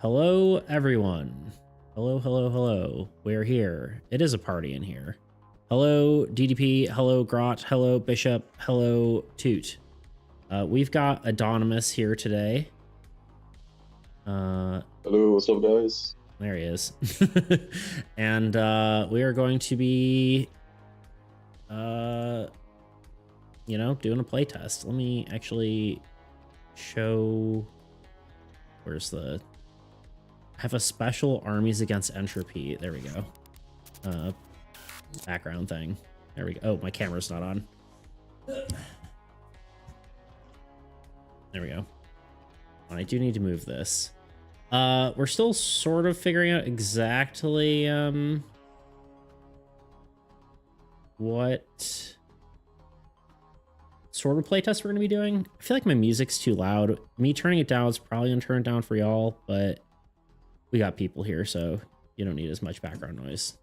Hello, everyone. Hello, hello, hello. We're here. It is a party in here. Hello, DDP. Hello, Grot. Hello, Bishop. Hello, Toot. We've got Adonimus here today. Hello, what's up, guys? There he is. And we are going to be, you know, doing a playtest. Let me actually show. Where's the... I have a special armies against entropy. There we go. background thing. There we go. Oh, my camera's not on. There we go. I do need to move this. We're still sort of figuring out exactly what sort of playtest we're gonna be doing. I feel like my music's too loud. Me turning it down is probably gonna turn it down for y'all, but we got people here, so you don't need as much background noise.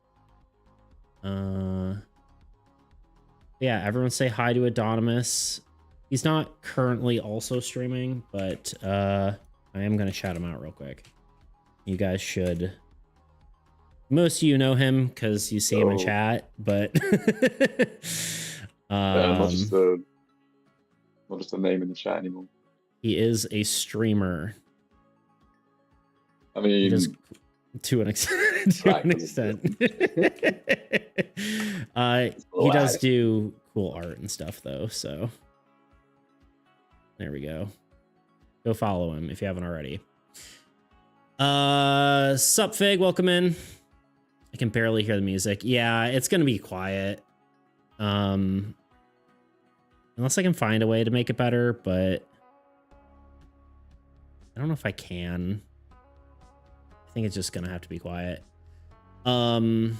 Yeah, everyone say hi to Adonimus. He's not currently also streaming, but I am going to shout him out real quick. You guys should. Most of you know him because you see him in chat, but not just a name in the chat anymore. He is a streamer. I mean, just to an extent. He does do cool art and stuff though, so there we go. Go follow him if you haven't already. Sup Fig, welcome in. I can barely hear the music. Yeah, it's gonna be quiet. Unless I can find a way to make it better, but I don't know if I can. I think it's just gonna have to be quiet. Otherwise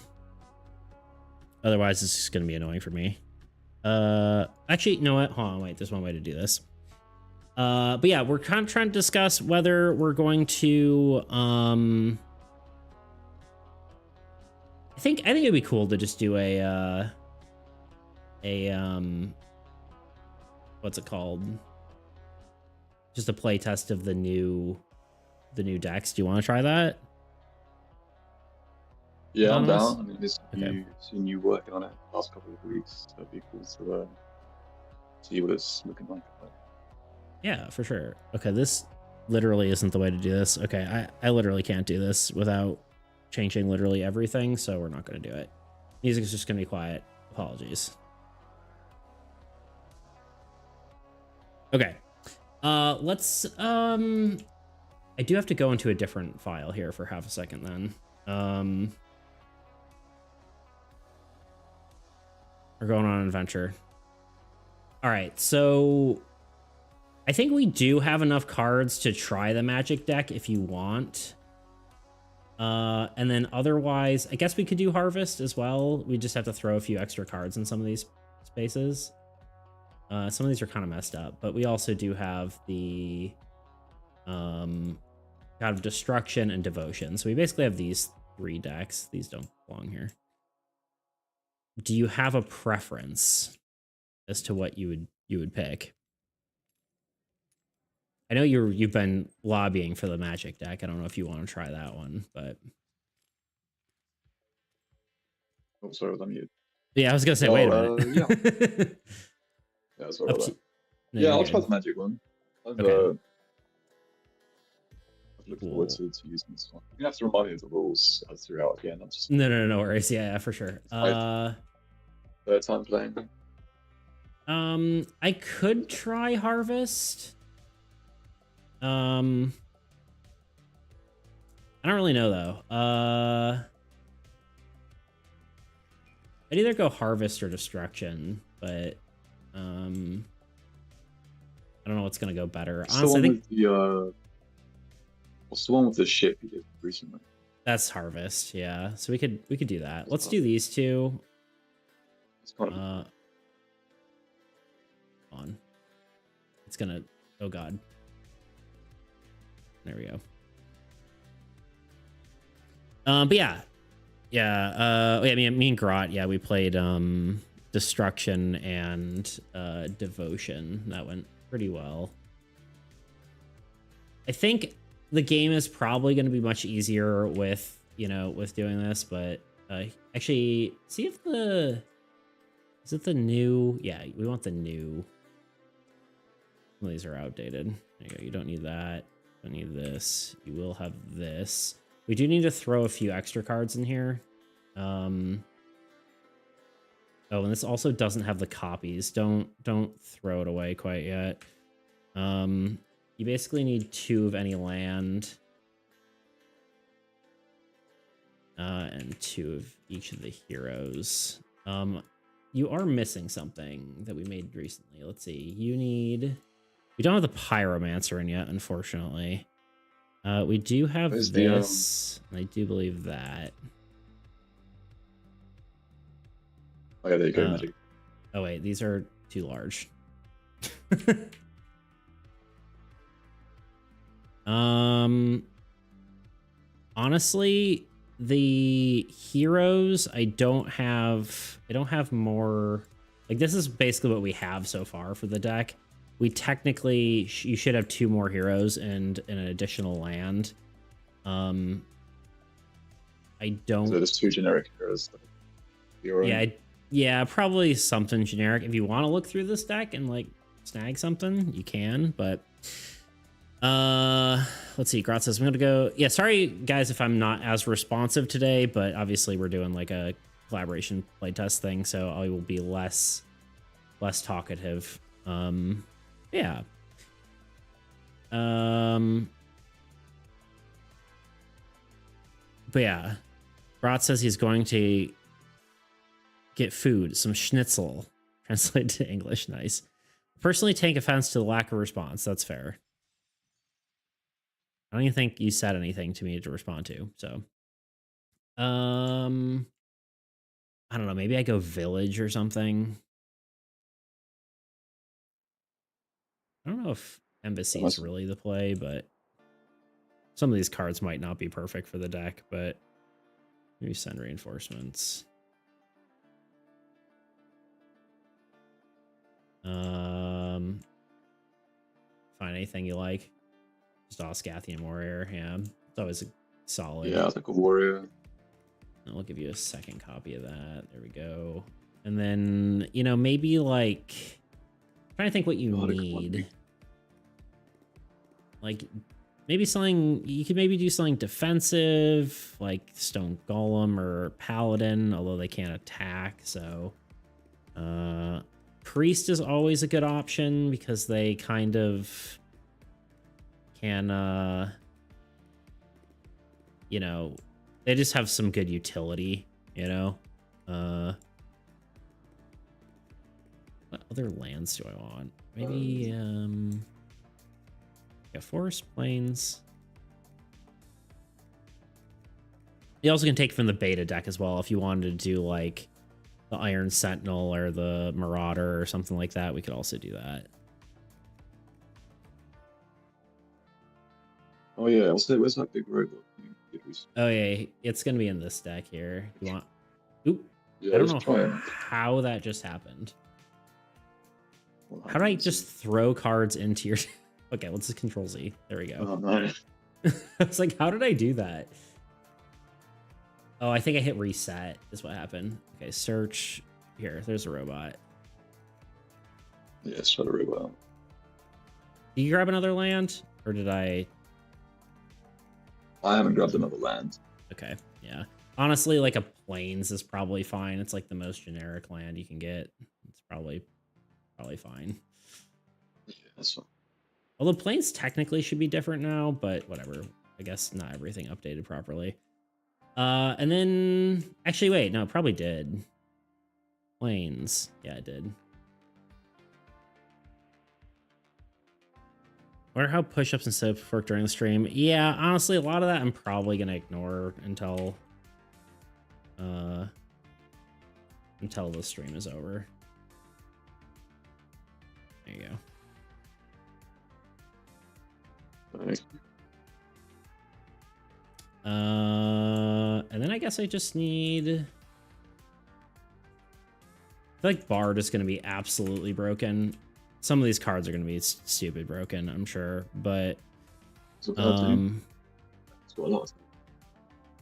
it's just gonna be annoying for me. Actually, you know what? Hold on, wait, there's one way to do this. But yeah, we're kind of trying to discuss whether we're going to I think it'd be cool to just do a what's it called? Just a play test of the new decks. Do you want to try that? Yeah, I'm down. I mean, seen you working on it the last couple of weeks. So it'd be cool to see what it's looking like. Yeah, for sure. Okay, this literally isn't the way to do this. Okay, I literally can't do this without changing literally everything, so we're not going to do it. Music is just going to be quiet. Apologies. Okay. Let's I do have to go into a different file here for half a second then. We're going on an adventure. All right, so I think we do have enough cards to try the magic deck if you want. And then otherwise, I guess we could do harvest as well. We just have to throw a few extra cards in some of these spaces. Some of these are kind of messed up, but we also do have the God of Destruction and Devotion. So we basically have these three decks. These don't belong here. Do you have a preference as to what you would pick? I know you've been lobbying for the magic deck. I don't know if you want to try that one, but oh, sorry, was I muted? Yeah, I was gonna say, wait a minute. Yeah, yeah, sorry about that. No, yeah, I'll try the magic one. I've looked forward to using this one. You have to remind me of the rules throughout again. I'm just no worries. Yeah, for sure. Third time playing. I could try harvest. I don't really know though. I'd either go harvest or destruction, but I don't know what's gonna go better. Honestly, I think what's the one with the ship you did recently? That's harvest, yeah. So we could do that. Let's do these two. On. It's gonna. Oh god. There we go. But yeah. Me and Grot, yeah, we played Destruction and Devotion. That went pretty well. I think the game is probably going to be much easier with doing this, but actually see if is it the new? Yeah, we want the new. Some of these are outdated. There you go. You don't need that. Don't need this. You will have this. We do need to throw a few extra cards in here. Oh, and this also doesn't have the copies. Don't throw it away quite yet. You basically need 2 of any land. and 2 of each of the heroes. You are missing something that we made recently. Let's see. We don't have the Pyromancer in yet, unfortunately. We do have Where's this. And I do believe that. Oh yeah, there you go, magic. Oh wait, these are too large. Honestly, the heroes I don't have more. Like, this is basically what we have so far for the deck. We technically you should have 2 more heroes and an additional land. I don't. So there's 2 generic heroes. Yeah, probably something generic. If you want to look through this deck and like snag something, you can. But let's see. Grot says I'm gonna go. Yeah, sorry guys if I'm not as responsive today, but obviously we're doing like a collaboration playtest thing, so I will be less talkative. Yeah. But yeah, Grot says he's going to get food, some schnitzel. Translated to English, nice. Personally take offense to the lack of response. That's fair. I don't even think you said anything to me to respond to. So, I don't know. Maybe I go village or something. I don't know if embassy is really the play, but some of these cards might not be perfect for the deck, but maybe send reinforcements. Find anything you like. Just Oscathian Warrior, yeah. It's always a solid. Yeah, it's like a warrior. I'll give you a second copy of that. There we go. And then, you know, maybe like I'm trying to think what you need. Like maybe something you could maybe do something defensive, like Stone Golem or Paladin, although they can't attack, so Priest is always a good option because they kind of can you know, they just have some good utility, you know. What other lands do I want? Maybe yeah, Forest Plains. You also can take from the beta deck as well if you wanted to do like the Iron Sentinel or the Marauder or something like that. We could also do that. Oh yeah, where's that big robot? Oh yeah, it's gonna be in this deck here. You want? Oop. Yeah, I don't know how that just happened. How do I just throw cards into your? Okay, let's just Control Z. There we go. Oh no. I was like, how did I do that? Oh, I think I hit reset is what happened. Okay, search. Here, there's a robot. Yeah, it's not a robot. Did you grab another land? Or did I haven't grabbed another land. Okay, yeah. Honestly, like a Plains is probably fine. It's like the most generic land you can get. It's probably fine. Yeah, that's fine. Although Plains technically should be different now, but whatever. I guess not everything updated properly. And then actually wait, no, it probably did. Plains. Yeah, it did. Wonder how push-ups and stuff work during the stream. Yeah, honestly, a lot of that I'm probably gonna ignore until the stream is over. There you go. Nice. And then I guess I just need. I feel like Bard is going to be absolutely broken. Some of these cards are going to be stupid broken, I'm sure, but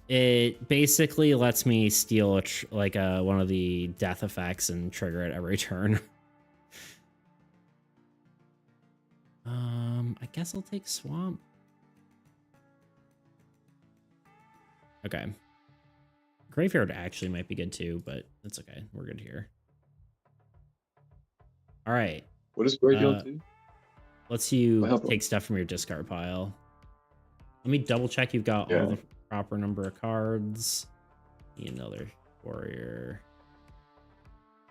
it basically lets me steal one of the death effects and trigger it every turn. I guess I'll take Swamp. Okay. Graveyard actually might be good too, but it's okay. We're good here. All right. What does Graveyard do? Lets you take stuff from your discard pile. Let me double check you've got all the proper number of cards. Need another warrior.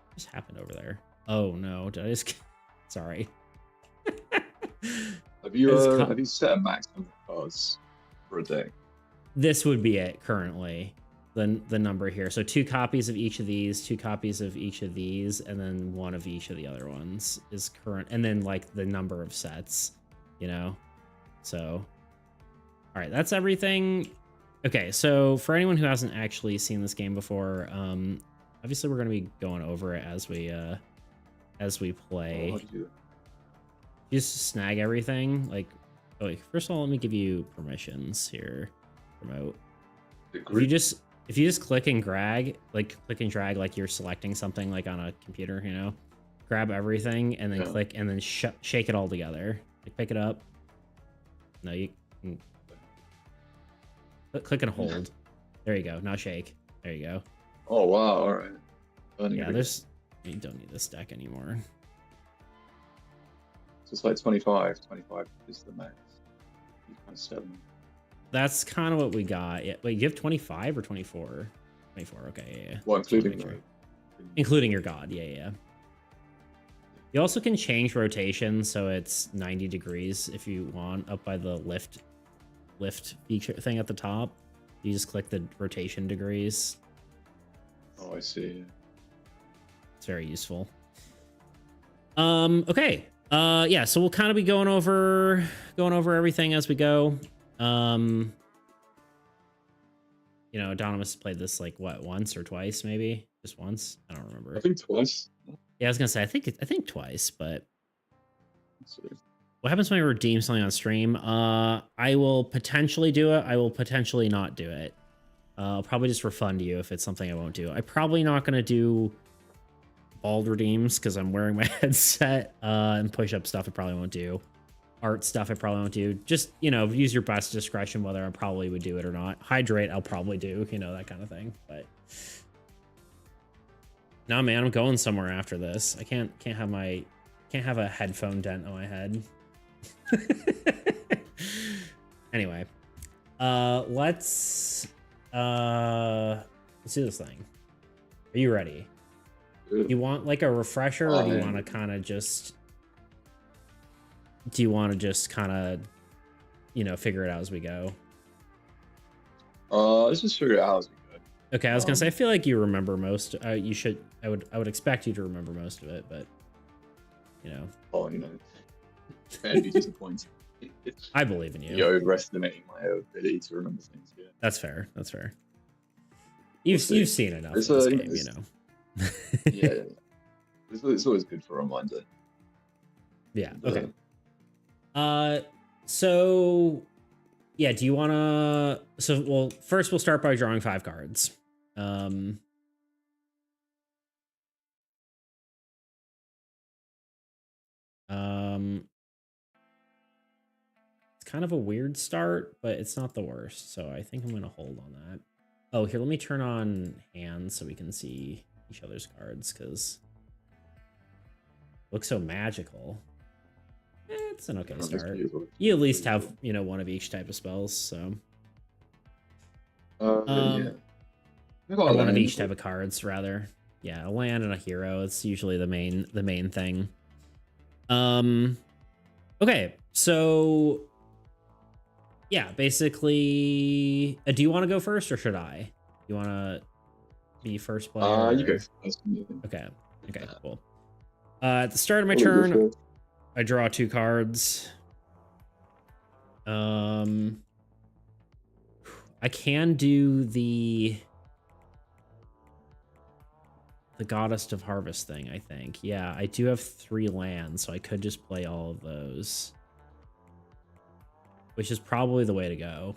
What just happened over there? Oh no, did I just... Sorry. Have you set a maximum of cards for a day? This would be it currently. The number here. So 2 copies of each of these, 2 copies of each of these, and then 1 of each of the other ones is current. And then like the number of sets, you know? So, all right, that's everything. Okay, so for anyone who hasn't actually seen this game before, obviously we're going to be going over it as we play. Oh, how do you do You just snag everything. Like, oh, wait, first of all, let me give you permissions here. Promote. it? If you just click and drag, like you're selecting something like on a computer, you know, grab everything and then click and then shake it all together. Like pick it up. No, you can click and hold. There you go. Now shake. There you go. Oh wow! All right. Yeah, you don't need this deck anymore. So it's like 25. 25 is the max. You kind of 7. That's kind of what we got. Yeah. Wait, you have 25 or 24? 24. Okay. Yeah. Well, Including your god. Yeah. You also can change rotation, so it's 90 degrees if you want, up by the lift feature thing at the top. You just click the rotation degrees. Oh, I see. It's very useful. Okay. Yeah, so we'll kind of be going over everything as we go. You know, Anonymous played this like what, once or twice, maybe? Just once? I don't remember. I think twice. Yeah, I was gonna say I think twice, but what happens when I redeem something on stream? I will potentially do it. I will potentially not do it. I'll probably just refund you if it's something I won't do. I'm probably not gonna do bald redeems because I'm wearing my headset, and push-up stuff I probably won't do. Art stuff I probably won't do. Just, you know, use your best discretion whether I probably would do it or not. Hydrate I'll probably do, you know, that kind of thing. But no, man, I'm going somewhere after this. I can't have a headphone dent on my head. Anyway, let's do this thing. Are you ready? You want like a refresher, or do you want to kind of just you know, figure it out as we go? Let's just figure it out as we go. Okay, I was gonna say I feel like you remember most. You should. I would expect you to remember most of it, but you know. Oh, you know, I'd be disappointed. I believe in you. You're overestimating my ability to remember things. Yeah. That's fair. That's fair. You've seen enough of this game, you know. Yeah. It's always good for a reminder. Yeah. Okay. So yeah, do you want to... So, well, first we'll start by drawing 5 cards. It's kind of a weird start, but it's not the worst. So I think I'm going to hold on that. Oh, here, let me turn on hands so we can see each other's cards, because it looks so magical. It's an okay start. You at least have, you know, one of each type of spells, so. Yeah. Or one of each type of cards, rather. Yeah, a land and a hero. It's usually the main thing. Okay, so yeah, basically, do you want to go first or should I? You want to be first player? You go first. Okay, cool. At the start of my turn, I draw 2 cards. I can do the Goddess of Harvest thing, I think. Yeah, I do have 3 lands, so I could just play all of those, which is probably the way to go.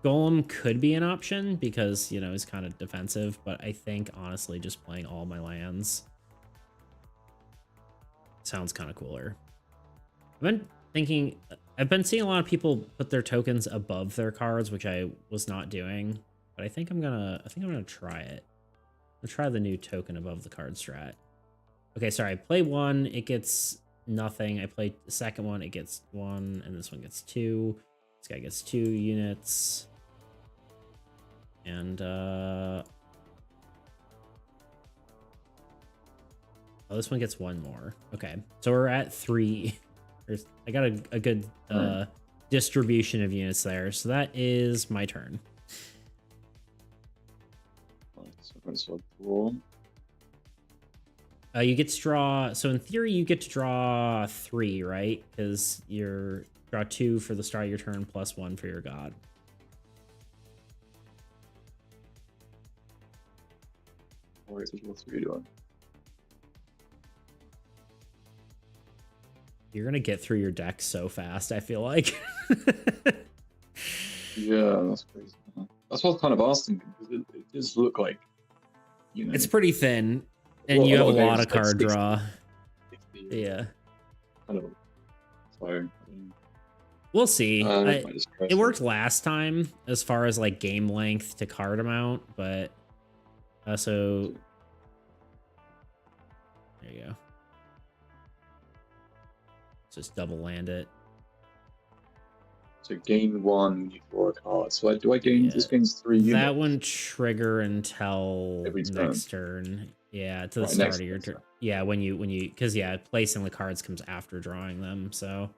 Golem could be an option because, you know, it's kind of defensive, but I think honestly just playing all my lands sounds kind of cooler. I've been seeing a lot of people put their tokens above their cards, which I was not doing, but I think I'm gonna try it. I'll try the new token above the card strat. Okay, sorry, I play 1, it gets nothing. I play the second one, it gets 1, and this one gets 2. This guy gets 2 units. And oh, this one gets one more. Okay, so we're at 3. I got a good distribution of units there, so that is my turn. So draw. You get to draw. So in theory, you get to draw 3, right? Because you're draw 2 for the start of your turn, plus 1 for your god. Or is it draw 3 do I? You're gonna get through your deck so fast, I feel like. Yeah, that's crazy. That's what I was kind of asking, because it does look like, you know, It's pretty thin, and you have a lot of card draw. 60, Yeah. kind of. So, We'll see. It worked it. last time as far as like game length to card amount, but so there you go. Just double land it. So gain 1 when you draw a card. So do I gain? This gains 3 units. That one trigger until Every next turn. Yeah, to the Right, start of your turn. Yeah, when you because yeah, placing the cards comes after drawing them. So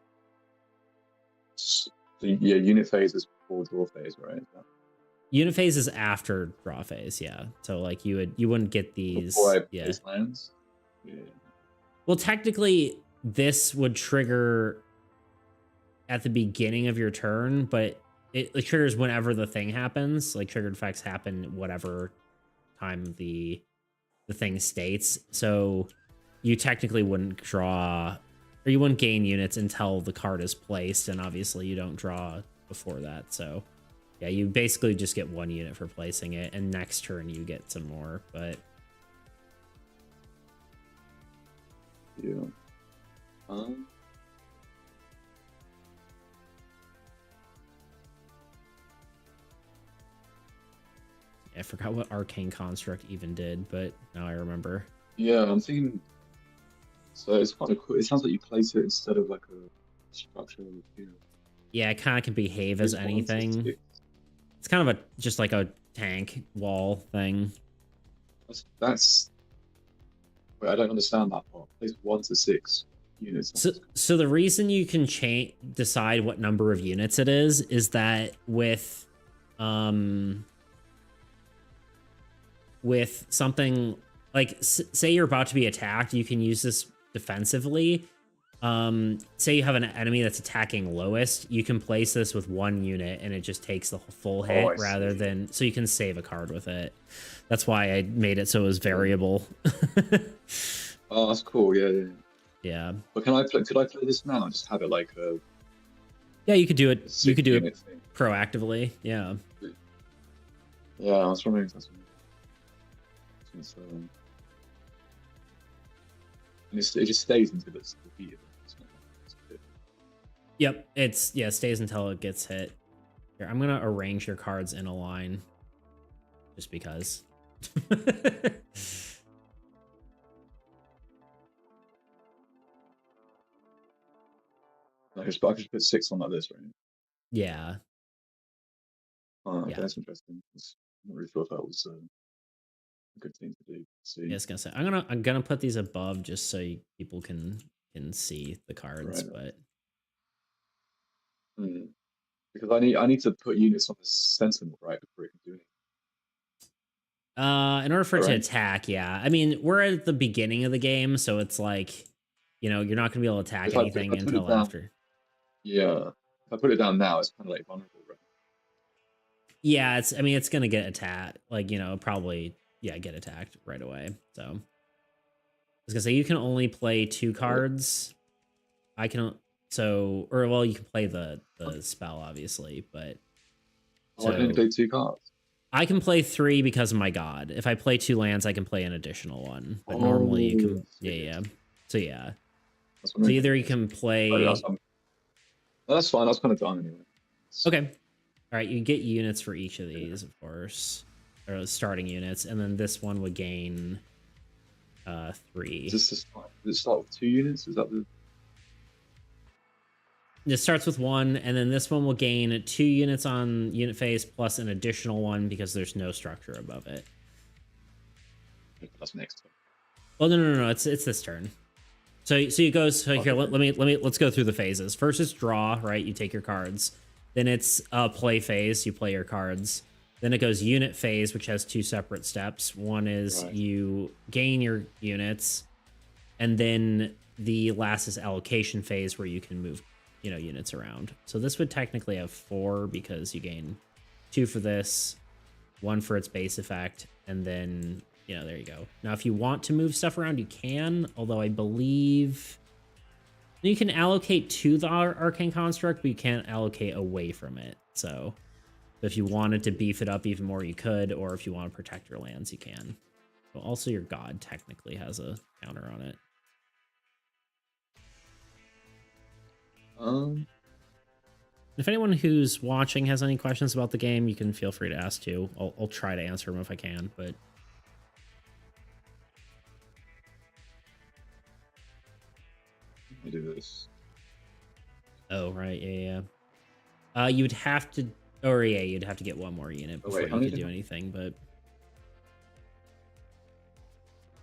yeah, unit phase is before draw phase, right? unit phase is after draw phase. Yeah, so like you wouldn't get these. Before I yeah. place lands. Yeah. Well, technically, this would trigger at the beginning of your turn, but it triggers whenever the thing happens. Like triggered effects happen whatever time the thing states. So you technically wouldn't draw, or you wouldn't gain units until the card is placed, and obviously you don't draw before that. So yeah, you basically just get 1 unit for placing it, and next turn you get some more. But yeah. I forgot what Arcane Construct even did, but now I remember. Yeah, I'm thinking. So it's kind of cool. It sounds like you place it instead of like a structure. Yeah, it kind of can behave as anything. It's kind of just like a tank wall thing. That's. Wait, I don't understand that part. Place 1 to 6 units. So the reason you can decide what number of units it is that with something like say you're about to be attacked, you can use this defensively. Say you have an enemy that's attacking lowest, you can place this with 1 unit and it just takes the full hit rather than, so you can save a card with it. That's why I made it so it was variable. Oh, that's cool. Yeah. Yeah. But could I play this now? Just have it like a. Yeah, you could do it. You could do it thing. Proactively. Yeah. Yeah, I was wondering if that's. And it just stays until it's defeated. Yep, stays until it gets hit. Here, I'm gonna arrange your cards in a line, just because. I could put 6 on like this, right? Yeah. Oh, okay, that's interesting. I not really thought that was a good thing to do. See. Yeah, I was gonna say I'm gonna put these above just so people can see the cards, right. but because I need to put units on the sentinel, right, before it can do anything. In order for it to attack, yeah. I mean, we're at the beginning of the game, so it's like, you're not going to be able to attack anything until after. Yeah. If I put it down now, it's kind of like vulnerable, right? Yeah, it's going to get attacked. Like, probably, get attacked right away. So, I was going to say, you can only play 2 cards. You can play the spell, obviously, but. I can only play 2 cards. I can play 3 because of my god. If I play 2 lands, I can play an additional one. But normally you can, yeah. So yeah. So either you can play. That's fine. That's kind of done anyway. Okay. All right. You get units for each of these, of course, or starting units, and then this one would gain 3. Does it start with 2 units? Is that the? It starts with 1, and then this one will gain 2 units on unit phase plus an additional 1 because there's no structure above it. That's next turn. Well, no. It's this turn. So it goes. So here, let's go through the phases. First, it's draw. Right, you take your cards. Then it's play phase. You play your cards. Then it goes unit phase, which has 2 separate steps. One is you gain your units, and then the last is allocation phase, where you can move units around. So this would technically have 4 because you gain 2 for this, 1 for its base effect, and then there you go. Now if you want to move stuff around, you can, although I believe you can allocate to the arcane construct, but you can't allocate away from it. So if you wanted to beef it up even more, you could, or if you want to protect your lands, you can. But also your god technically has a counter on it. If anyone who's watching has any questions about the game, you can feel free to ask too. I'll try to answer them if I can, but I do this. Oh right, yeah. You'd have to, you'd have to get 1 more unit before you could do anything, but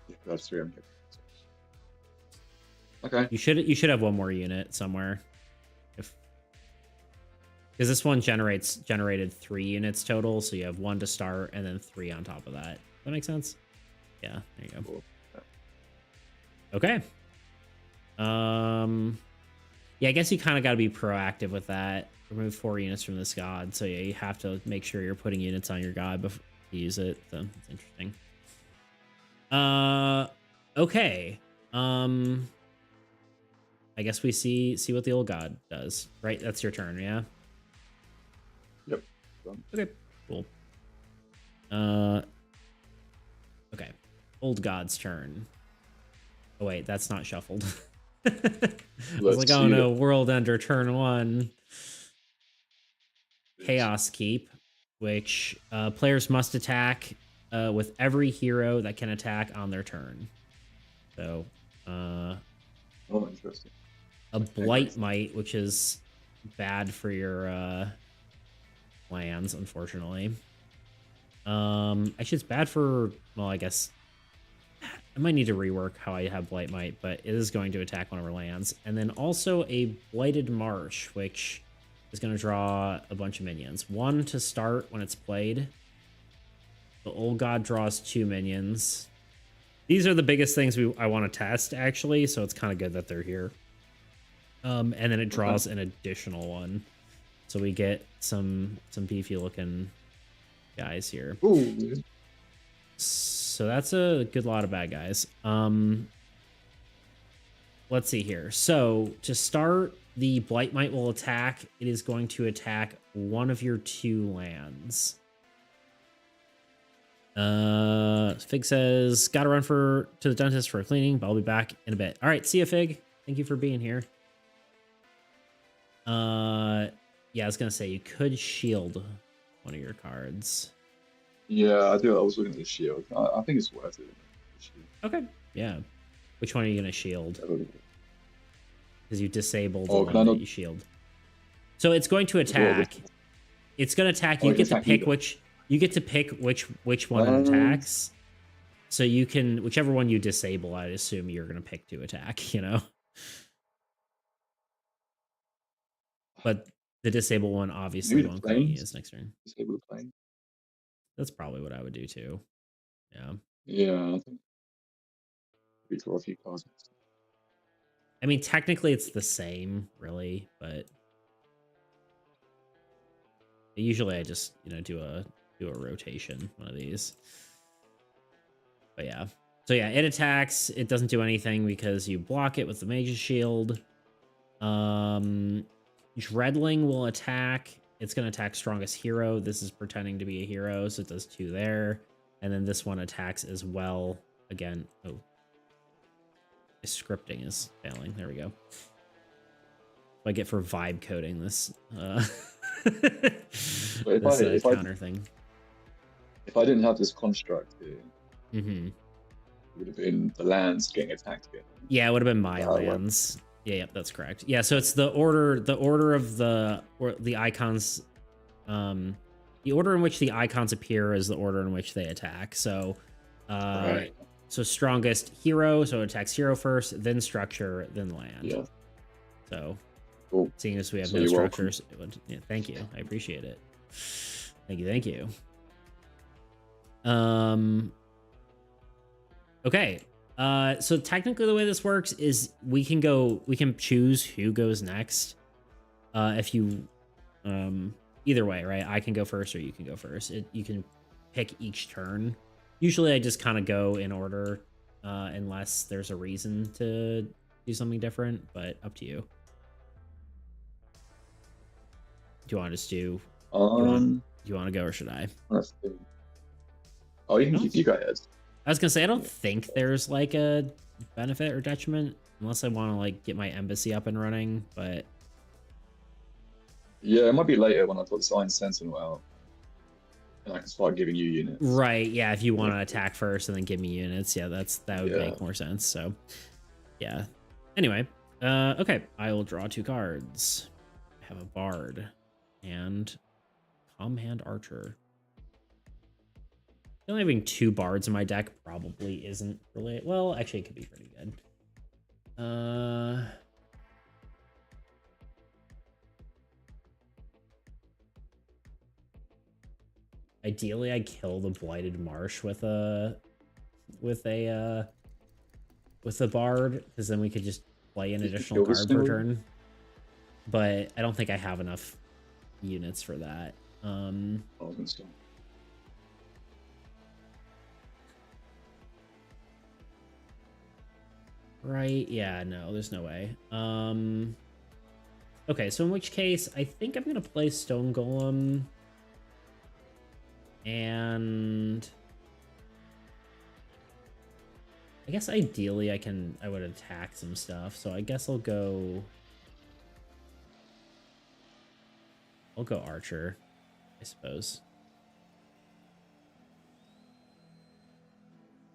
yeah, that's 3. Okay. You should have 1 more unit somewhere. Because this one generated 3 units total, so you have 1 to start and then 3 on top of that. Does that make sense? Yeah, there you go. Cool. Okay. Yeah, I guess you kind of got to be proactive with that. Remove 4 units from this god. So yeah, you have to make sure you're putting units on your god before you use it. So it's interesting. Okay. I guess we see what the old god does. Right? That's your turn, yeah? Yep. Okay, cool. Okay. Old god's turn. Oh wait, that's not shuffled. I was like, oh no, World Ender turn 1. Chaos Keep, which players must attack with every hero that can attack on their turn. So, oh, interesting. A Blight Might, which is bad for your lands, unfortunately. Actually, it's bad for, well, I guess I might need to rework how I have Blight Might, but it is going to attack one of our lands. And then also a Blighted Marsh, which is going to draw a bunch of minions. 1 to start when it's played. The old god draws 2 minions. These are the biggest things I want to test, actually, so it's kind of good that they're here. And then it draws an additional 1. So we get some beefy looking guys here. Ooh. So that's a good lot of bad guys. Let's see here. So to start, the Blight Might will attack. It is going to attack one of your 2 lands. Fig says, gotta run to the dentist for a cleaning, but I'll be back in a bit. All right, see ya, Fig. Thank you for being here. Yeah, I was gonna say you could shield one of your cards. Yeah, I do. I was looking at the shield. I think it's worth it. Okay. Yeah. Which one are you gonna shield? Because you disabled the one that you shield. So it's going to attack. It's gonna attack. You get to pick which. You get to pick which one it attacks. So you can, whichever one you disable, I'd assume you're gonna pick to attack. You know. But the disable one obviously won't go use next turn. Disable the plane. That's probably what I would do too. Yeah. Yeah, I think we draw a few cards. I mean, technically it's the same, really, but usually I just do a rotation, one of these. But yeah. So yeah, it attacks. It doesn't do anything because you block it with the Mage's Shield. Dreadling will attack. It's going to attack strongest hero. This is pretending to be a hero, so it does 2 there. And then this one attacks as well. Again, oh. My scripting is failing. There we go. What I get for vibe coding this counter thing. If I didn't have this construct here, it would have been the lands getting attacked again. Yeah, it would have been my lands. Yeah, that's correct. Yeah, so it's the order of the icons, the order in which the icons appear is the order in which they attack. So, Right. so strongest hero, so it attacks hero first, then structure, then land. Yeah. So, Cool. seeing as we have So no you're welcome. structures, it would, yeah, thank you, I appreciate it. Thank you. Okay. So technically the way this works is we can choose who goes next. If you either way, right? I can go first or you can go first. You can pick each turn. Usually I just kind of go in order, unless there's a reason to do something different, but up to you. Do you want to just do you want to go or should I? Let's see. Oh, you go ahead. I was gonna say I don't think there's like a benefit or detriment unless I want to like get my embassy up and running, but Yeah, it might be later when I've got the Iron Sentinel out. And I can start giving you units. right, yeah, if you want to attack first and then give me units, yeah, that would make more sense. So yeah. Anyway, okay, I will draw 2 cards. I have a Bard and Calm Hand Archer. Only having 2 Bards in my deck probably isn't really, well, actually it could be pretty good. Ideally I kill the Blighted Marsh with a Bard, because then we could just play an additional card per turn. But I don't think I have enough units for that. Right, yeah, no, there's no way. Okay, so in which case, I think I'm gonna play Stone Golem. And I guess ideally I would attack some stuff, so I guess I'll go Archer, I suppose.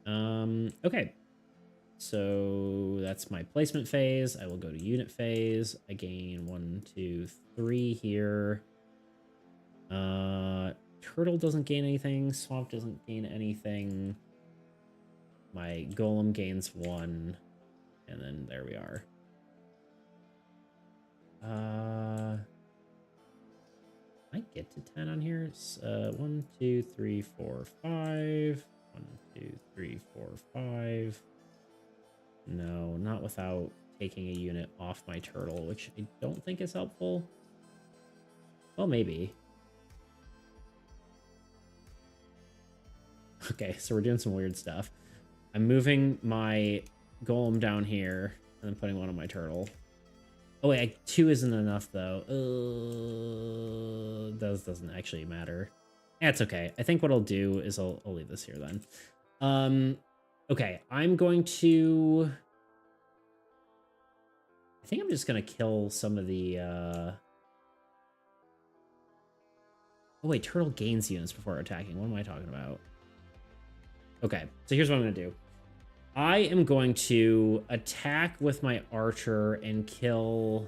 Okay. So that's my placement phase. I will go to unit phase. I gain 1, 2, 3 here. Turtle doesn't gain anything. Swamp doesn't gain anything. My Golem gains 1. And then there we are. I get to 10 on here. 1, 2, 3, 4, 5. 1, 2, 3, 4, 5. No, not without taking a unit off my turtle, which I don't think is helpful. Well, maybe. Okay, so we're doing some weird stuff. I'm moving my golem down here and then putting 1 on my turtle. Oh wait, 2 isn't enough though. That doesn't actually matter. That's okay. I think what I'll do is I'll leave this here then. Okay, I'm going to... I think I'm just going to kill some of the... Oh wait, turtle gains units before attacking. What am I talking about? Okay, so here's what I'm going to do. I am going to attack with my archer and kill...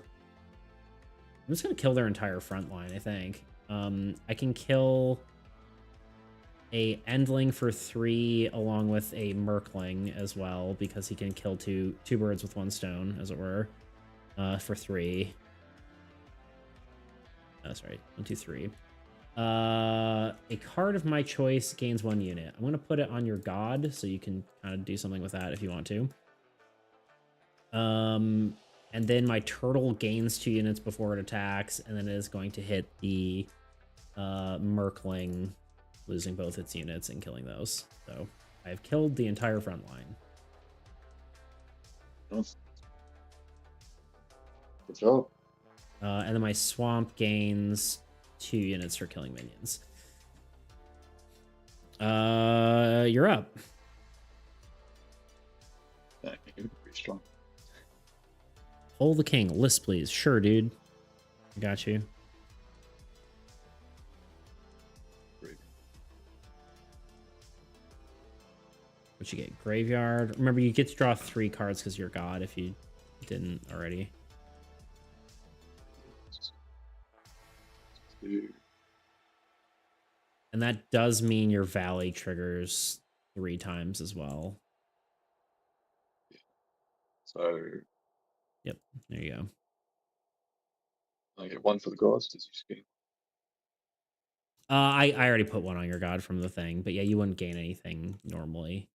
I'm just going to kill their entire front line, I think. I can kill a Endling for 3 along with a Merkling as well, because he can kill two birds with 1 stone, as it were, for 3. That's right, 1, 2, 3. A card of my choice gains 1 unit. I'm going to put it on your god, so you can kind of do something with that if you want to. And then my turtle gains 2 units before it attacks, and then it is going to hit the Merkling, losing both its units and killing those. So I have killed the entire front line. Good job. And then my swamp gains 2 units for killing minions. You're up. Yeah, you're pretty strong. Hole the king. List, please. Sure, dude. I got you. Great. What you get? Graveyard. Remember, you get to draw 3 cards because you're god if you didn't already. And that does mean your Valley triggers 3 times as well. So Yep, there you go. I get 1 for the gods. Does you just gain? I already put 1 on your god from the thing, but yeah, you wouldn't gain anything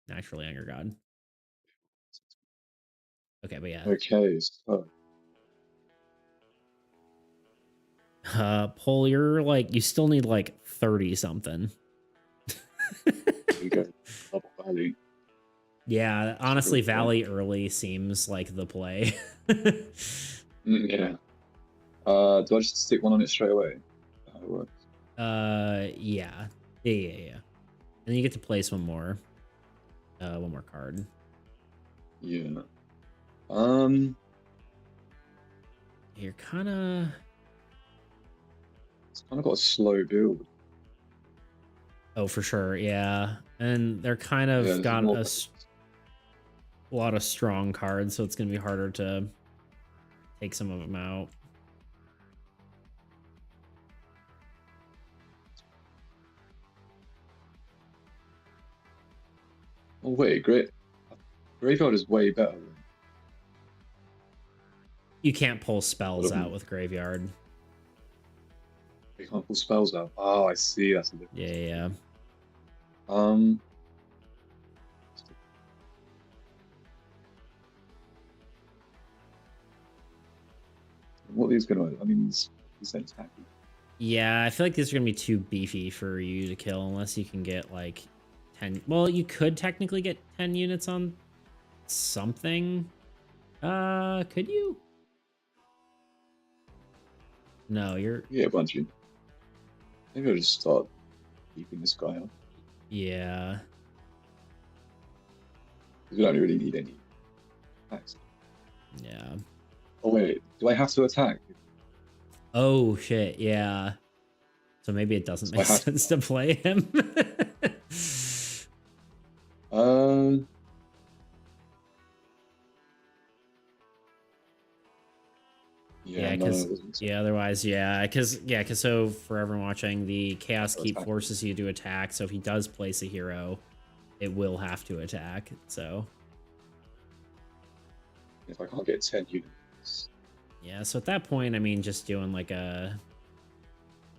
naturally on your god. Okay, but yeah. Okay, so Pull, you're like, you still need like 30 something. we go double value. Yeah, honestly, Valley early seems like the play. Yeah. Do I just stick 1 on it straight away? How it works? Yeah. Yeah. And you get to place one more card. Yeah. You're kind of... It's kind of got a slow build. Oh, for sure, yeah. And they're kind of got a lot of strong cards, so it's going to be harder to take some of them out. Oh wait, Graveyard is way better. You can't pull spells out with Graveyard. You can't pull spells out. Oh, I see. That's a difference. Yeah. What are these gonna? I mean, these ain't tacky. Yeah, I feel like these are gonna be too beefy for you to kill unless you can get like 10. Well, you could technically get 10 units on something. Could you? No, you're... Yeah, a bunch of... Maybe I'll just start keeping this guy up. Yeah. Because we don't really need any attacks. Yeah. Oh wait, do I have to attack? Oh shit, yeah. So maybe it doesn't make sense to play him. Yeah, otherwise, because so for everyone watching, the Chaos Keep forces you to attack. So if he does place a hero, it will have to attack. So if I can't get 10 units, yeah. So at that point, I mean, just doing like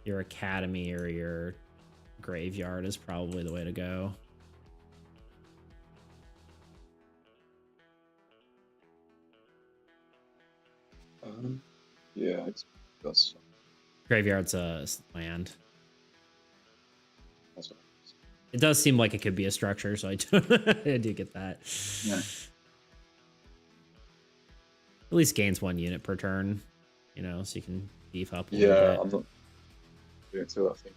your Academy or your Graveyard is probably the way to go. yeah, that's Graveyard's a land. That's right. It does seem like it could be a structure, so I do get that. Yeah. At least gains 1 unit per turn, so you can beef up a little bit. I'm not doing too, I think.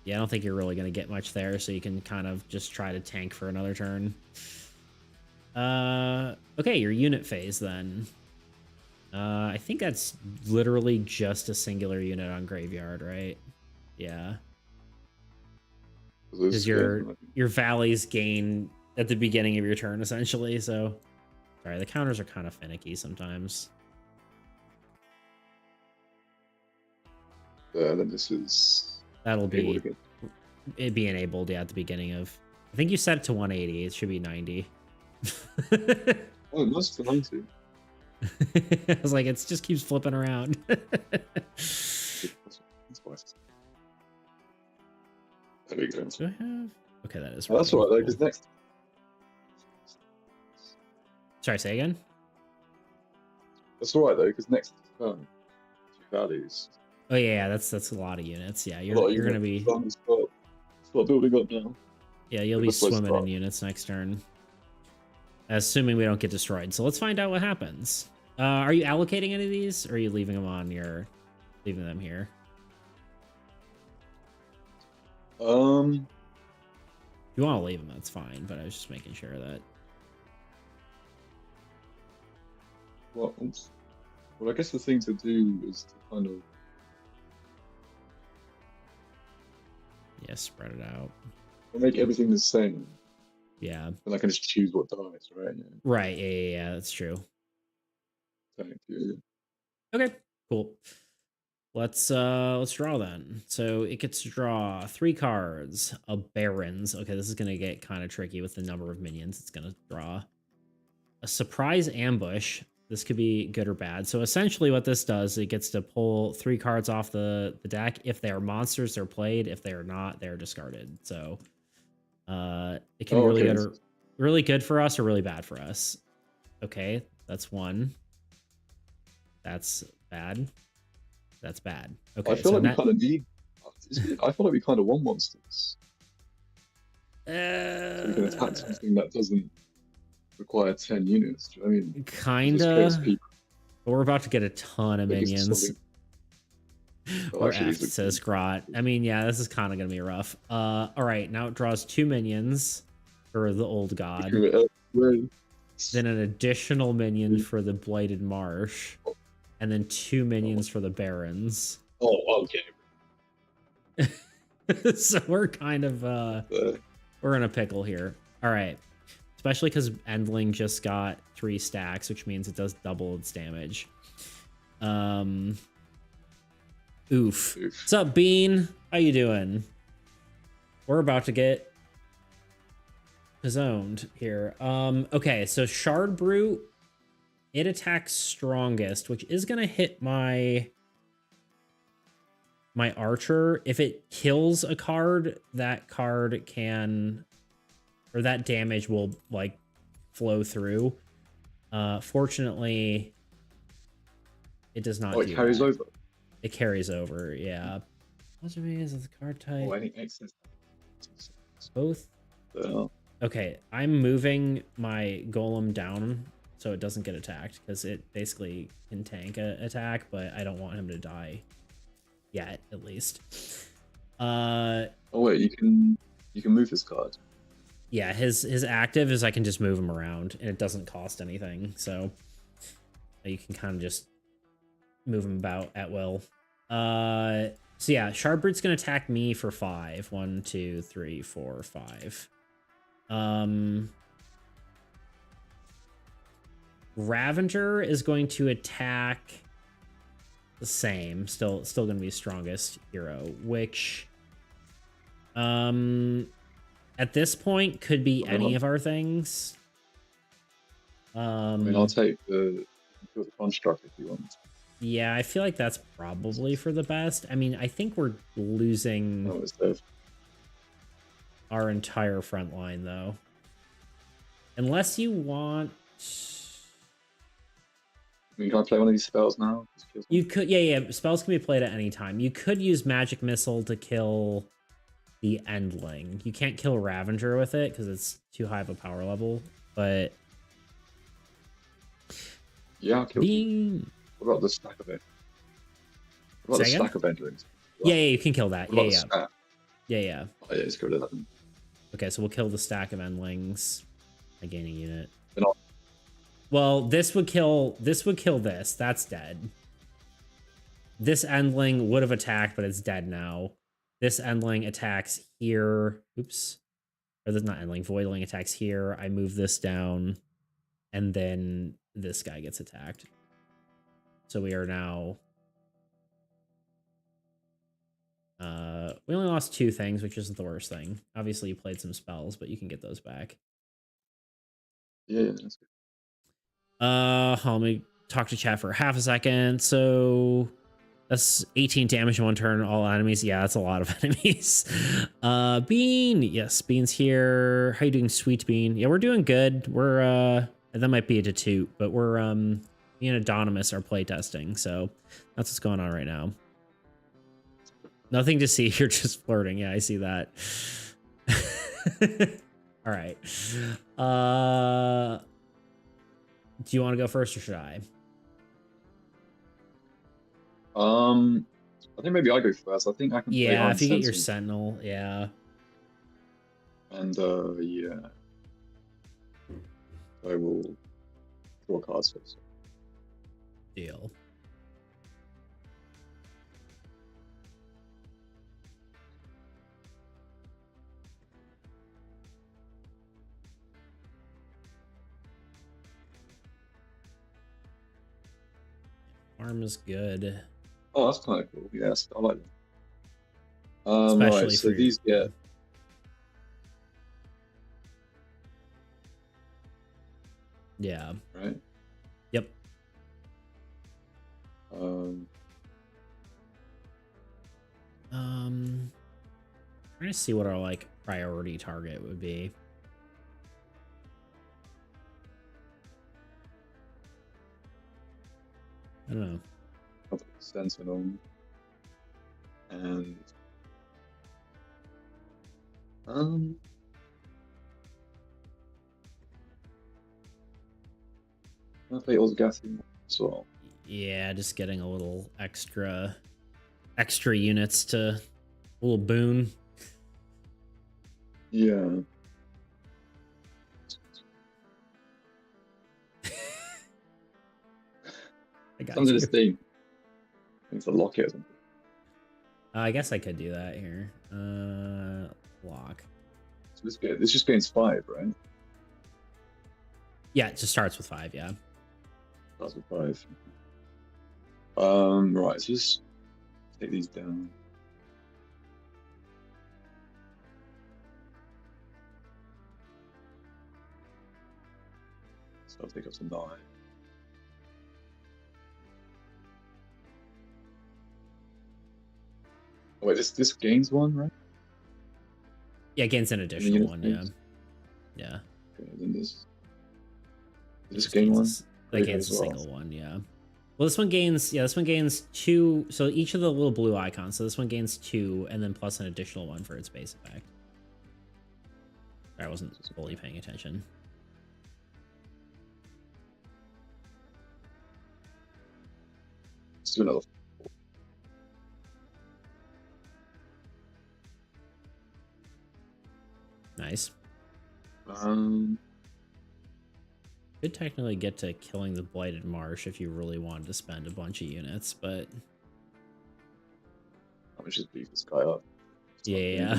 Yeah, I don't think you're really going to get much there, so you can kind of just try to tank for another turn. Okay, your unit phase then. I think that's literally just a singular unit on Graveyard, right? Yeah. Because your valleys gain at the beginning of your turn, essentially, so... Sorry, the counters are kind of finicky sometimes. Then this is... It'd be enabled, yeah, at the beginning of... I think you set it to 180. It should be 90. Oh, it must be 90. I was like, it just keeps flipping around. There we go. Do I have... Okay, that is... Oh, that's all right, though, because next... Sorry, say again? That's all right, though, because next turn, 2 values. Oh, yeah, that's a lot of units. Yeah, you're going to be... Start building up now. Yeah, you'll be swimming in units next turn. Assuming we don't get destroyed. So let's find out what happens. Are you allocating any of these, or are you leaving them on your... leaving them here? If you want to leave them, that's fine, but I was just making sure that... Well, I guess the thing to do is to kind of... Yeah, spread it out. I'll make everything the same. Yeah. And I can just choose what dies, right? Yeah. Right, yeah, that's true. Thank you. Okay, cool. Let's draw then. So it gets to draw 3 cards, a Barons. Okay, this is gonna get kind of tricky with the number of minions it's gonna draw. A surprise ambush. This could be good or bad. So essentially what this does, it gets to pull 3 cards off the deck. If they are monsters, they're played. If they are not, they're discarded. So it can be really okay. good or really good for us or really bad for us. Okay, that's 1. That's bad. That's bad. Okay, I feel so like we net. kind of need. I feel like we kind of want monsters, so we can attack something that doesn't require 10 units. Do you know what I mean? Just chaos Kinda. people. But we're about to get a ton of Like it's minions. something. Oh, We're actually, effed, these look says Grot. I mean, yeah, this is kind of gonna be rough. All right, now it draws 2 minions for the old god, good. then an additional minion for the blighted marsh, and then 2 minions for the barons. Oh, okay. So we're kind of we're in a pickle here. All right, especially because Endling just got 3 stacks, which means it does double its damage. Oof. What's up, Bean? How you doing? We're about to get zoned here. Okay, so Shard Brute, it attacks strongest, which is gonna hit my archer. If it kills a card, that card can, or that damage will like flow through. Fortunately, it does not. Oh, it carries over. It carries over, yeah. What is the card type? Oh, any excess. Both. Okay, I'm moving my golem down so it doesn't get attacked because it basically can tank a attack, but I don't want him to die yet, at least. Oh wait, you can move this card. Yeah, his active is I can just move him around and it doesn't cost anything, so you can kind of just move him about at will. So yeah, Shardbrute's gonna attack me for 5. 1, 2, 3, 4, 5. Ravager is going to attack the same. Still gonna be strongest hero, which at this point could be any of our things. I mean, I'll take the construct if you want. Yeah, I feel like that's probably for the best. I mean, I think we're losing our entire front line, though. Unless you want... I mean, can I play one of these spells now? You could, yeah. Spells can be played at any time. You could use Magic Missile to kill the Endling. You can't kill Ravager with it because it's too high of a power level, but... Yeah, I'll kill it. What about the stack of it? What about the stack of Endlings? Yeah, you can kill that. Yeah. Oh, yeah, let's go to that. Okay, so we'll kill the stack of Endlings. I gain a unit. Then well, this would kill this. That's dead. This Endling would have attacked, but it's dead now. This Endling attacks here. Oops. Or this not Endling. Voidling attacks here. I move this down. And then this guy gets attacked. So we are now... we only lost 2 things, which isn't the worst thing. Obviously, you played some spells, but you can get those back. Yeah, that's good. Let me talk to chat for half a second. So that's 18 damage in 1 turn, all enemies. Yeah, that's a lot of enemies. Bean, yes, Bean's here. How you doing, Sweet Bean? Yeah, we're doing good. We're that might be a toot, but we're me and Adonimus are playtesting, so that's what's going on right now. Nothing to see. You're just flirting. Yeah, I see that. All right. Do you want to go first or should I? I think maybe I go first. I think I can play yeah, if you get your Sentinel, yeah. And yeah. I will draw cards first. Deal. farm is good. Oh, that's kind of cool. Yes, I like that. Especially Right, so for these get yeah. right. Yep. Trying to see what our like priority target would be. I don't know. I'll put Sentinel and I'll play Osgati as well. Yeah, just getting a little extra units to a little boon. Yeah. I got Something you. to thing. It's a locket or something. I guess I could do that here. Lock. So this just gains 5, right? Yeah, it just starts with 5, yeah. Starts with 5. Right, so just take these down. So I'll take up to 9. Oh, wait, this gains 1, right? Yeah, it gains an additional one, yeah. Yeah. Okay, then this It gain 1? That gains a single one, yeah. Well, this one gains 2. So each of the little blue icons. So this one gains 2, and then plus an additional one for its base effect. I wasn't fully paying attention. Let's do another. Nice. Could technically get to killing the Blighted Marsh if you really wanted to spend a bunch of units, but I would just beat this guy up. Yeah.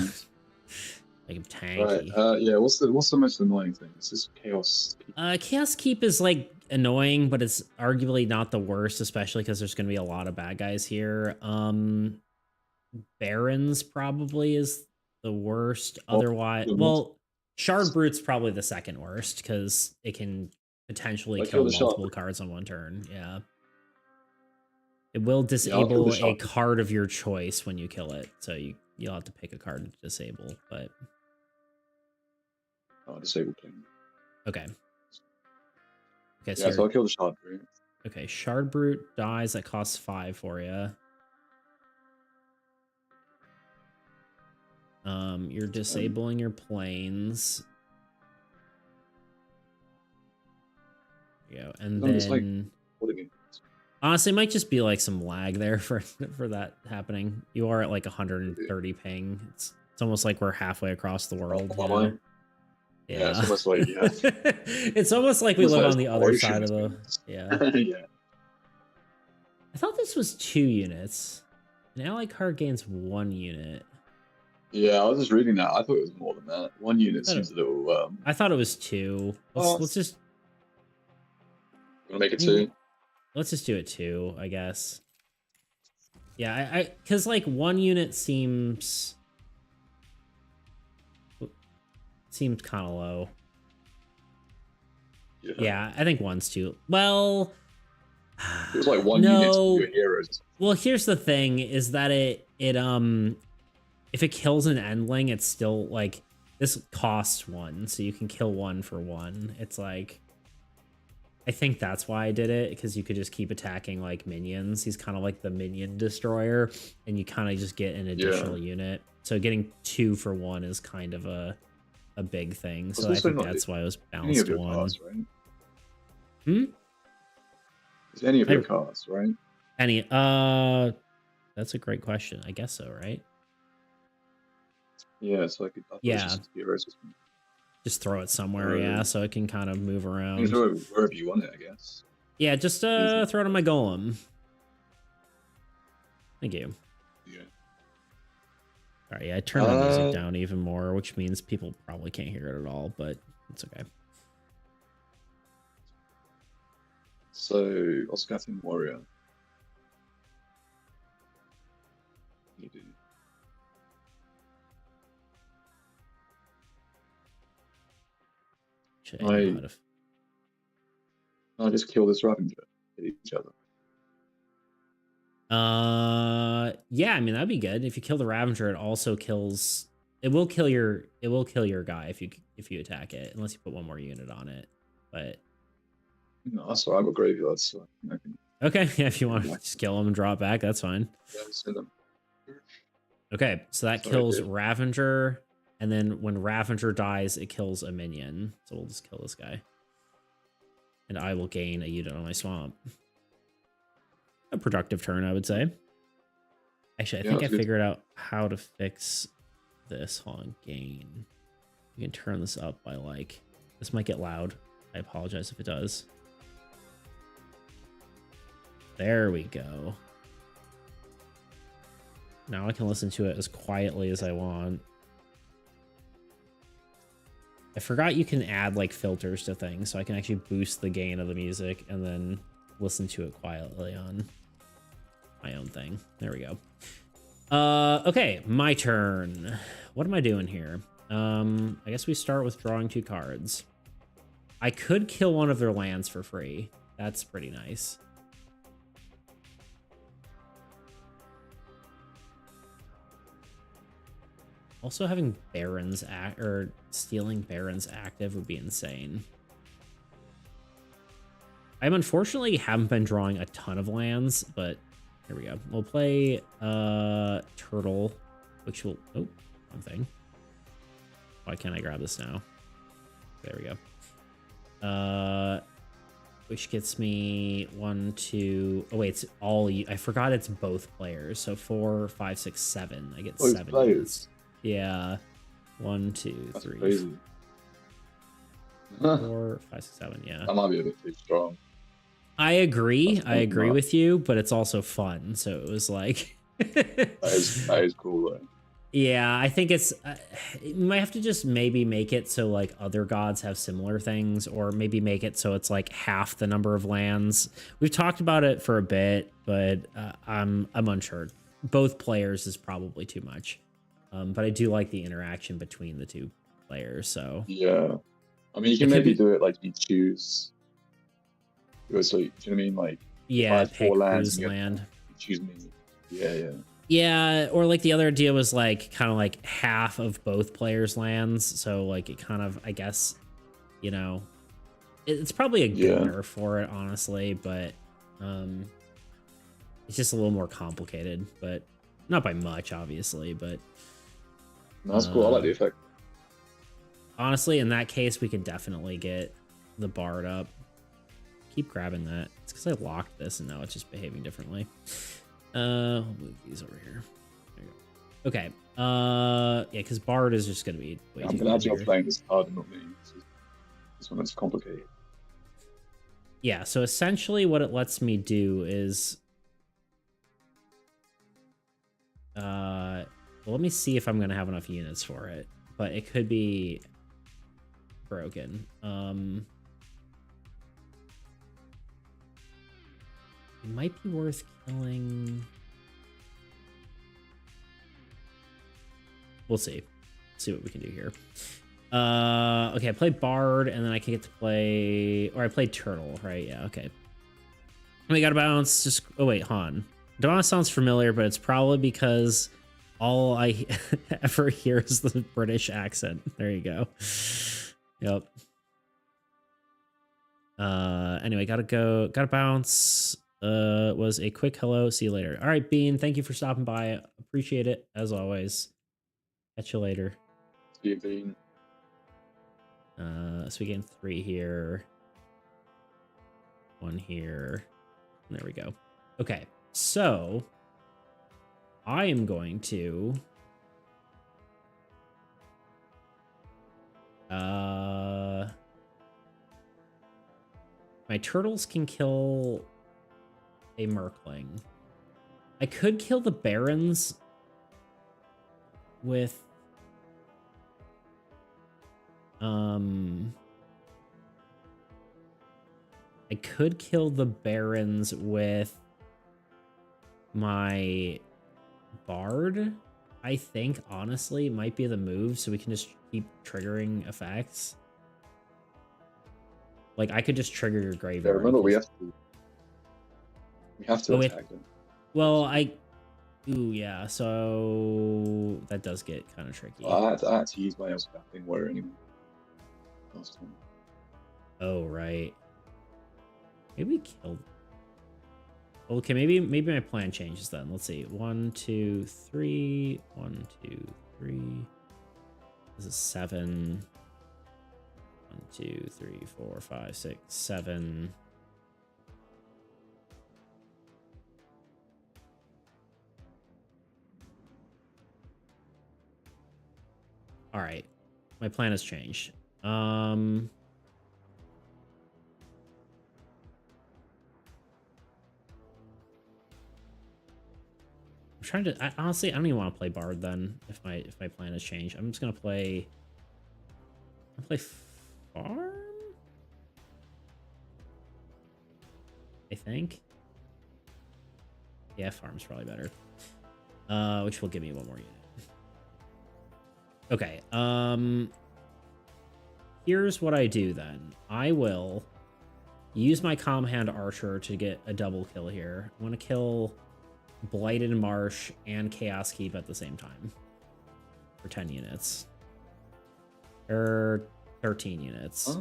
Make him tanky. Right. Yeah. What's the most annoying thing? It's this Chaos Keep. Chaos Keep is like annoying, but it's arguably not the worst, especially because there's going to be a lot of bad guys here. Barons probably is the worst. Otherwise, well, Shard Brute's probably the second worst because it can potentially kill multiple cards on one turn. Yeah. It will disable a card of your choice when you kill it, so you'll have to pick a card to disable. But disable king. Okay. Okay. So, yeah, so I'll kill the Shard Brute. Okay, Shard Brute dies. That costs 5 for you. You're disabling your planes. Yeah, and then honestly, it might just be like some lag there for that happening. You are at like 130 ping. It's almost like we're halfway across the world. Yeah, it's almost like it's almost like we live on the other side of the yeah. I thought this was 2 units. An ally card gains 1 unit. Yeah, I was just reading that. I thought it was more than that. 1 unit seems a little. I thought it was 2. Let's just. Wanna make it 2? Let's just do it 2, I guess. Yeah, because like 1 unit seems kind of low. Yeah, I think 1's too. Well, it was like 1 unit to your heroes. Well, here's the thing: is that it if it kills an endling, it's still like this costs 1, so you can kill 1 for 1. It's like I think that's why I did it, because you could just keep attacking like minions. He's kind of like the minion destroyer, and you kind of just get an additional unit. So getting 2 for 1 is kind of a big thing. So I think that's why it was balanced 1. Cards, right? Is any of your cards, right? Any? That's a great question. I guess so, right? Yeah, so I could. Just throw it somewhere, yeah, so it can kind of move around. You throw it wherever you want it, I guess. Yeah, just throw it on my golem. Thank you. Yeah. All right, yeah, I turned the music down even more, which means people probably can't hear it at all, but it's okay. So, Osgati Warrior. Actually, I know how to. I just kill this Ravager at each other. Yeah, I mean that'd be good. If you kill the Ravager, it also kills. It will kill your guy if you attack it, unless you put one more unit on it. But No, that's why I have a graveyard, so I can. Okay, yeah, if you want to just kill them and draw it back, that's fine. Yeah, send them. Okay, so that kills Ravager, and then when Ravager dies, it kills a minion. So we'll just kill this guy. And I will gain a unit on my swamp. A productive turn, I would say. Actually, I think I figured out how to fix this. Hold on, gain. You can turn this up by like... This might get loud. I apologize if it does. There we go. Now I can listen to it as quietly as I want. I forgot you can add like filters to things, so I can actually boost the gain of the music and then listen to it quietly on my own thing. There we go. Okay, my turn. What am I doing here? I guess we start with drawing 2 cards. I could kill one of their lands for free. That's pretty nice. Also, having Barons or stealing Barons active would be insane. I unfortunately haven't been drawing a ton of lands, but here we go. We'll play Turtle, which will wrong thing. Why can't I grab this now? There we go. Which gets me 1, 2. Oh wait, it's all. I forgot it's both players. So 4, 5, 6, 7. I get 7 units. Yeah. 1, 2, 3. 4, 5, 6, 7. Yeah. That might be a bit too strong. I agree. I agree with you, but it's also fun. So it was like. that is cool though. Yeah, I think it's. You might have to just maybe make it so like other gods have similar things, or maybe make it so it's like half the number of lands. We've talked about it for a bit, but I'm unsure. Both players is probably too much. But I do like the interaction between the 2 players, so... Yeah. I mean, you can maybe do it like you choose... So, do you know what I mean? Like, yeah, pick 4 lands whose land. Choose me. Yeah. Yeah, or like the other idea was like kind of like half of both players' lands, so like it kind of, I guess, you know... It's probably a good nerf for it, honestly, but... It's just a little more complicated, but... Not by much, obviously, but... That's cool. I like the effect. Honestly, in that case, we could definitely get the Bard up. Keep grabbing that. It's because I locked this and now it's just behaving differently. We'll move these over here. There you go. Okay. Yeah, because Bard is just going to be way too I'm glad you're playing this card and not me. This one is complicated. Yeah, so essentially what it lets me do is... Well, let me see if I'm going to have enough units for it, but it could be broken. It might be worth killing. We'll see. See what we can do here. Okay, I played Bard, and then I can get to play... Or I played Turtle, right? Yeah, okay. We got to bounce. Just... Oh, wait, Han. Donna sounds familiar, but it's probably because all I ever hear is the British accent. There you go. Yep. Anyway, gotta bounce. Was a quick hello. See you later. All right, Bean. Thank you for stopping by. Appreciate it as always. Catch you later. See you, Bean. So we gain 3 here. 1 here. There we go. Okay. So, I am going to... my turtles can kill a Merkling. I could kill the Barons with... I could kill the Barons with my Bard, I think, honestly, might be the move, so we can just keep triggering effects. Like I could just trigger your Yeah, graveyard. remember we have to Oh, attack them. well, ooh, yeah, so that does get kind of tricky. I had to use my Elspething Warrior anyway. Last time. Oh, right. Maybe kill. Okay, maybe my plan changes then. Let's see. 1, 2, 3. 1, 2, 3. This is 7. 1, 2, 3, 4, 5, 6, 7. All right. My plan has changed. I'm trying to honestly I don't even want to play Bard then if my plan has changed. I'm just gonna play Farm, I think. Yeah, Farm's probably better. Which will give me one more unit. Okay, here's what I do then. I will use my Calm Hand Archer to get a double kill here. I'm gonna kill Blighted Marsh and Chaos Keep at the same time for 10 units. Or 13 units. Huh?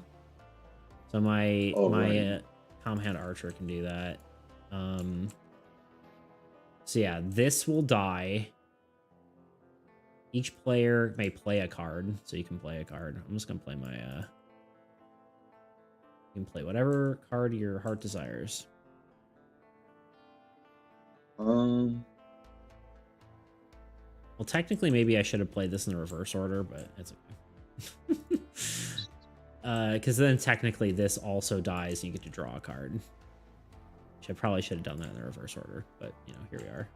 So my right. Calm Hand Archer can do that. So yeah, this will die. Each player may play a card, so you can play a card. I'm just gonna play my you can play whatever card your heart desires. Um, Well, technically, maybe I should have played this in the reverse order, but it's okay. Because then technically this also dies and you get to draw a card. Which I probably should have done that in the reverse order, but you know, here we are.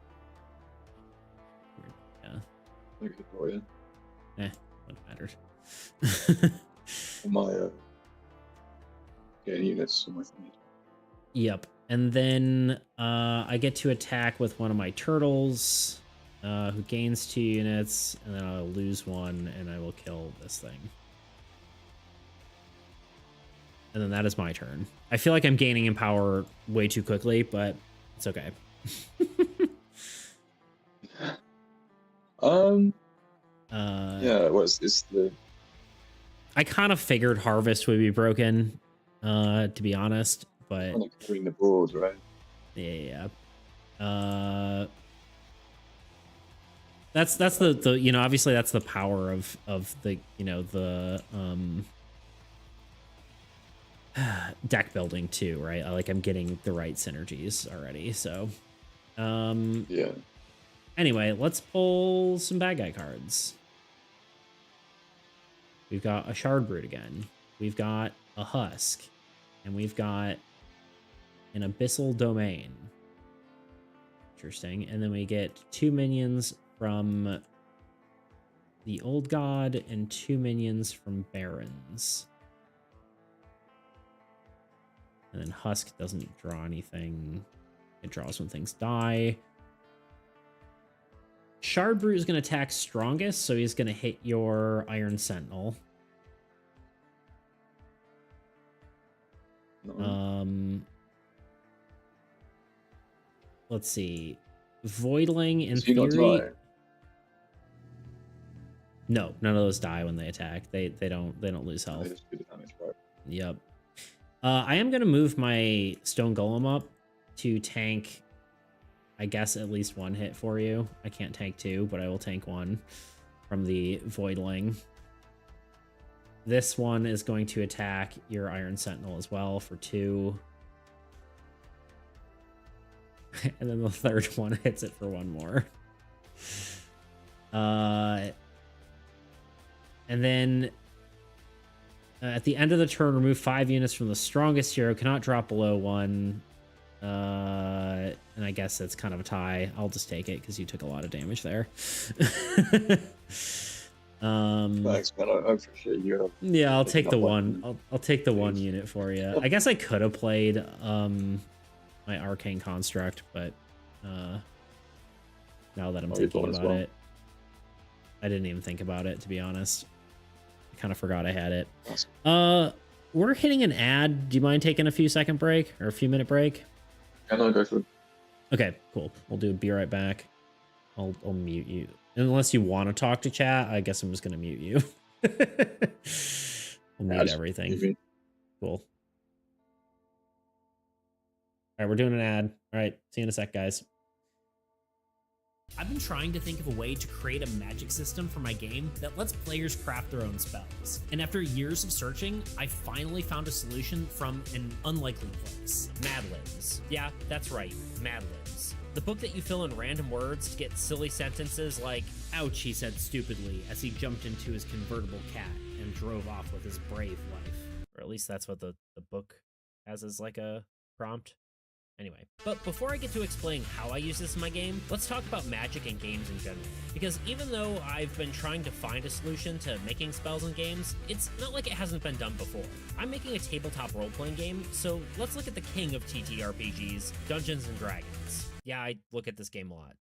Yeah. Look at for you. What mattered. My units on my feet. Yep. And then I get to attack with one of my turtles, who gains 2 units, and then I'll lose 1, and I will kill this thing. And then that is my turn. I feel like I'm gaining in power way too quickly, but it's okay. Yeah, it's the... I kind of figured Harvest would be broken, to be honest, but... Kind of clearing the board, right? Yeah. That's the you know, obviously that's the power of the, you know, the deck building too, right? Like I'm getting the right synergies already, so Yeah. Anyway, let's pull some bad guy cards. We've got a Shard Brute again. We've got a Husk, and we've got an Abyssal Domain. Interesting. And then we get 2 minions from the Old God and 2 minions from Barons. And then Husk doesn't draw anything. It draws when things die. Shard Brute is going to attack strongest, so he's going to hit your Iron Sentinel. Let's see. Voidling in theory. No, none of those die when they attack. They don't lose health. They just do the damage, right? Yep. I am gonna move my Stone Golem up to tank, I guess, at least 1 hit for you. I can't tank 2, but I will tank 1 from the Voidling. This one is going to attack your Iron Sentinel as well for 2. And then the third one hits it for 1 more. And then at the end of the turn, remove 5 units from the strongest hero. Cannot drop below 1. And I guess that's kind of a tie. I'll just take it because you took a lot of damage there. Thanks, man. I appreciate you. Yeah, I'll take the 1. I'll take the 1 unit for you. I guess I could have played my Arcane Construct, but now that I'm thinking about it, I didn't even think about it, to be honest. I kind of forgot I had it. we're hitting an ad. Do you mind taking a few second break or a few minute break? Yeah, no, go for it. Okay, cool. We'll be right back. I'll mute you. Unless you want to talk to chat, I guess I'm just going to mute you. We'll mute everything. Cool. All right, we're doing an ad. All right, see you in a sec, guys. I've been trying to think of a way to create a magic system for my game that lets players craft their own spells. And after years of searching, I finally found a solution from an unlikely place. Mad Libs. Yeah, that's right, Mad Libs. The book that you fill in random words to get silly sentences like, ouch, he said stupidly as he jumped into his convertible cat and drove off with his brave wife. Or at least that's what the book has as like a prompt. Anyway, but before I get to explain how I use this in my game, let's talk about magic and games in general. Because even though I've been trying to find a solution to making spells in games, it's not like it hasn't been done before. I'm making a tabletop role-playing game, so let's look at the king of TTRPGs, Dungeons & Dragons. Yeah, I look at this game a lot.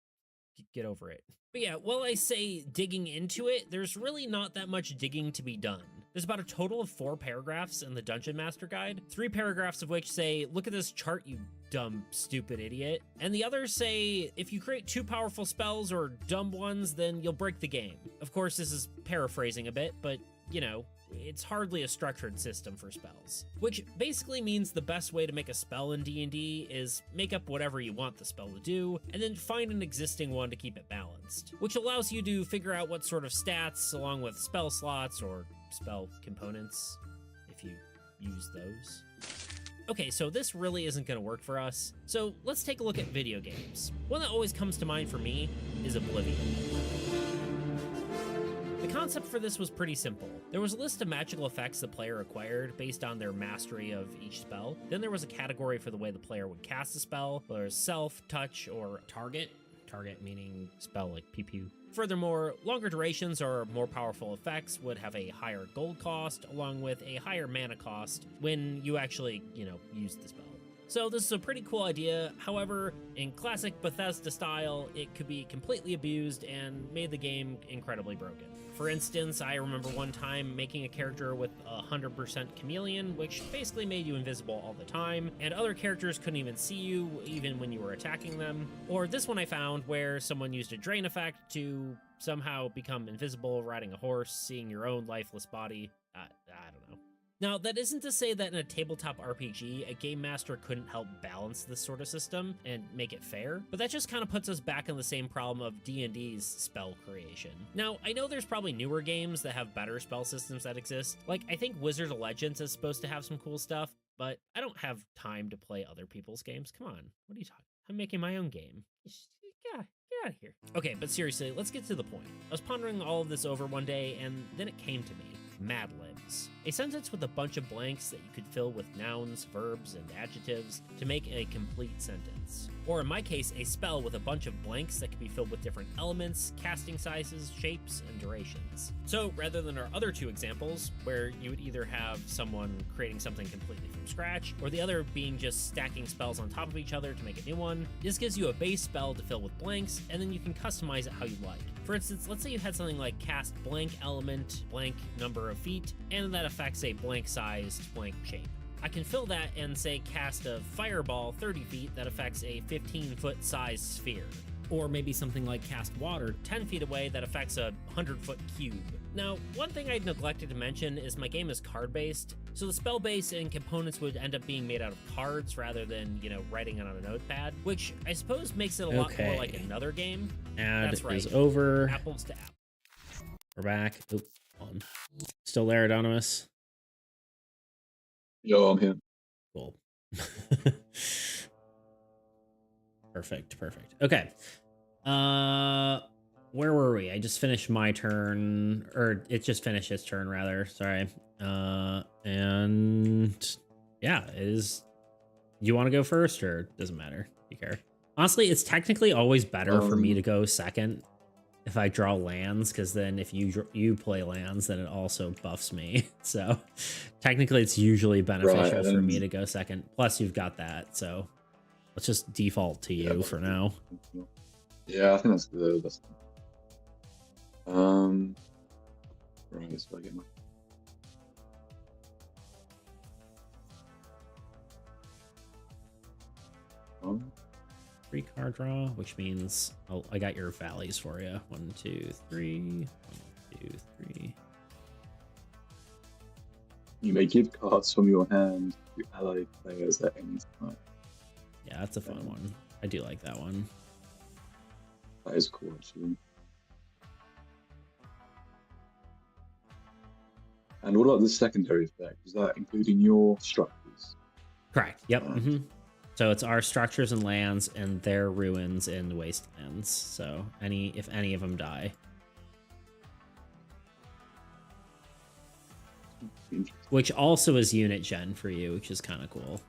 Get over it. But yeah, while I say digging into it, there's really not that much digging to be done. There's about a total of 4 paragraphs in the Dungeon Master Guide, 3 paragraphs of which say, look at this chart, you dumb, stupid idiot. And the others say, if you create 2 powerful spells or dumb ones, then you'll break the game. Of course, this is paraphrasing a bit, but, you know, it's hardly a structured system for spells. Which basically means the best way to make a spell in D&D is make up whatever you want the spell to do, and then find an existing one to keep it balanced. Which allows you to figure out what sort of stats, along with spell slots or spell components, if you use those. Okay, so this really isn't going to work for us, so let's take a look at video games. One that always comes to mind for me is Oblivion. The concept for this was pretty simple. There was a list of magical effects the player acquired based on their mastery of each spell. Then there was a category for the way the player would cast a spell, whether it's self, touch, or target. Target meaning spell like pew pew. Furthermore, longer durations or more powerful effects would have a higher gold cost, along with a higher mana cost when you actually, use the spell. So this is a pretty cool idea. However, in classic Bethesda style, it could be completely abused and made the game incredibly broken. For instance, I remember one time making a character with 100% chameleon, which basically made you invisible all the time, and other characters couldn't even see you, even when you were attacking them. Or this one I found where someone used a drain effect to somehow become invisible riding a horse, seeing your own lifeless body. I don't know. Now, that isn't to say that in a tabletop RPG, a game master couldn't help balance this sort of system and make it fair, but that just kind of puts us back in the same problem of D&D's spell creation. Now, I know there's probably newer games that have better spell systems that exist. Like, I think Wizards of Legends is supposed to have some cool stuff, but I don't have time to play other people's games. Come on, what are you talking? I'm making my own game. Get out of here. Okay, but seriously, let's get to the point. I was pondering all of this over one day, and then it came to me. Mad Libs. A sentence with a bunch of blanks that you could fill with nouns, verbs, and adjectives to make a complete sentence. Or in my case, a spell with a bunch of blanks that could be filled with different elements, casting sizes, shapes, and durations. So rather than our other 2 examples, where you would either have someone creating something completely from scratch, or the other being just stacking spells on top of each other to make a new one, this gives you a base spell to fill with blanks, and then you can customize it how you like. For instance, let's say you had something like cast blank element, blank number of feet, and that affects a blank sized blank shape. I can fill that and say cast a fireball 30 feet that affects a 15-foot sized sphere. Or maybe something like cast water 10 feet away that affects a 100-foot cube. Now, one thing I neglected to mention is my game is card-based, so the spell base and components would end up being made out of cards rather than, writing it on a notepad, which I suppose makes it a lot more like another game. Ad That's right. is over. Apples to apples. We're back. Oop, on. Still there, Anonymous? Yo, I'm here. Cool. Perfect. Okay. Where were we? I just finished my turn, or it just finished its turn, rather. Sorry. And yeah, it is. You want to go first, or doesn't matter? You care? Honestly, it's technically always better for me to go second if I draw lands, because then if you play lands, then it also buffs me. So technically, it's usually beneficial for me to go second. Plus, you've got that, so let's just default to you for now. Yeah, I think that's the best. Right, so I get my. 3-card draw, which means I got your valleys for you. 1, 2, 3. 1, 2, 3. You may give cards from your hand to allied players at any time. Yeah, that's a fun one. I do like that one. That is cool, actually. And what about the secondary effect? Is that including your structures? Correct. Yep. So it's our structures and lands and their ruins and wastelands. So if any of them die. Which also is unit gen for you, which is kind of cool.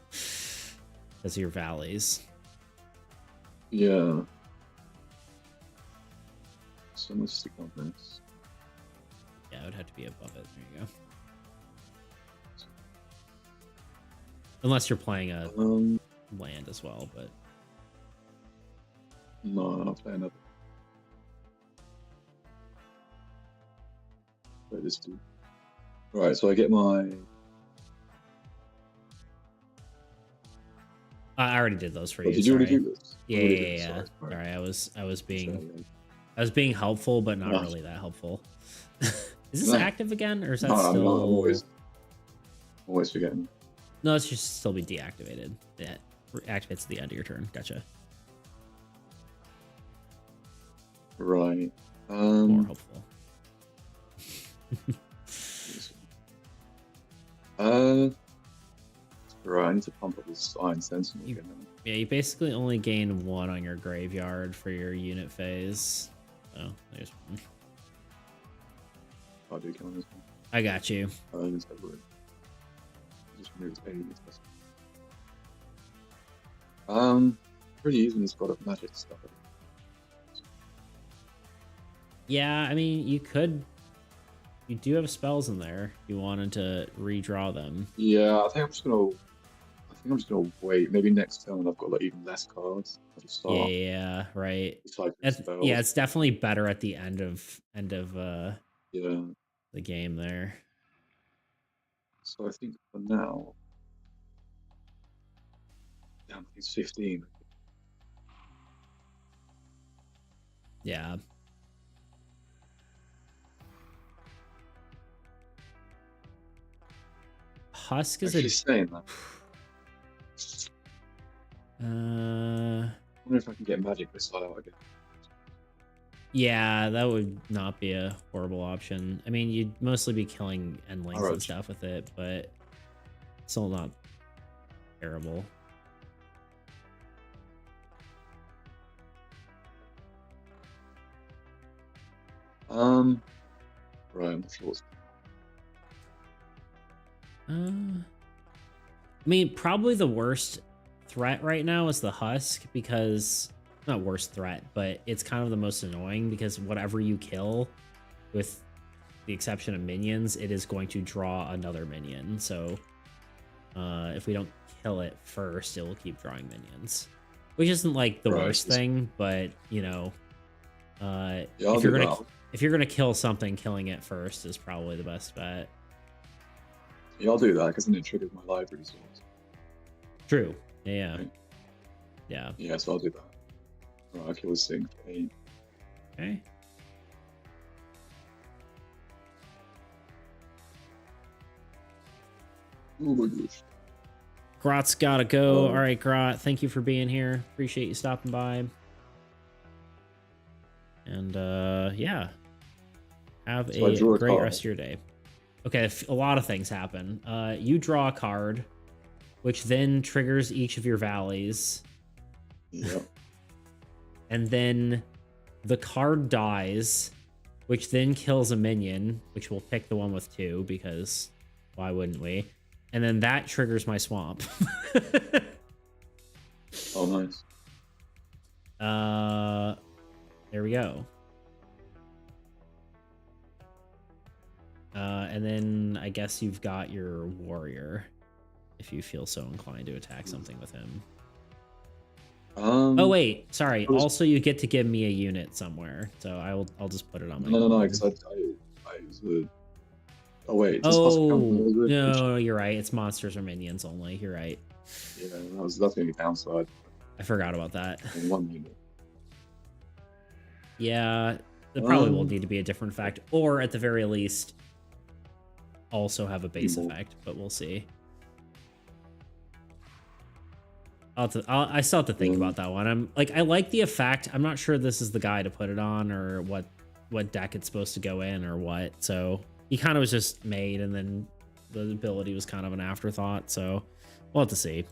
Because your valleys. Yeah. So let's stick on this. Yeah, it would have to be above it. There you go. Unless you're playing a land as well, but no, I'll play another. Play this dude. Right, so I get my. I already did those for you. Did you already do this? Yeah. Sorry, I was being helpful, but not really that helpful. Is this active again, or is that still? I'm always forgetting. No, it should still be deactivated. Yeah, activates at the end of your turn. Gotcha. Right. More helpful. Right, I need to pump up this Iron Sentinel again. Yeah, you basically only gain 1 on your graveyard for your unit phase. Oh, there's one. I do count this one. I got you. Just remove pretty easy this product magic stuff. Yeah, I mean, you do have spells in there if you wanted to redraw them. Yeah, I think I'm just gonna wait. Maybe next turn I've got like even less cards. Yeah, right. Yeah, it's definitely better at the end of the game there. So I think for now, damn, he's 15. Yeah. Husk is saying that. I wonder if I can get magic this side out again. Yeah, that would not be a horrible option. I mean, you'd mostly be killing endlings and stuff with it, but still not terrible. Right, I'm not sure what's... I mean, probably the worst threat right now is the Husk, because not worst threat, but it's kind of the most annoying, because whatever you kill, with the exception of minions, it is going to draw another minion. So if we don't kill it first, it will keep drawing minions, which isn't like the worst thing, but you know, if you're gonna kill something, killing it first is probably the best bet. Yeah, I'll do that because then it triggers my library source. True. Yeah. Right. Yeah. Yeah, so I'll do that. Right, I'll kill this thing for 8. Okay. Oh my gosh. Grot's gotta go. All right, Grot, thank you for being here. Appreciate you stopping by. And yeah, have a great rest of your day. Okay, a lot of things happen. You draw a card, which then triggers each of your valleys. Yep. And then the card dies, which then kills a minion, which we'll pick the one with 2, because why wouldn't we? And then that triggers my swamp. Oh, nice. There we go. And then I guess you've got your warrior, if you feel so inclined to attack something with him. Oh wait, sorry. Also, you get to give me a unit somewhere, so I'll just put it on my. No, because I was. Oh wait. No, you're right. It's monsters or minions only. You're right. Yeah, that's the only downside. I forgot about that. And 1 unit. Yeah, it probably will need to be a different effect, or at the very least, also have a base effect. But we'll see. I still have to think about that one. I like the effect. I'm not sure this is the guy to put it on, or what deck it's supposed to go in, or what. So he kind of was just made, and then the ability was kind of an afterthought. So we'll have to see.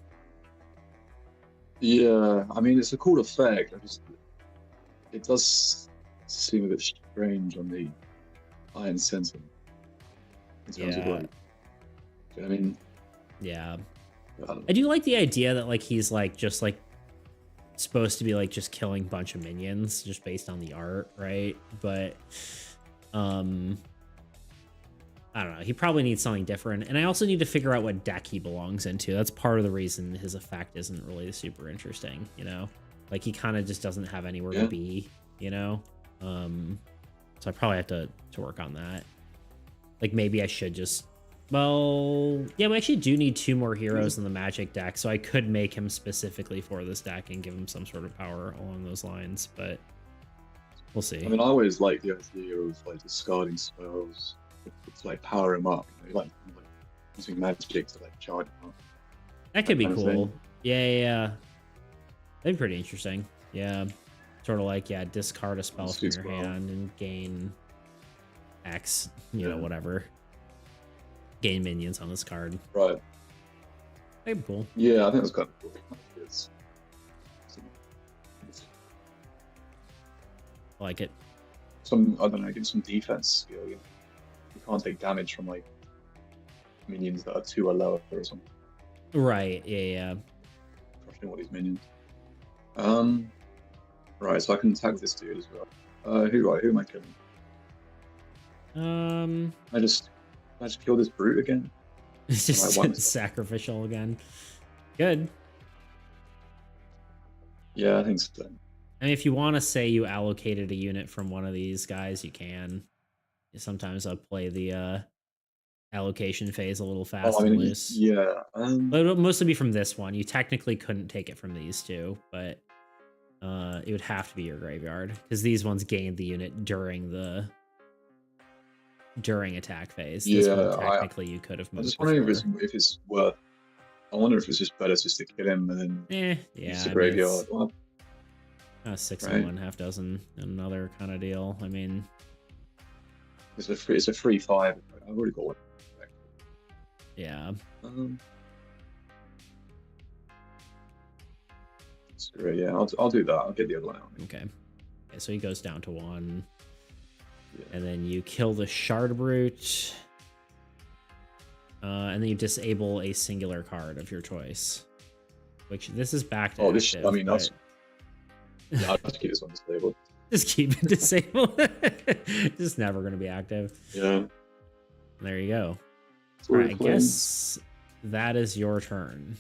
Yeah, I mean, it's a cool effect. It does seem a bit strange on the Iron Center in terms of like, I mean, yeah, I do like the idea that like he's like just like supposed to be like just killing a bunch of minions just based on the art, right? But I don't know. He probably needs something different. And I also need to figure out what deck he belongs into. That's part of the reason his effect isn't really super interesting, you know? Like, he kind of just doesn't have anywhere to be, you know? So I probably have to work on that. Like, maybe I should just... Well, yeah, we actually do need 2 more heroes in the Magic deck, so I could make him specifically for this deck and give him some sort of power along those lines, but we'll see. I mean, I always like the idea of, like, discarding spells to, like, power him up. You know, like using magic to, like, charge him up. That could be cool. Yeah. That'd be pretty interesting. Yeah. Sort of like, yeah, discard a spell from your hand and gain X, you know, whatever. Gain minions on this card. Right. That'd be cool. Yeah, I think that's kind of cool. I like it. I don't know, give some defense skill. You can't take damage from, like, minions that are 2 or lower or something. Right, yeah. Crushing all these minions. Right, so I can attack this dude as well. Who am I killing? I just kill this brute again. It's just sacrificial again. Good. Yeah, I think so. I mean, if you want to say you allocated a unit from one of these guys, you can. Sometimes I'll play the allocation phase a little fast and loose. Yeah. But it'll mostly be from this one. You technically couldn't take it from these 2, but it would have to be your graveyard, because these ones gained the unit during attack phase. This one, technically, you could have moved. I just wondering if it's worth. I wonder if it's just better just to kill him and then use the graveyard. 6 and 1, half dozen, another kind of deal. I mean, it's a 3/5. I've already got one. Yeah. Screw it, yeah, I'll do that. I'll get the other one out. Okay, so he goes down to 1. Yeah. And then you kill the Shard Brute. And then you disable a singular card of your choice. Which, this is back to active, I mean, that's... Yeah, I'll just keep this one disabled. Just keep it disabled. It's just never going to be active. Yeah. There you go. Alright, I guess that is your turn.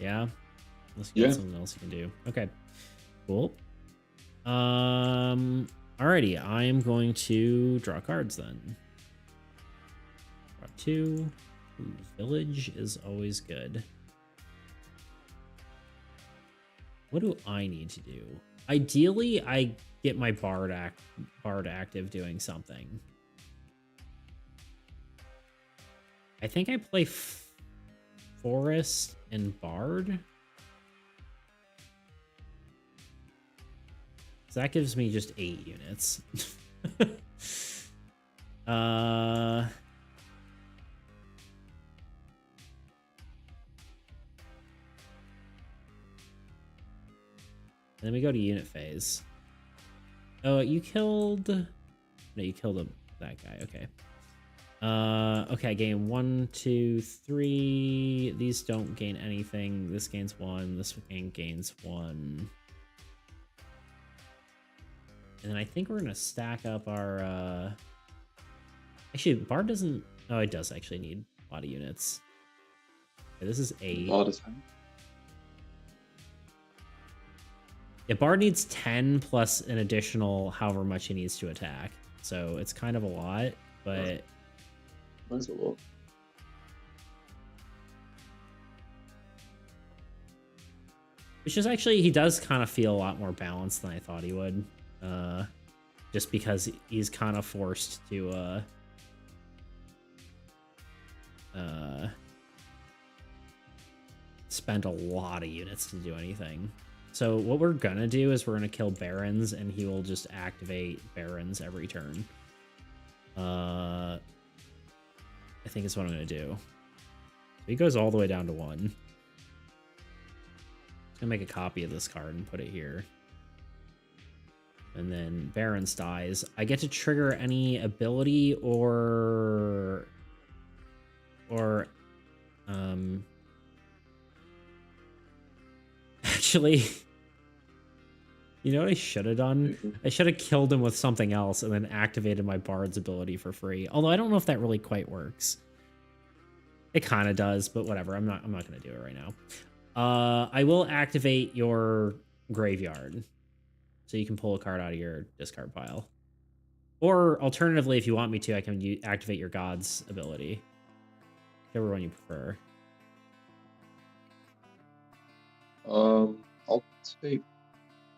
Yeah? Let's get something else you can do. Okay. Cool. Alrighty, I am going to draw cards then. Draw 2. Ooh, Village is always good. What do I need to do? Ideally, I get my Bard active doing something. I think I play Forest and Bard. So that gives me just 8 units. And then we go to unit phase. Oh, you killed... No, you killed that guy. Okay. Okay, I gain 1, 2, 3. These don't gain anything. This gains 1. This gains 1. And then I think we're going to stack up our... Actually, Bard doesn't... Oh, it does actually need a lot of units. Okay, this is 8. Yeah, Bard needs 10 plus an additional however much he needs to attack. So it's kind of a lot, but... That's a lot. Which is actually, he does kind of feel a lot more balanced than I thought he would. Just because he's kind of forced to spend a lot of units to do anything. So what we're gonna do is we're gonna kill Barons, and he will just activate Barons every turn. I think is what I'm gonna do. So he goes all the way down to 1. I'm gonna make a copy of this card and put it here. And then Barons dies. I get to trigger any ability or actually, you know what I should have done? I should have killed him with something else and then activated my Bard's ability for free. Although I don't know if that really quite works. It kind of does, but whatever. I'm not gonna do it right now. I will activate your graveyard, so you can pull a card out of your discard pile. Or alternatively, if you want me to, I can activate your God's ability. Whichever one you prefer. I'll take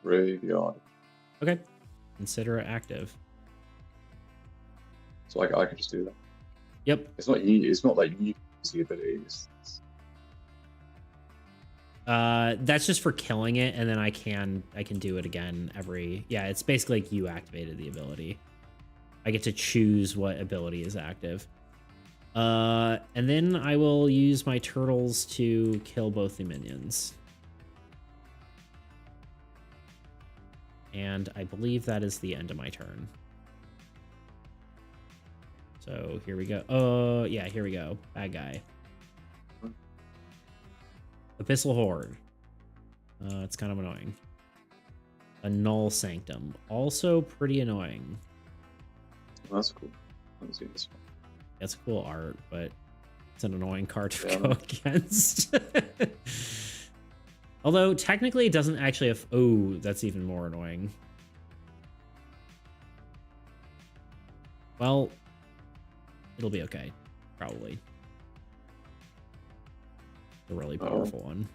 graveyard. Okay. Consider it active. So I can just do that. Yep. It's not you. It's not like you use the ability. That's just for killing it, and then I can do it again every. Yeah, it's basically like you activated the ability. I get to choose what ability is active. And then I will use my turtles to kill both the minions. And I believe that is the end of my turn. So here we go. Oh, yeah, here we go. Bad guy. Abyssal Horde. It's kind of annoying. A Null Sanctum. Also pretty annoying. Oh, that's cool. Let me see this one. That's cool art, but it's an annoying card to go against. Although, technically, it doesn't actually have... Oh, that's even more annoying. Well, it'll be okay. Probably. A really powerful one.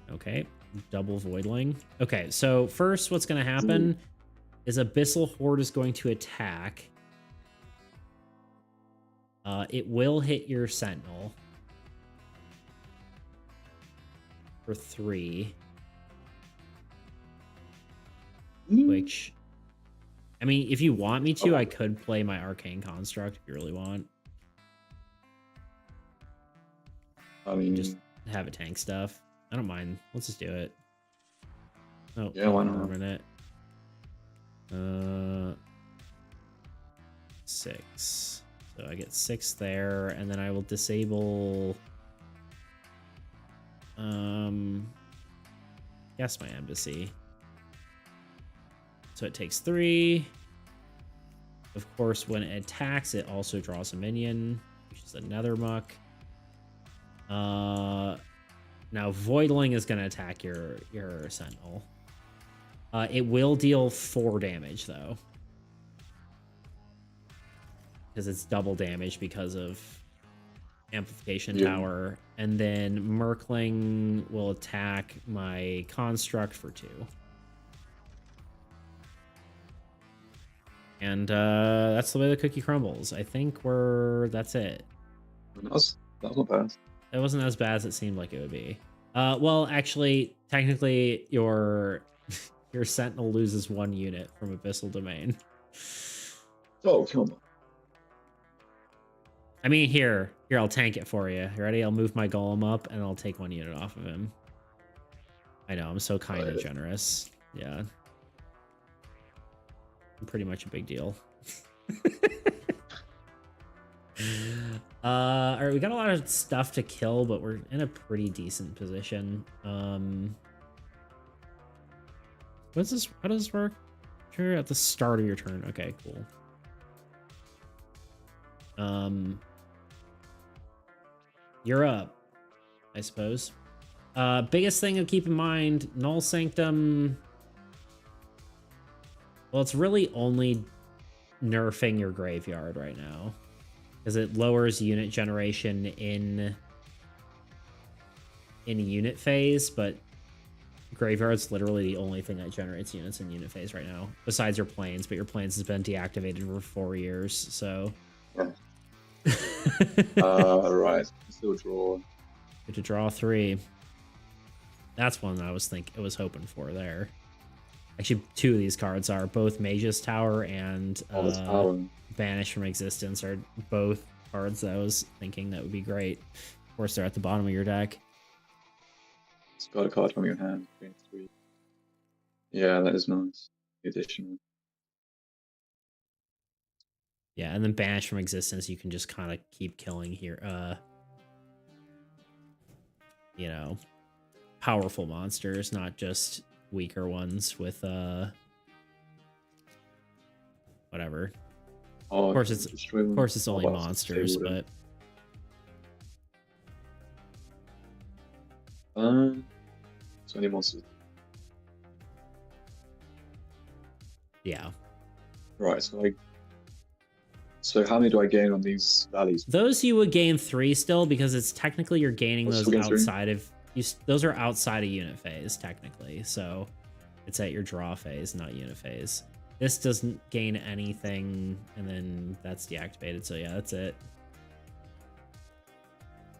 Okay. Double Voidling. Okay, so first what's going to happen is Abyssal Horde is going to attack. It will hit your Sentinel. For 3. Which, I mean, if you want me to, I could play my Arcane Construct if you really want. I mean, just have it tank stuff. I don't mind. Let's just do it. Oh, yeah, why not? Permanent. 6. So I get 6 there, and then I will disable. Guess my embassy. So it takes 3. Of course, when it attacks, it also draws a minion, which is another muck. Now Voidling is going to attack your Sentinel. It will deal 4 damage though, because it's double damage because of Amplification Tower, and then Merkling will attack my Construct for 2. And that's the way the cookie crumbles. I think that's it. That was not bad. It wasn't as bad as it seemed like it would be. Well, actually, technically, your Sentinel loses 1 unit from Abyssal Domain. Oh, come on. I mean, here, I'll tank it for you. You ready? I'll move my Golem up, and I'll take 1 unit off of him. I know, I'm so kind and generous. Yeah. I'm pretty much a big deal. All right, we got a lot of stuff to kill, but we're in a pretty decent position. What's this? How does this work? Sure, at the start of your turn. Okay, cool. You're up, I suppose. Biggest thing to keep in mind, Null Sanctum. Well, it's really only nerfing your graveyard right now, because it lowers unit generation in unit phase, but graveyard's literally the only thing that generates units in unit phase right now, besides your planes, but your planes has been deactivated for 4 years, so. Yeah. Right. Still draw. Get to draw 3. That's one I was hoping for there. Actually, 2 of these cards are both Mage's Tower and Banish from Existence are both cards that I was thinking that would be great. Of course, they're at the bottom of your deck. Discard a card from your hand. Gain 3. Yeah, that is nice. Additional. Yeah, and then Banish from Existence, you can just kind of keep killing here. You know, powerful monsters, not just weaker ones with whatever. Oh, of course it's only monsters, but so many monsters. Yeah. Right, so how many do I gain on these valleys? Those you would gain 3 still, because it's technically you're gaining those outside of those are outside of unit phase technically, so it's at your draw phase, not unit phase. This doesn't gain anything, and then that's deactivated, so yeah, that's it.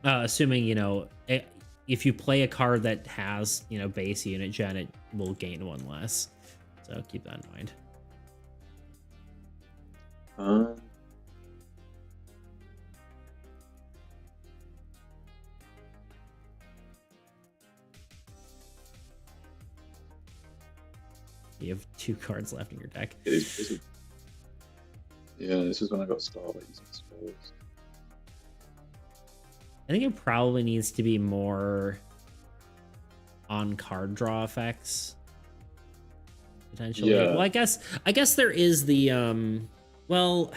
Assuming, you know, if you play a card that has, you know, base unit gen, it will gain 1 less, so keep that in mind. You have 2 cards left in your deck. This is when I got started using spells. I think it probably needs to be more on card draw effects. Potentially. Yeah. Well, I guess there is the well,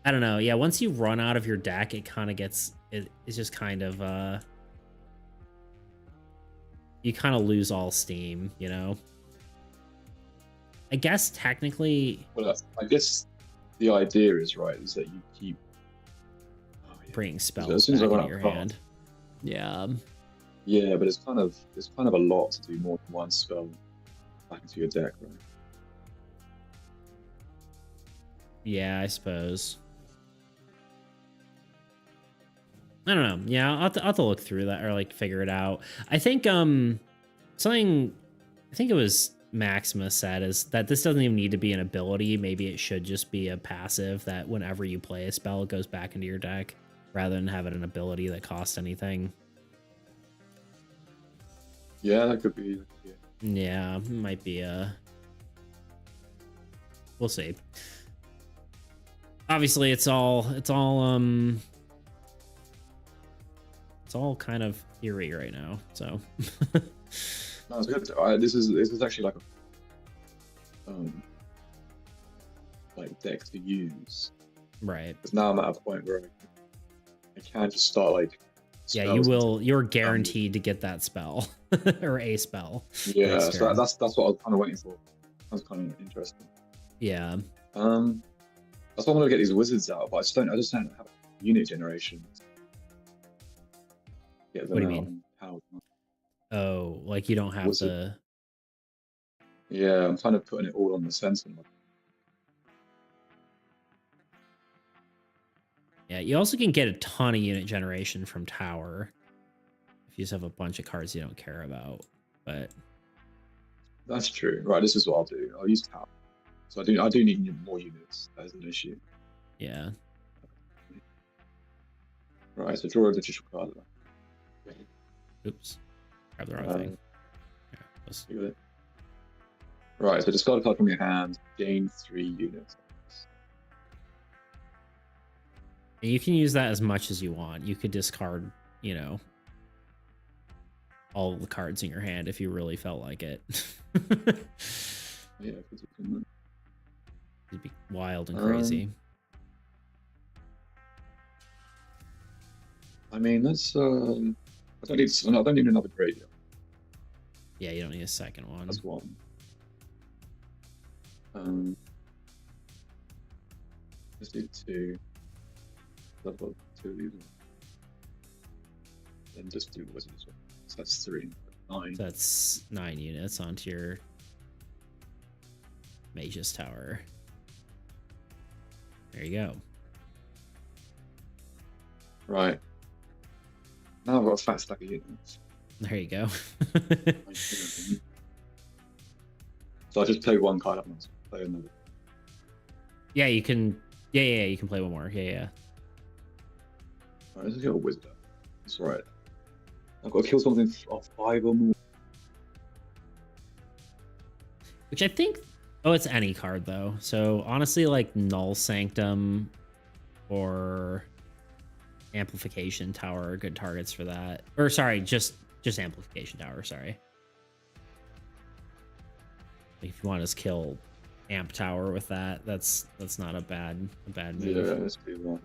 I don't know. Yeah, once you run out of your deck, it kind of gets it's just kind of you kind of lose all steam, you know. I guess technically, well, I guess the idea is is that you keep bringing spells back into your hand. Yeah. Yeah, but it's kind of a lot to do more than one spell back into your deck, right? Yeah, I suppose. I don't know. Yeah, I'll have to look through that or like figure it out. I think something I think it was Maximus said is that this doesn't even need to be an ability. Maybe it should just be a passive that whenever you play a spell, it goes back into your deck rather than have it an ability that costs anything. Yeah, that could be. Yeah, might be we'll see. Obviously, it's all kind of eerie right now. So. No, it's good. This is actually like a deck to use. Right. Because now I'm at a point where I can just start like. Yeah, you're guaranteed to get that spell or a spell. Yeah, so that's what I was kind of waiting for. That's kind of interesting. Yeah. That's why I want to get these wizards out, but I just don't have unit generation. What do you mean? Oh, like you don't have the. Yeah, I'm kind of putting it all on the Sentinel. Yeah, you also can get a ton of unit generation from Tower if you just have a bunch of cards you don't care about. But that's true. Right, this is what I'll do. I'll use Tower. So I do need more units. That is an issue. Yeah. Right, so draw a digital card. Oops. Grab the wrong thing. Yeah, let's do it. Right, so discard a card from your hand, gain 3 units. And you can use that as much as you want. You could discard, you know, all the cards in your hand if you really felt like it. Yeah, it'd be wild and crazy. I mean, that's I don't need another graveyard. Yeah, you don't need a second one. That's one. Let's do 2. Level up 2 of these. Then just do wizards. So that's 3. 9. So that's 9 units onto your Mage's Tower. There you go. Right. Now I've got a fat stack of units. There you go. So I just play one card up and play another. Yeah, you can. Yeah, you can play one more. Yeah. Alright, let's get a wizard. That's right. I've got to kill something of 5 or more. Which I think. Oh, it's any card though. So honestly, like Null Sanctum or Amplification Tower are good targets for that. Or sorry, just Amplification Tower. Sorry. Like if you want to just kill Amp Tower with that, that's not a bad move. Yeah, let's do one.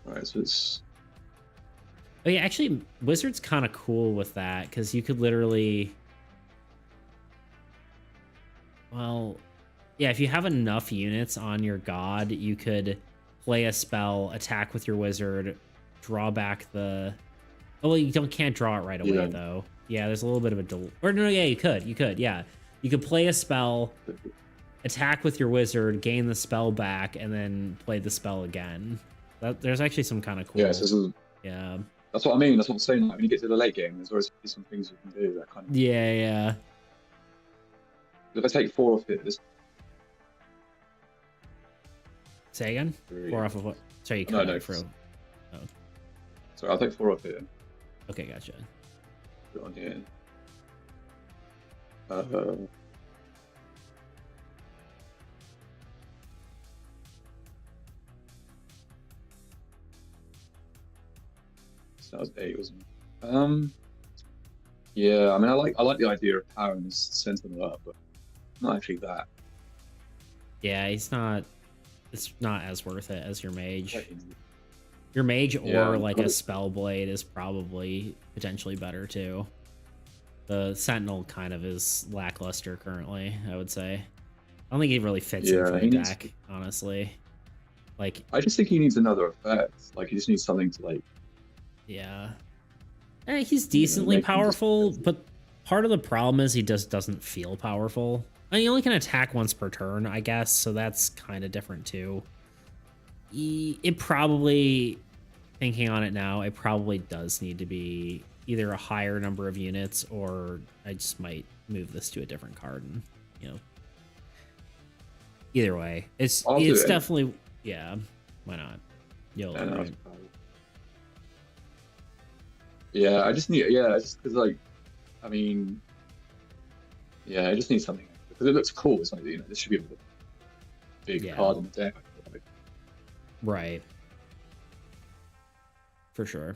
Alright, so it's. Oh yeah, actually, Wizard's kind of cool with that because you could literally. Well, yeah, if you have enough units on your god, you could play a spell, attack with your wizard, draw back the. Oh, well, you can't draw it right away though. Yeah, there's a little bit of a delay. Or no, yeah, you could, yeah, you could play a spell, attack with your wizard, gain the spell back, and then play the spell again. There's actually some kind of cool. Yeah, so yeah. That's what I mean. That's what I'm saying. Like, when you get to the late game, there's always some things you can do that kind of. Yeah. If I take 4 off it, this. Say again? 4 off of what? Sorry, you cut out for. Oh. Sorry, I'll take 4 off here. Okay, gotcha. Put it on here. So that was 8, wasn't it? Yeah, I mean, I like the idea of powering this Sentinel up, but not actually that. Yeah, it's not as worth it as your mage. Your mage or like a Spellblade is probably potentially better too. The Sentinel kind of is lackluster currently, I would say. I don't think he really fits in for the deck, honestly. Like, I just think he needs another effect. Like, he just needs something to like. Yeah. He's decently powerful, but part of the problem is he just doesn't feel powerful. I mean, he only can attack once per turn, I guess, so that's kind of different too. It probably, thinking on it now, it probably does need to be either a higher number of units, or I just might move this to a different card, and either way, it's definitely, yeah, why not? Yeah, I just need, just because, like, I mean, yeah, I just need something because it looks cool. It's like, this should be a big card in the deck. Right. For sure.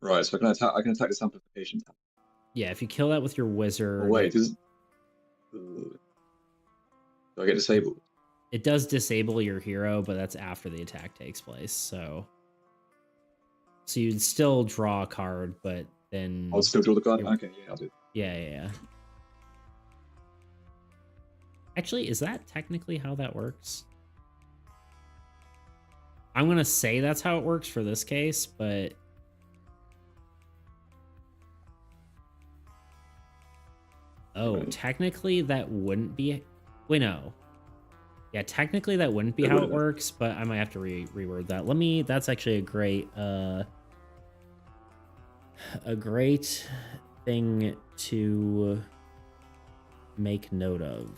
Right, so I can attack this amplification tab. Yeah, if you kill that with your wizard. Oh, wait, do I get disabled? It does disable your hero, but that's after the attack takes place. So you'd still draw a card, but then I'll still draw the card. Okay, yeah, I'll do it. Yeah. Actually, is that technically how that works? I'm gonna say that's how it works for this case, but technically that wouldn't be. Wait, no. Yeah, technically that wouldn't be how it works, but I might have to reword that. That's actually a great thing to make note of.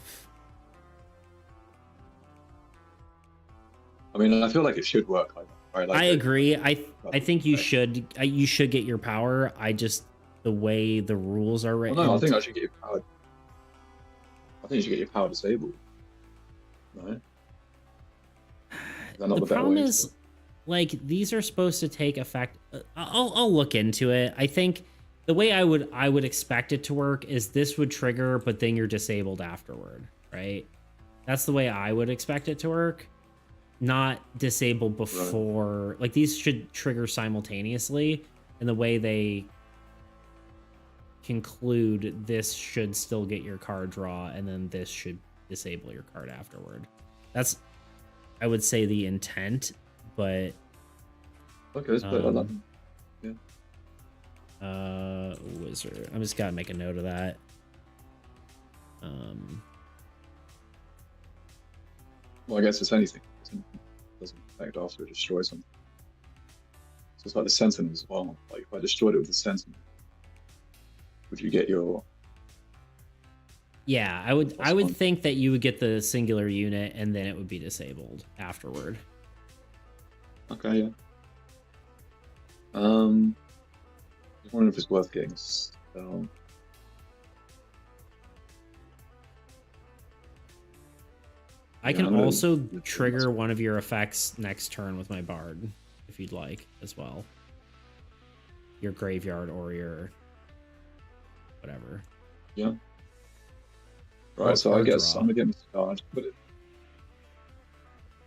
I mean, I feel like it should work like that, right? Like I agree. I think you should get your power. The way the rules are written. Well, no, I think I should get your power. I think you should get your power disabled. Right? The problem is, like, these are supposed to take effect. I'll look into it. I think the way I would expect it to work is this would trigger, but then you're disabled afterward, right? That's the way I would expect it to work. Not disabled before. Right. Like, these should trigger simultaneously, and the way they conclude, this should still get your card draw, and then this should disable your card afterward. That's, I would say, the intent, but okay, let's play it on that. Yeah. Wizard. I'm just gotta make a note of that. Well, I guess it's anything. It doesn't affect after it destroys something. So it's like the Sentinel as well. Like if I destroyed it with the Sentinel, would you get your? Yeah, I would. I would One? think that you would get the singular unit, and then it would be disabled afterward. Okay, yeah. I was wondering if it's worth getting a spell. I can also trigger one of your effects next turn with my Bard, if you'd like, as well. Your graveyard or your whatever. Yeah. Right, so I guess I'm gonna get my card, put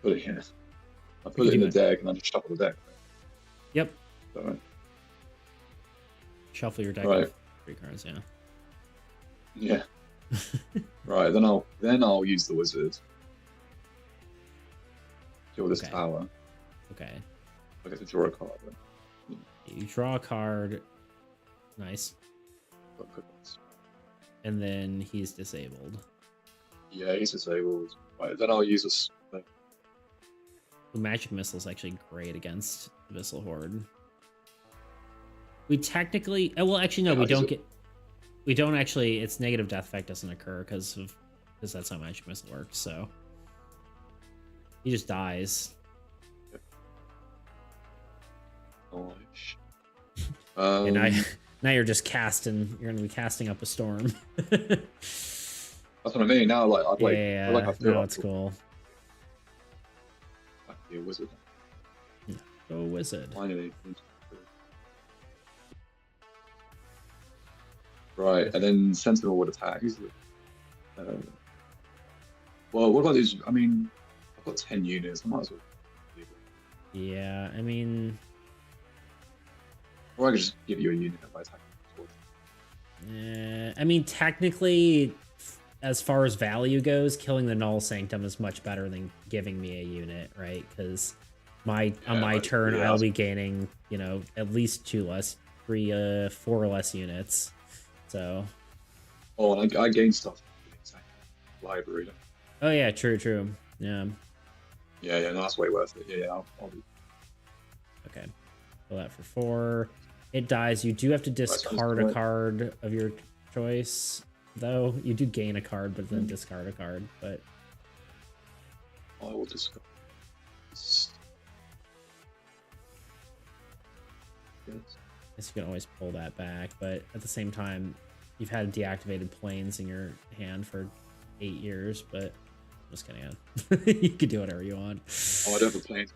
it here. I put it in the deck and I just shuffle the deck. Right? Yep. All right. Shuffle your deck right. of 3 cards, yeah. Yeah. Right, then I'll use the wizard. Kill this tower. Okay. I get to draw a card. Then. You draw a card. Nice. And then he's disabled. Yeah, he's disabled. Right, then I'll use a spell. The magic missile is actually great against Abyssal Horde. We technically, well, actually no, we don't actually. Its negative death effect doesn't occur because that's how magic missile works. So he just dies. Oh, and now you're just casting. You're gonna be casting up a storm. That's what I mean. Now, like, now it's cool. Be a wizard. Yeah, go wizard. Finally. Right, and then Sentinel would attack. Well, what about these? I mean, I've got 10 units. I might as well. Yeah, I mean. Or I could just give you a unit if I attack. I mean, technically, as far as value goes, killing the Null Sanctum is much better than giving me a unit, right? Because on my turn, I'll be gaining, at least 4 less units. So. Oh, and I gain stuff. Library. Oh yeah, true. Yeah. Yeah, no, that's way worth it. Yeah, I'll do. Okay. Pull that for 4. It dies. You do have to discard a card of your choice, though. You do gain a card, but then discard a card. But I will discard. I guess you can always pull that back, but at the same time, you've had deactivated planes in your hand for 8 years. But I'm just kidding. You can do whatever you want. Oh, I don't have a plane.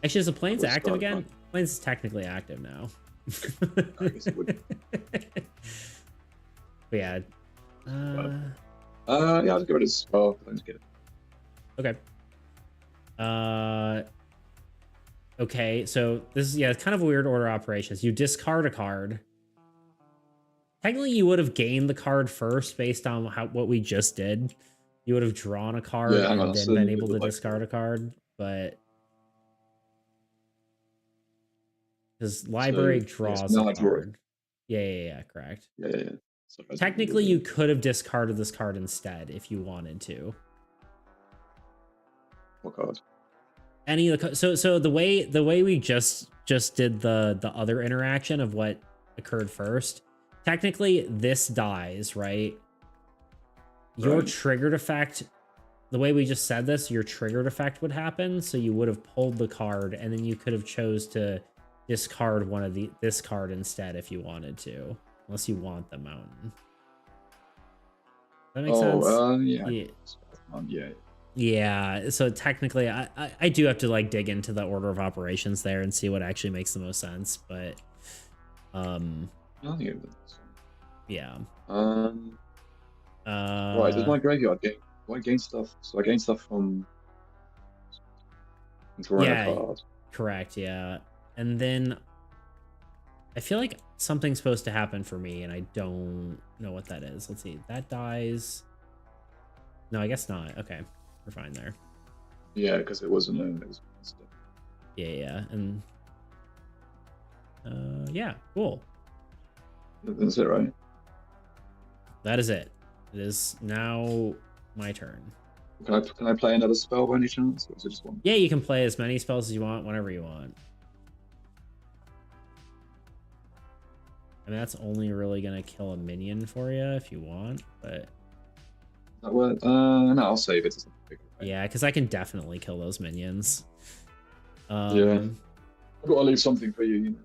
Actually, is the planes active again? Planes is technically active now. I guess it would. But yeah. Yeah, I'll get rid of spell. Let's get it. Okay. Okay, so this is it's kind of a weird order of operations. You discard a card. Technically, you would have gained the card first based on what we just did. You would have drawn a card and then been able to discard a card, but because library draws a card. Yeah, correct. Yeah. So technically, you could have discarded this card instead if you wanted to. What card? Any of the so the way we just did the other interaction of what occurred first. Technically, this dies, right? Your triggered effect, the way we just said this, your triggered effect would happen. So you would have pulled the card, and then you could have chose to discard one of this card instead if you wanted to, unless you want the mountain. That makes sense. Yeah. Yeah. So technically, I do have to like dig into the order of operations there and see what actually makes the most sense. But yeah. Right, there's my graveyard game. Do I gain stuff? So I gain stuff from drawing a card. Correct, yeah. And then I feel like something's supposed to happen for me, and I don't know what that is. Let's see. That dies. No, I guess not. Okay, we're fine there. Yeah, because it wasn't. It was yeah, and Yeah, cool. That's it, right? That is it. It is now my turn. Can I play another spell by any chance, or is it just one? Yeah, you can play as many spells as you want, whenever you want. I mean, that's only really gonna kill a minion for you if you want, but That work? No, I'll save it. yeah, because I can definitely kill those minions. Yeah, I've got to leave something for you.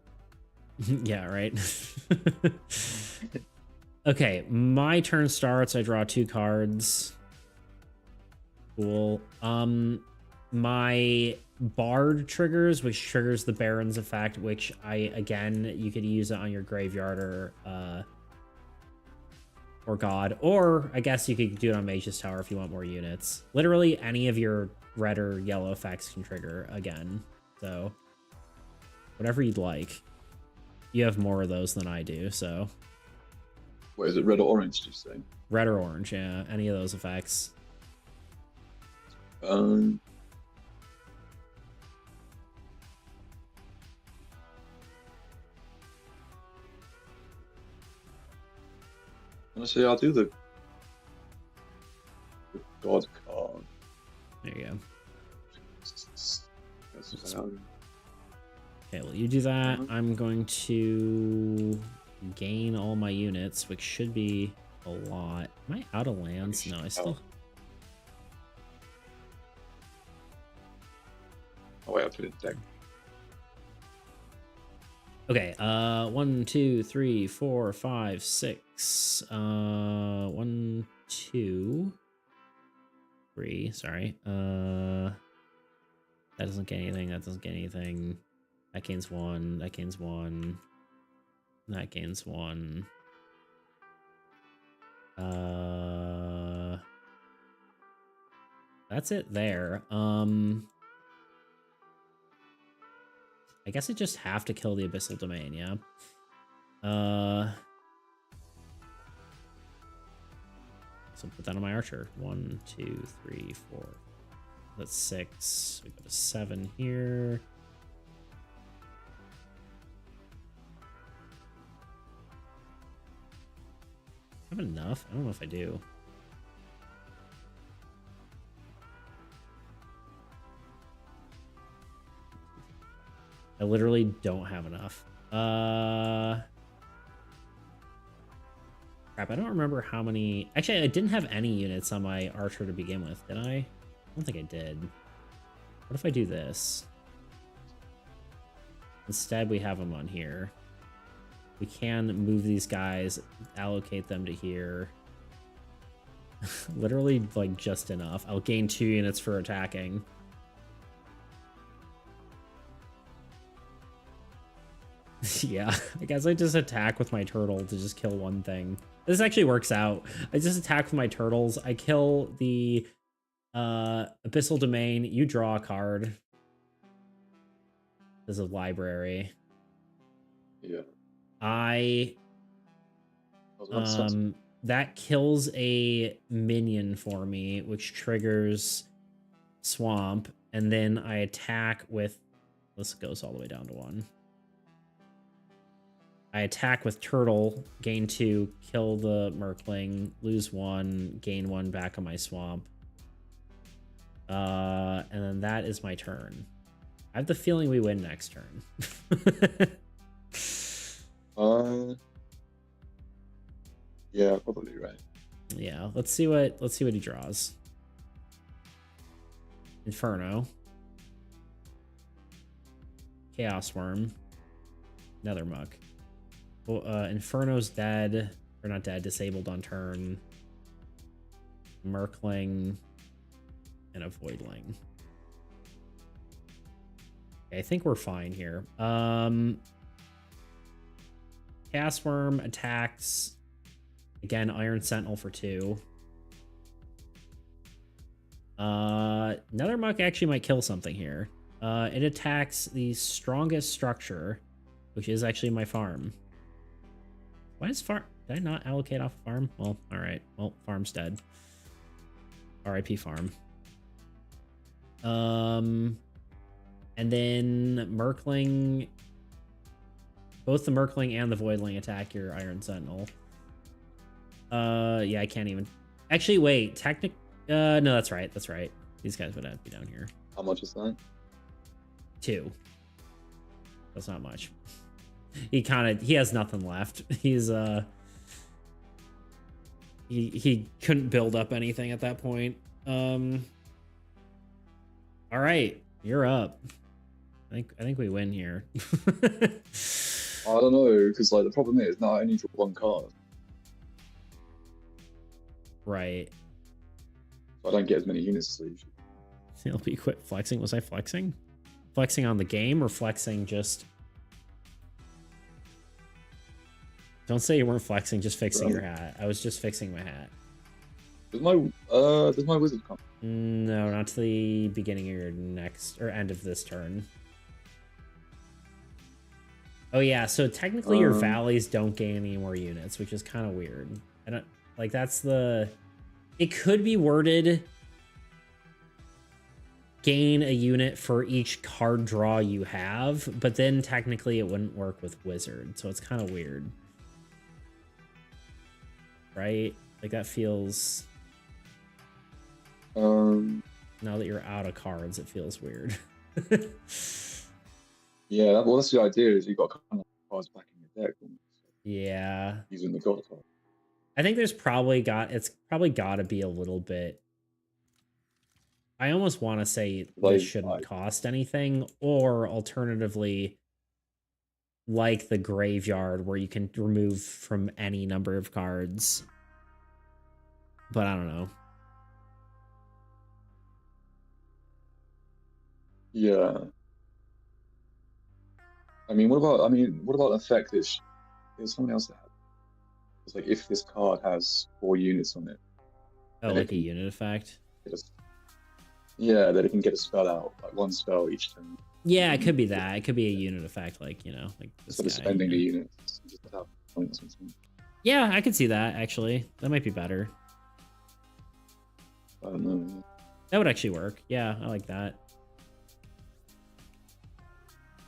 Yeah, right. Okay, my turn starts. I draw 2 cards. Cool. My Bard triggers, which triggers the Baron's effect, which again, you could use it on your graveyard or God, or I guess you could do it on Mage's Tower if you want more units. Literally any of your red or yellow effects can trigger again. So whatever you'd like. You have more of those than I do, so. What is it, red or orange, did you say? Red or orange, yeah. Any of those effects. Honestly, I'll do the God card. There you go. That's Okay, well, you do that. I'm going to gain all my units, which should be a lot. Am I out of lands? No, I still... Oh, wait, I'll put it in deck. Okay, 1, 2, 3, 4, 5, 6. 1, 2, 3, sorry. That doesn't get anything, that doesn't get anything. That gains 1, that gains 1. That gains 1. That's it there. I guess I just have to kill the Abyssal Domain, yeah. So put that on my archer. 1, 2, 3, 4. That's 6. We got a 7 here. I have enough? I don't know if I do. I literally don't have enough. Crap, I don't remember how many... Actually, I didn't have any units on my archer to begin with, did I? I don't think I did. What if I do this? Instead, we have them on here. We can move these guys, allocate them to here. Literally, like, just enough. I'll gain 2 units for attacking. Yeah, I guess I just attack with my turtle to just kill one thing. This actually works out. I just attack with my turtles. I kill the Abyssal Domain. You draw a card. This is a library. Yeah. That kills a minion for me, which triggers Swamp, and then I attack with... This goes all the way down to 1. I attack with Turtle, gain 2, kill the Merkling, lose 1, gain 1 back on my Swamp. And then that is my turn. I have the feeling we win next turn. Yeah, probably right. Yeah, let's see what he draws. Inferno. Chaos Worm. Nethermuck. Well, Inferno's dead. Or not dead, disabled on turn. Merkling. And a Voidling. Okay, I think we're fine here. Chaos Worm attacks. Again, Iron Sentinel for 2. Nethermuck actually might kill something here. It attacks the strongest structure, which is actually my farm. Why is farm... Did I not allocate off farm? Well, alright. Well, farm's dead. RIP farm. And then Merkling Both the Merkling and the Voidling attack your Iron Sentinel. Yeah, I can't even. Actually, wait. No, that's right. That's right. These guys would have to be down here. How much is that? 2. That's not much. He has nothing left. He's he couldn't build up anything at that point. All right, you're up. I think we win here. I don't know, because like the problem is now I only draw 1 card. Right. So I don't get as many units as I usually. LP quit flexing. Was I flexing? Flexing on the game or flexing just? Don't say you weren't flexing, just fixing your hat. I was just fixing my hat. Does my wizard come? No, not to the beginning of your next or end of this turn. Oh yeah, so technically your valleys don't gain any more units, which is kind of weird. I don't like that's the. It could be worded. Gain a unit for each card draw you have, but then technically it wouldn't work with wizard, so it's kind of weird. Right? Like that feels. Now that you're out of cards, it feels weird. Yeah, well, that's the idea. Is you got kind of cards back in your deck. Yeah. Using the god card. I think it's probably got to be a little bit. I almost want to say this shouldn't cost anything, or alternatively, like the graveyard where you can remove from any number of cards. But I don't know. Yeah. I mean, what about the effect that there's someone else that had? It's like if this card has 4 units on it. Oh, like a unit effect? Yeah, that it can get a spell out, like 1 spell each turn. Yeah, it could be that. It could be a unit effect, like, you know, like this instead of spending the units. Just have points or something. Yeah, I could see that, actually. That might be better. I don't know. That would actually work. Yeah, I like that.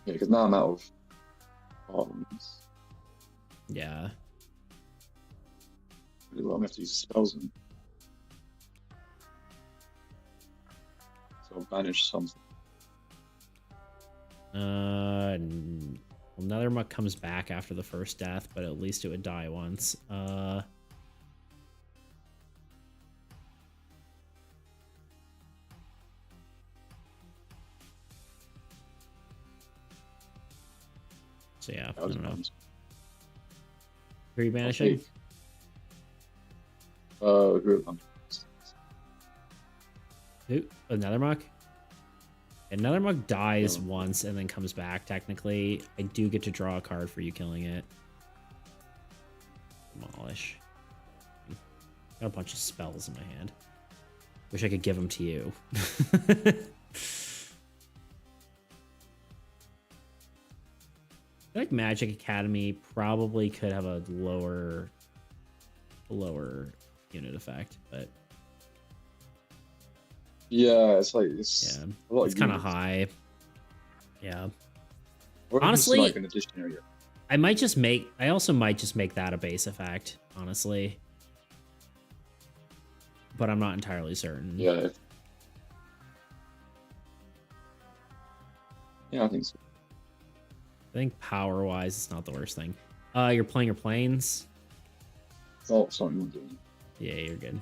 Yeah, because now I'm out of cards. Yeah. Well, I'm going to have to use spells then. So I'll banish something. Another Muck comes back after the first death, but at least it would die once. So yeah, I don't know. Who are you banishing? Who? Another Muck? Another Muck dies once and then comes back, technically. I do get to draw a card for you killing it. Demolish. Got a bunch of spells in my hand. Wish I could give them to you. I feel like Magic Academy probably could have a lower unit effect, but yeah, it's like it's kind of high. Yeah. Or honestly, like an addition area. I also might just make that a base effect, honestly. But I'm not entirely certain. Yeah. Yeah, I think so. I think power-wise, it's not the worst thing. You're playing your planes. Oh, sorry, I'm doing. Yeah, you're good.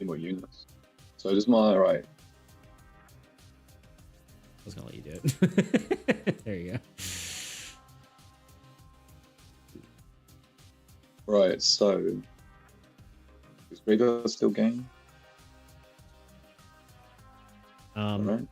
2 more units. So does my right. I was gonna let you do it. There you go. Right, so is Graveyard still game? Right.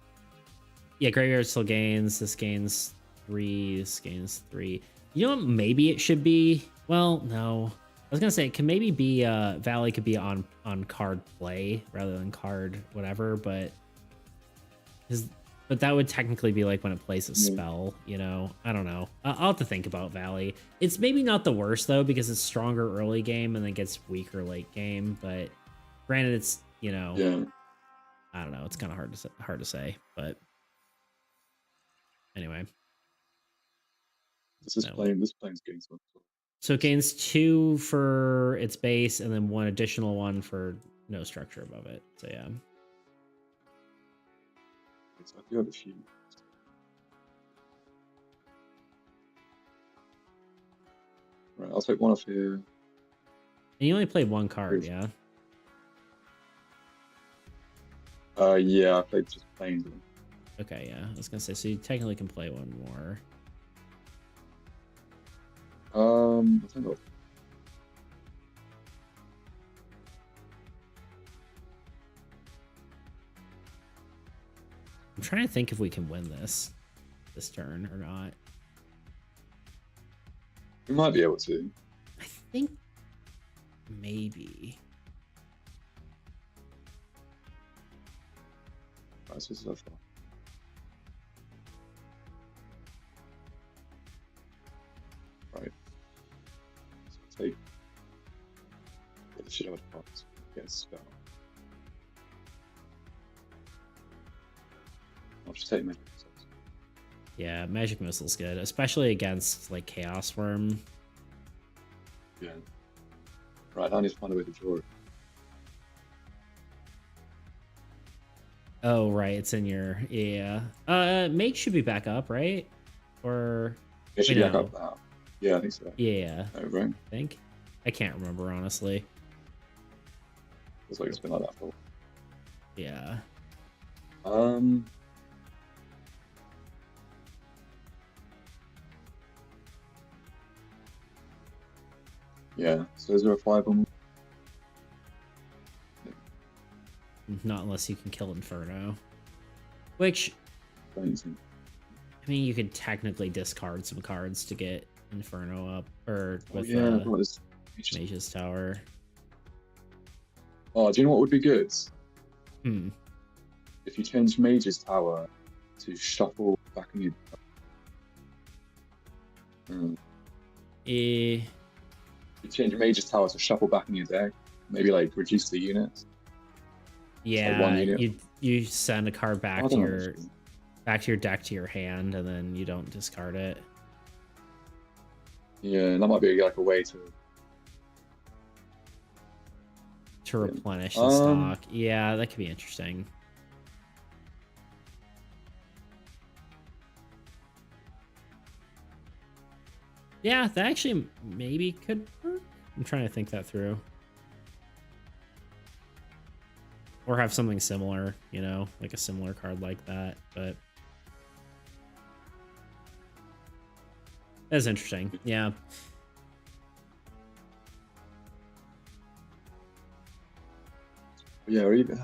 Yeah, Graveyard still gains. This gains 3. This gains 3. You know what? Maybe it should be. Well, no. I was gonna say it can maybe be Valley could be on card play rather than card whatever, but that would technically be like when it plays a spell, you know. I don't know. I'll have to think about Valley. It's maybe not the worst though because it's stronger early game and then gets weaker late game. But granted, it's I don't know. It's kind of hard to say, but anyway. This is No. playing. This plane's getting some. So it gains 2 for its base, and then 1 additional one for no structure above it. So yeah. I do have a few. Right, I'll take one off here. And you only played 1 card, yeah? Yeah, I played just planes. Okay, yeah. I was gonna say, so you technically can play 1 more. I think I'm trying to think if we can win this turn or not. we might be able to. I think maybe. Right, so this is our far. Right. So take. Yeah, this should have a box. Get a spell. I'll just take magic missiles. Yeah, magic missile's good, especially against like Chaos Worm. Yeah. Right, I need to find a way to draw it. Oh, right, it's in your Mage should be back up, right? Or It should wait, be back no. up now. Yeah, I think so. Yeah, Oh, right. I think. I can't remember honestly. Looks like it's been like that for a while. Yeah. Yeah, so is there a 5 on? Not unless you can kill Inferno. Which, Amazing. I mean, you could technically discard some cards to get Inferno up, or with Mage's Tower. Oh, do you know what would be good? Hmm. If you change Mage's Tower to shuffle back in your... Eh. You change Mage's Tower to shuffle back in your deck, maybe like reduce the units. Yeah, like 1 unit. you send a card back I to don't know. your deck to your hand, and then you don't discard it. Yeah, that might be like a way to Replenish the stock. Yeah, that could be interesting. Yeah, that actually maybe could work. I'm trying to think that through. Or have something similar, you know, like a similar card like that, but that's interesting. Yeah. Yeah, or even...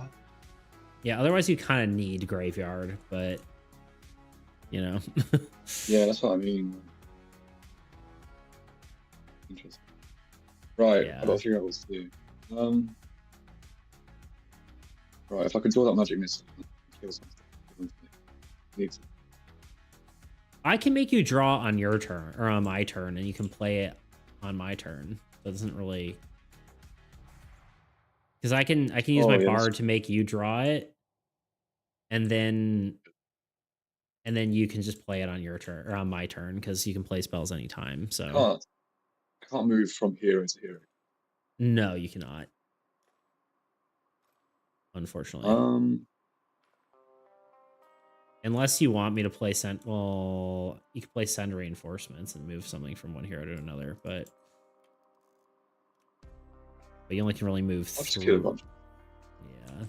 Yeah, otherwise you kind of need Graveyard, but you know. Yeah, that's what I mean. Interesting. Right, Yeah. I've got to figure out what to do. Right, if I can draw that magic missile, kill something. Need to. I can make you draw on your turn or on my turn, and you can play it on my turn. So it doesn't really, because I can use my bard to make you draw it, and then you can just play it on your turn or on my turn because you can play spells anytime. So I can't move from here into here. no, you cannot. Unfortunately. Unless you want me to play well, you can play send reinforcements and move something from one hero to another, but you only can really move I'll just through. kill a bunch. Yeah.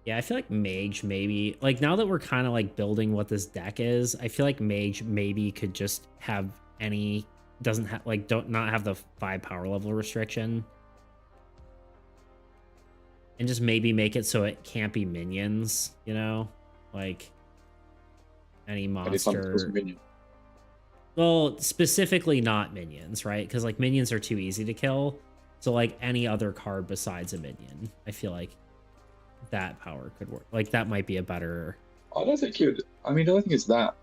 Yeah, I feel like Mage maybe, like now that we're kind of like building what this deck is, I feel like Mage maybe could just have doesn't have like not have the 5 power level restriction. And just maybe make it so it can't be minions, you know? Like any monster. Well, specifically not minions, right? Because like minions are too easy to kill. So like any other card besides a minion, I feel like that power could work. Like that might be a better. I don't think it. I mean, I don't think it's that.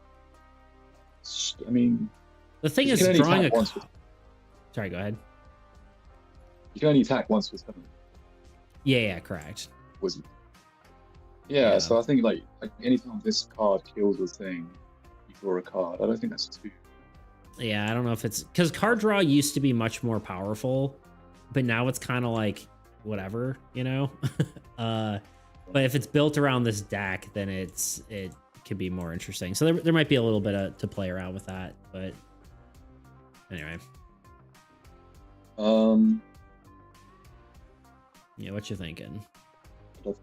I mean, the thing is drawing a. Sorry, go ahead. You can only attack once per turn. Yeah, correct. Was it? Yeah, so I think like anytime this card kills a thing, you draw a card. I don't think that's too. Yeah, I don't know if it's because card draw used to be much more powerful, but now it's kind of like whatever, you know. But if it's built around this deck, then it could be more interesting. So there might be a little bit to play around with that, but anyway. Yeah, what you thinking? I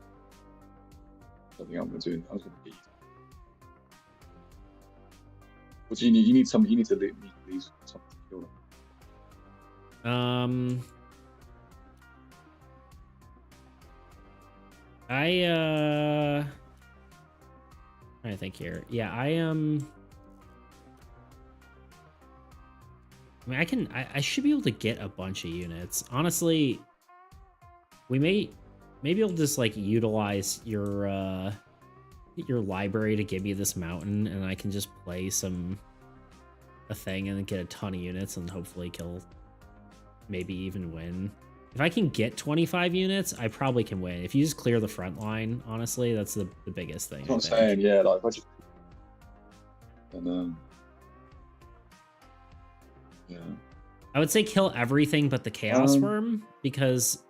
think I'm gonna do. I was gonna beat. What do you need? You need something. You need to leave something to kill them. I think here. Yeah, I am. I mean, I should be able to get a bunch of units. Honestly, maybe you'll just like utilize your library to give you this mountain, and I can just play a thing and then get a ton of units and hopefully kill, maybe even win. If I can get 25 units, I probably can win. If you just clear the front line, honestly, that's the biggest thing. That's what I'm saying, yeah. Like, if I just... And yeah. I would say kill everything but the Chaos Worm, because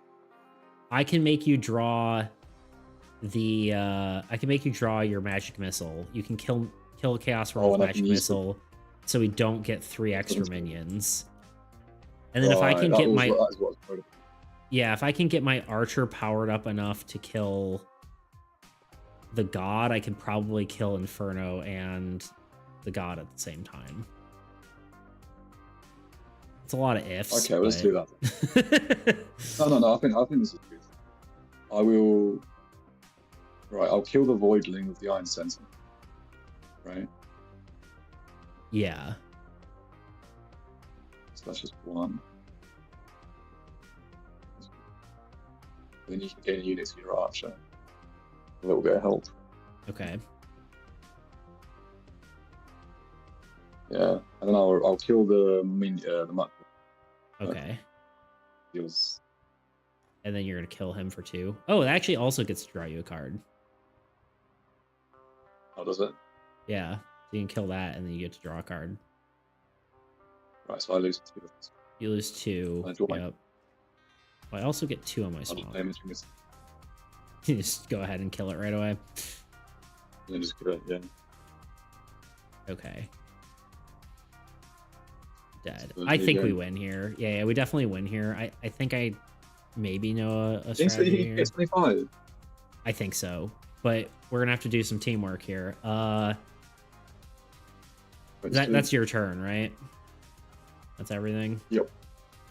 I can make you draw the I can make you draw your magic missile. You can kill a Chaos Worm with magic missile, so we don't get 3 extra minions. And then if I can get my if I can get my archer powered up enough to kill the god, I can probably kill Inferno and the god at the same time. It's a lot of ifs. Okay, let's do that. No. I think this is good. I will. Right, I'll kill the Voidling with the Iron Sentinel. Right. Yeah. So that's just 1. Then you can gain units to your archer. A little bit of help. Okay. Yeah, and then I'll kill the mutt. Okay. Feels. And then you're gonna kill him for 2. Oh, it actually also gets to draw you a card. Oh, does it? Yeah, so you can kill that, and then you get to draw a card. Right, so I lose 2 of this. You lose 2. I draw Yep. I also get 2 on my swamp. You just go ahead and kill it right away. Yeah, just kill it, yeah. Okay. Dead. I think we win here. Yeah, we definitely win here. I think I maybe know a strategy here. It's 25. I think so. But we're gonna have to do some teamwork here. That's your turn, right? That's everything? Yep.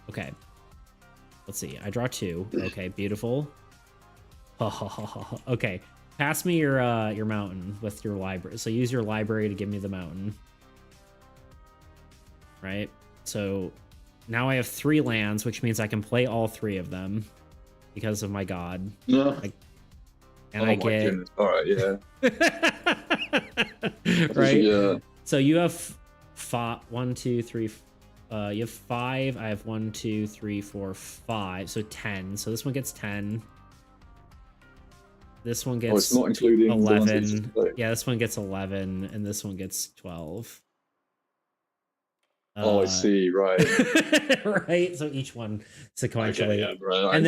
Okay. Let's see. I draw 2. Okay, beautiful. Okay. Pass me your mountain with your library. So use your library to give me the mountain. Right? So now I have 3 lands, which means I can play all 3 of them because of my god. No. I get... All right, yeah. Right? Yeah. So you have 1, 2, 3. You have 5. I have 1, 2, 3, 4, 5. So 10. So this one gets 10. This one gets it's not including 11. Yeah, this one gets 11, and this one gets 12. Oh, I see. Right. Right. So each one sequentially, okay, yeah, bro. and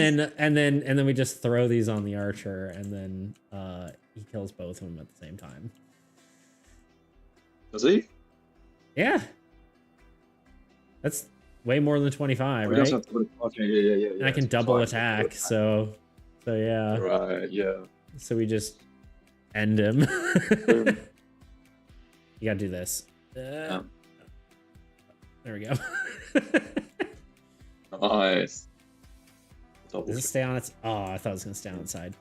then we just throw these on the archer, and then he kills both of them at the same time. Does he? Yeah. That's way more than 25, right? Okay, yeah. And I can double attack, so yeah. Right. Yeah. So we just end him. You gotta do this. There we go. Nice. Does it stay on its... Oh, I thought it was going to stay on its side.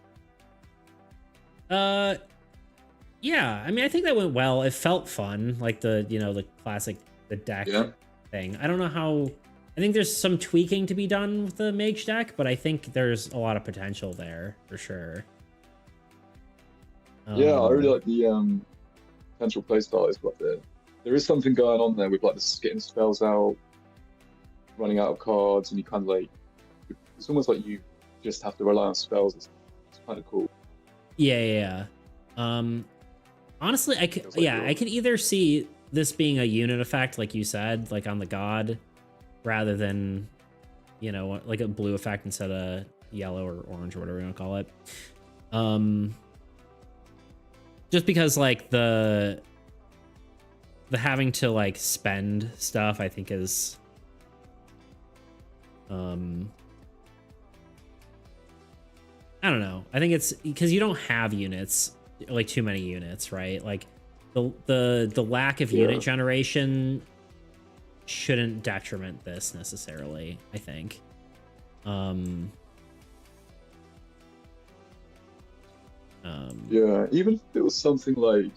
Yeah, I mean, I think that went well. It felt fun, like the classic, the deck thing. I don't know how... I think there's some tweaking to be done with the mage deck, but I think there's a lot of potential there, for sure. Yeah, I really like the potential playstyle is like there is something going on there with like getting spells out, running out of cards, and you kind of like it's almost like you just have to rely on spells. It's kind of cool. Yeah. Honestly, I could either see this being a unit effect, like you said, like on the god, rather than, you know, like a blue effect instead of yellow or orange or whatever you want to call it. Just because like the having to like spend stuff, I think is I don't know. I think it's because you don't have units, like too many units, right? Like the lack of unit generation shouldn't detriment this necessarily, I think. Yeah, even if it was something like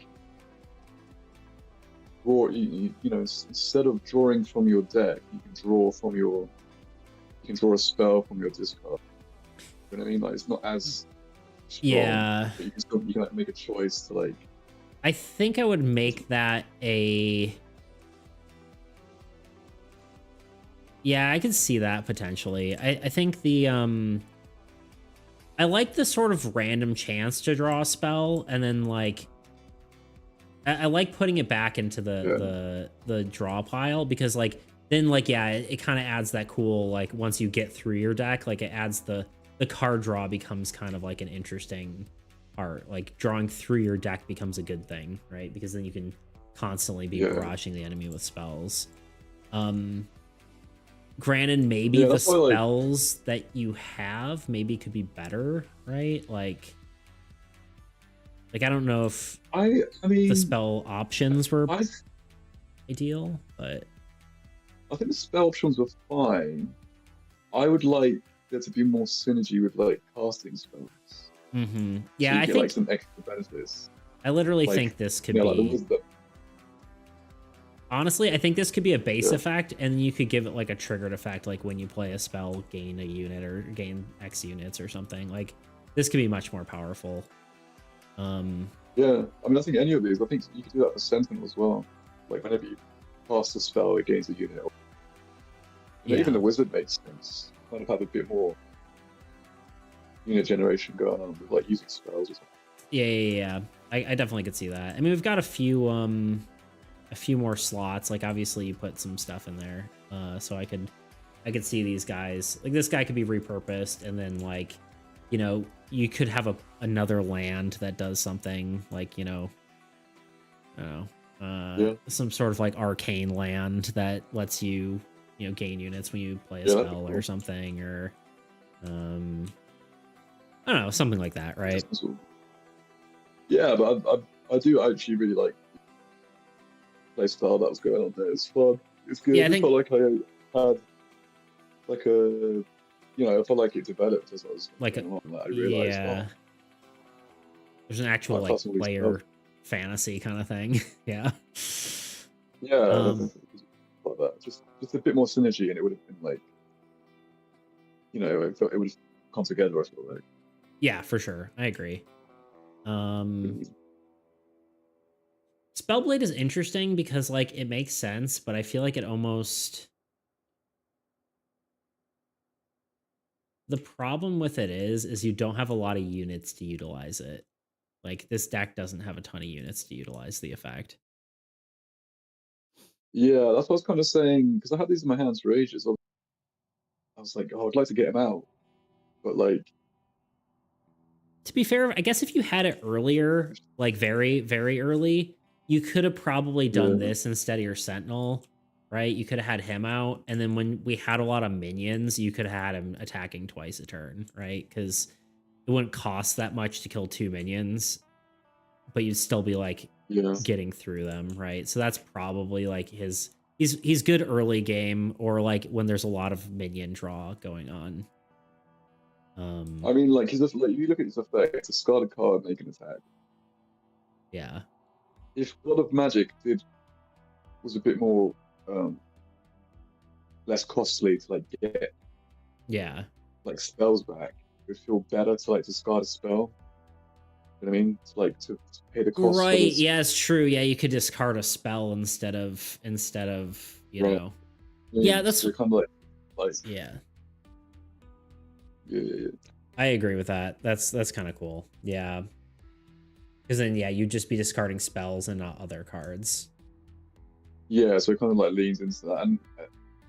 draw, you know, instead of drawing from your deck, you can draw a spell from your discard. You know what I mean? Like it's not as strong, yeah, but you can like make a choice to like. I think I would make that a. Yeah, I can see that potentially. I think the I like the sort of random chance to draw a spell, and then like I like putting it back into the draw pile, because like then like yeah, it kind of adds that cool, like once you get through your deck, like it adds the card draw becomes kind of like an interesting part. Like drawing through your deck becomes a good thing, right? Because then you can constantly be barraging the enemy with spells. Granted, maybe the spells that you have maybe could be better, right? Like I don't know if I mean the spell options were ideal, but I think the spell options were fine. I would like there to be more synergy with like casting spells. Yeah, so you I get, think like some extra benefits. I literally think this could be. Honestly, I think this could be a base effect, and you could give it like a triggered effect, like when you play a spell, gain a unit or gain X units or something. Like this could be much more powerful. Yeah, I mean, I think any of these, I think you could do that for Sentinel as well. Like whenever you cast a spell, it gains a unit. Even the Wizard makes sense. Kind of have a bit more unit generation going on with like using spells or something. Yeah. I definitely could see that. I mean, we've got a few more slots. Like obviously you put some stuff in there, so I could see these guys, like this guy could be repurposed, and then like, you know, you could have another land that does something, like, you know, I don't know, some sort of like arcane land that lets you, you know, gain units when you play a spell or something, or I don't know, something like that, right? Yeah, but I do actually really like play style that was going on there. It's fun. It's good. Yeah, I felt like I had like a, you know, I felt like it developed as I was like going on. Like I realized, there's an actual like player fantasy kind of thing. Yeah. Like that. Just a bit more synergy, and it would have been like, you know, it would have come together. I feel like. Yeah, for sure. I agree. Spellblade is interesting because like it makes sense, but I feel like it almost. The problem with it is you don't have a lot of units to utilize it. Like this deck doesn't have a ton of units to utilize the effect. Yeah, that's what I was kind of saying, because I had these in my hands for ages. I was like, oh, I'd like to get them out, but like. To be fair, I guess if you had it earlier, like very, very early, you could have probably done this instead of your Sentinel, right? You could have had him out, and then when we had a lot of minions, you could have had him attacking twice a turn, right? Because it wouldn't cost that much to kill 2 minions, but you'd still be like getting through them, right? So that's probably like he's good early game, or like when there's a lot of minion draw going on. I mean, like, he's just like, if you look at his effect, discard a card, make an attack. Yeah. If God of Magic was a bit more less costly to like get like spells back, it would feel better to like discard a spell. You know what I mean? To pay the cost. Right. Yeah, it's true. Yeah, you could discard a spell instead of you know. Yeah, that's kind of like yeah. Yeah. I agree with that. That's kind of cool. Yeah. Because then, yeah, you'd just be discarding spells and not other cards. Yeah, so it kind of like leans into that, and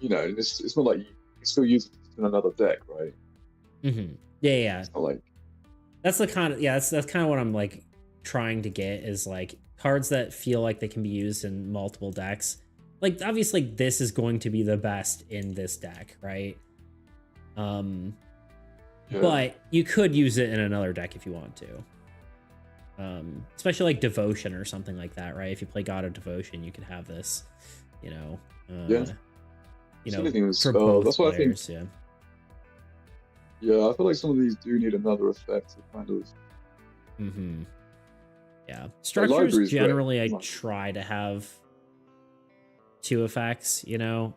it's not like you can still use it in another deck, right? Mm-hmm. Yeah. It's not like that's the kind of that's kind of what I'm like trying to get is like cards that feel like they can be used in multiple decks. Like obviously this is going to be the best in this deck, right? But you could use it in another deck if you want to. Especially like Devotion or something like that, right? If you play God of Devotion, you could have this, you know, for both that's what players, I think. Yeah, I feel like some of these do need another effect to kind of. Yeah, structures generally I try to have 2 effects, you know,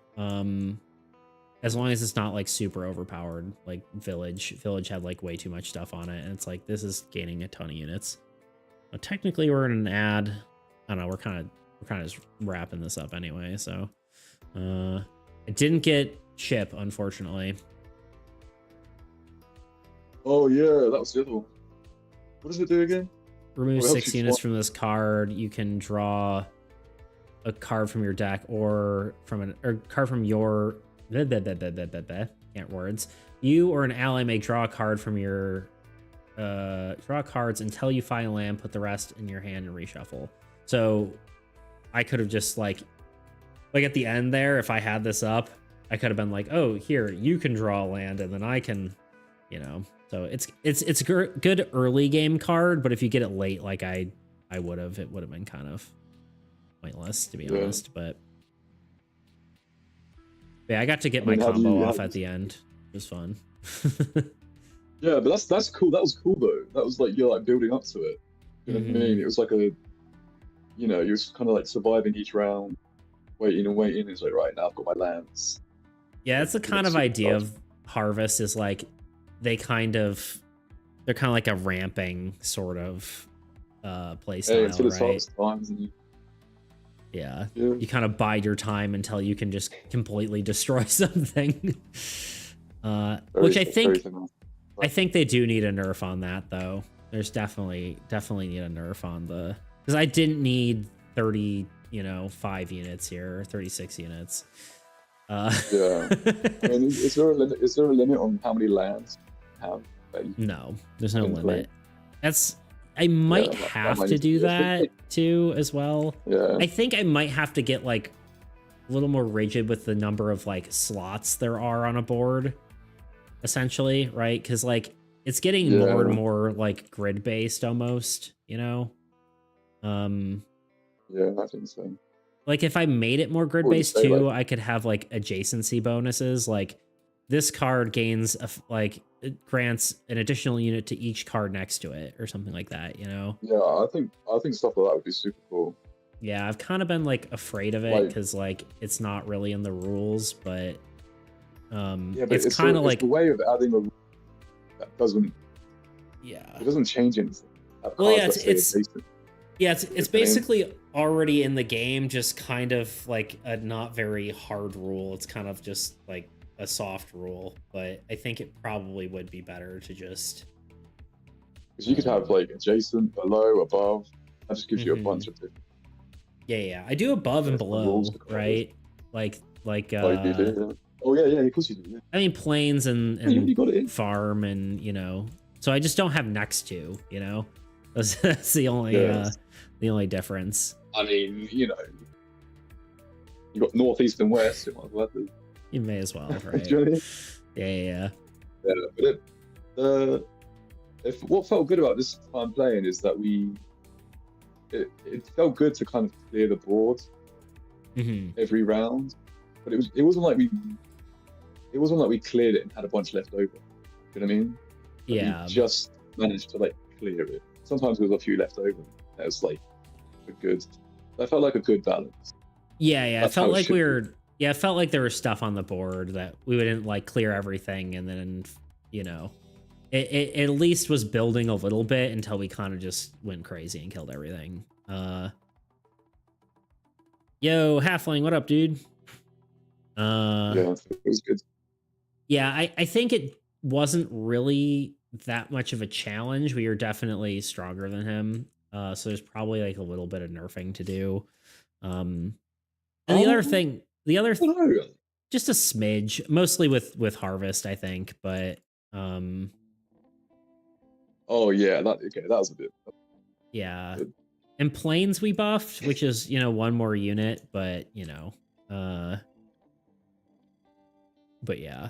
as long as it's not like super overpowered. Like Village had like way too much stuff on it, and it's like this is gaining a ton of units. But technically, we're in an ad. I don't know. We're kind of just wrapping this up anyway. So, I didn't get Chip, unfortunately. Oh yeah, that was the other one. What does it do again? Remove 6 units from this card. You can draw a card from your deck or card from your can't words. You or an ally may draw a card from your draw cards until you find a land, put the rest in your hand and reshuffle. So I could have just like at the end there, if I had this up, I could have been like, oh, here, you can draw a land and then I can, you know. So it's a good early game card, but if you get it late like I would have, it would have been kind of pointless, to be honest. But yeah, I got to get my combo off at the end. It was fun. Yeah, but that's cool. That was cool though. That was like you're like building up to it. You know what I mean? It was like you're kind of like surviving each round, waiting. It's like, right, now I've got my lands. Yeah, that's the kind of idea of Harvest is like they're kind of like a ramping sort of play style, right? Yeah, you kind of bide your time until you can just completely destroy something. Which I think they do need a nerf on that though. There's definitely need a nerf on the, because I didn't need 5 units here, or 36 units. Yeah, I mean, is there a limit on how many lands you have? No, there's no limit. I might have to do that too as well. Yeah, I think I might have to get like a little more rigid with the number of like slots there are on a board, essentially, right? Because like it's getting more and more like grid based almost, you know. Yeah, I think so. Like if I made it more grid based too, I could have like adjacency bonuses. Like this card gains it grants an additional unit to each card next to it or something like that, you know? Yeah, I think stuff like that would be super cool. Yeah, I've kind of been like afraid of it because like it's not really in the rules, but it's kind of like the way of adding a that doesn't. Yeah, it doesn't change anything. Well, yeah, it's basically already in the game, just kind of like a not very hard rule. It's kind of just like a soft rule, but I think it probably would be better to just, because you could have like adjacent, below, above. That just gives you a bunch of different. Yeah, I do above and below, right? Like oh yeah, of course you do. Yeah. I mean, planes and farm, and you know, so I just don't have next to, you know. That's the only difference. I mean, you know, you got north, east, and west. You may as well, right? Yeah. But what felt good about this time playing is that it felt good to kind of clear the board every round, but it wasn't like we cleared it and had a bunch left over. You know what I mean? Yeah. We just managed to like clear it. Sometimes there was a few left over. That was like that felt like a good balance. Yeah. It felt like it felt like there was stuff on the board that we wouldn't like clear everything, and then, you know, it at least was building a little bit until we kind of just went crazy and killed everything. Yo, Halfling, what up, dude? Yeah, it was good. Yeah, I think it wasn't really that much of a challenge. We were definitely stronger than him. So there's probably like a little bit of nerfing to do. And the other thing, I don't know. just a smidge, mostly with Harvest, I think, but Oh yeah, that was a bit. yeah. Good. And Plains we buffed, which is, one more unit, but but yeah.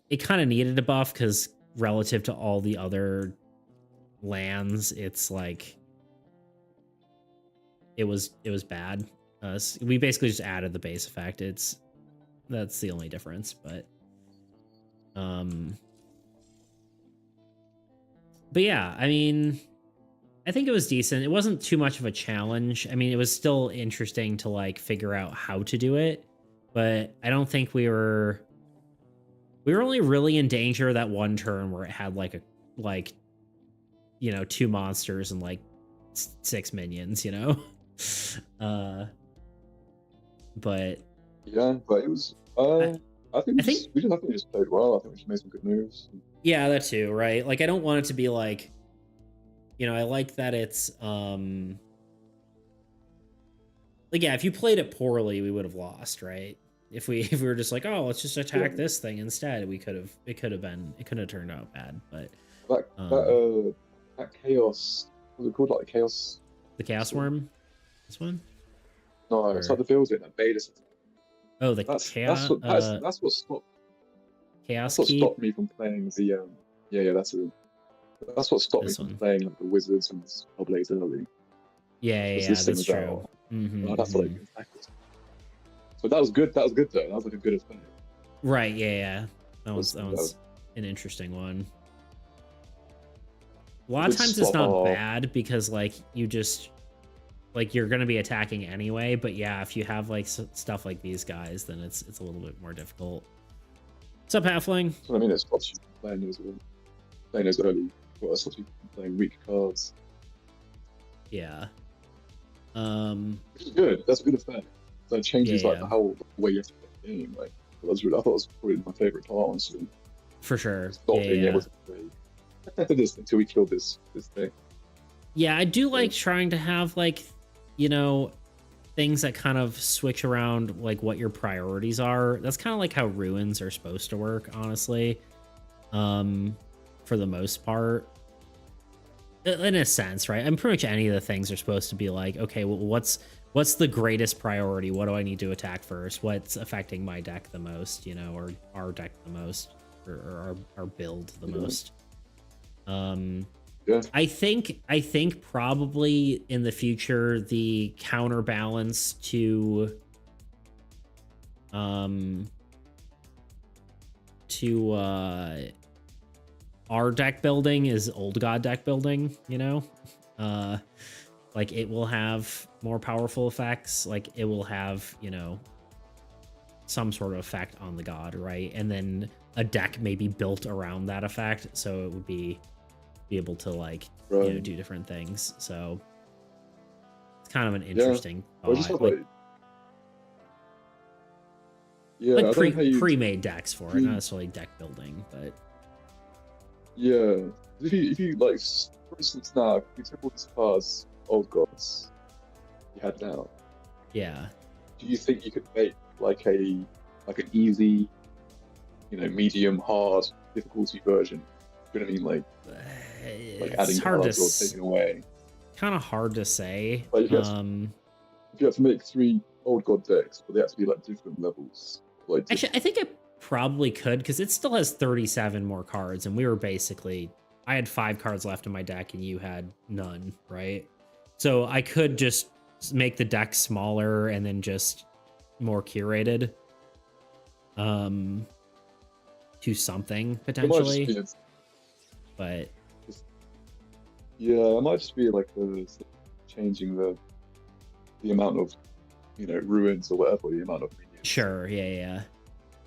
It kind of needed a buff because relative to all the other lands, it's like it was bad. We basically just added the base effect. That's the only difference, but yeah, I mean, I think it was decent. It wasn't too much of a challenge. I mean, it was still interesting to like figure out how to do it, but I don't think we were only really in danger that one turn where it had like 2 monsters and like 6 minions, but yeah, but it was I think we just played well. I think we just made some good moves. Yeah, that too, right? Like I don't want it to be like, I like that it's like, yeah, if you played it poorly, we would have lost, right? If we were just like, oh, let's just attack this thing instead, it could have turned out bad. But that chaos, was it called, like chaos? The chaos worm, this one? No, it's like the building that beta system. Oh, that's chaos. That's what stopped. Chaos. That's what stopped me from playing the That's what stopped me from playing like the wizards and Hellblades early. Yeah, that's true. That's what I can tackle. So that was good. That was good though. That was like a good effect. Right. Yeah. That was an interesting one. A lot of times it's not bad because like you just like you're gonna be attacking anyway. But yeah, if you have like stuff like these guys, then it's a little bit more difficult. What's up, Halfling? So I mean, it stops you from playing those early. Well, it stops you from playing weak cards. Yeah. Which is good. That's a good effect. That changes like the whole way you have to play the game. Like I thought it was probably my favorite part, honestly. For sure. Being able to play this until we killed this thing. Yeah, I do like trying to have like, things that kind of switch around like what your priorities are. That's kind of like how ruins are supposed to work, honestly. For the most part. In a sense, right? And pretty much any of the things are supposed to be like, okay, well, what's the greatest priority? What do I need to attack first? What's affecting my deck the most, or our deck the most, or our build the most? I think probably in the future the counterbalance to our deck building is old god deck building, like it will have more powerful effects, like it will have, some sort of effect on the god, right? And then a deck may be built around that effect, so it would be able to like do different things. So it's kind of an interesting thought. Like pre-made decks for it, not necessarily deck building, but yeah. If you like, for instance, now if you took all these cards, old gods, you had now. Yeah. Do you think you could make like an easy, medium hard difficulty version? You know what I mean? Like adding cards or taking away. Kind of hard to say. Like if you have to make 3 old god decks, but they have to be like different levels. Like actually, I think it probably could, because it still has 37 more cards, and we were basically, I had 5 cards left in my deck and you had none, right? So I could just make the deck smaller and then just more curated to something potentially. But yeah, it might just be like changing the amount of ruins or whatever, the amount of minions. Sure, yeah.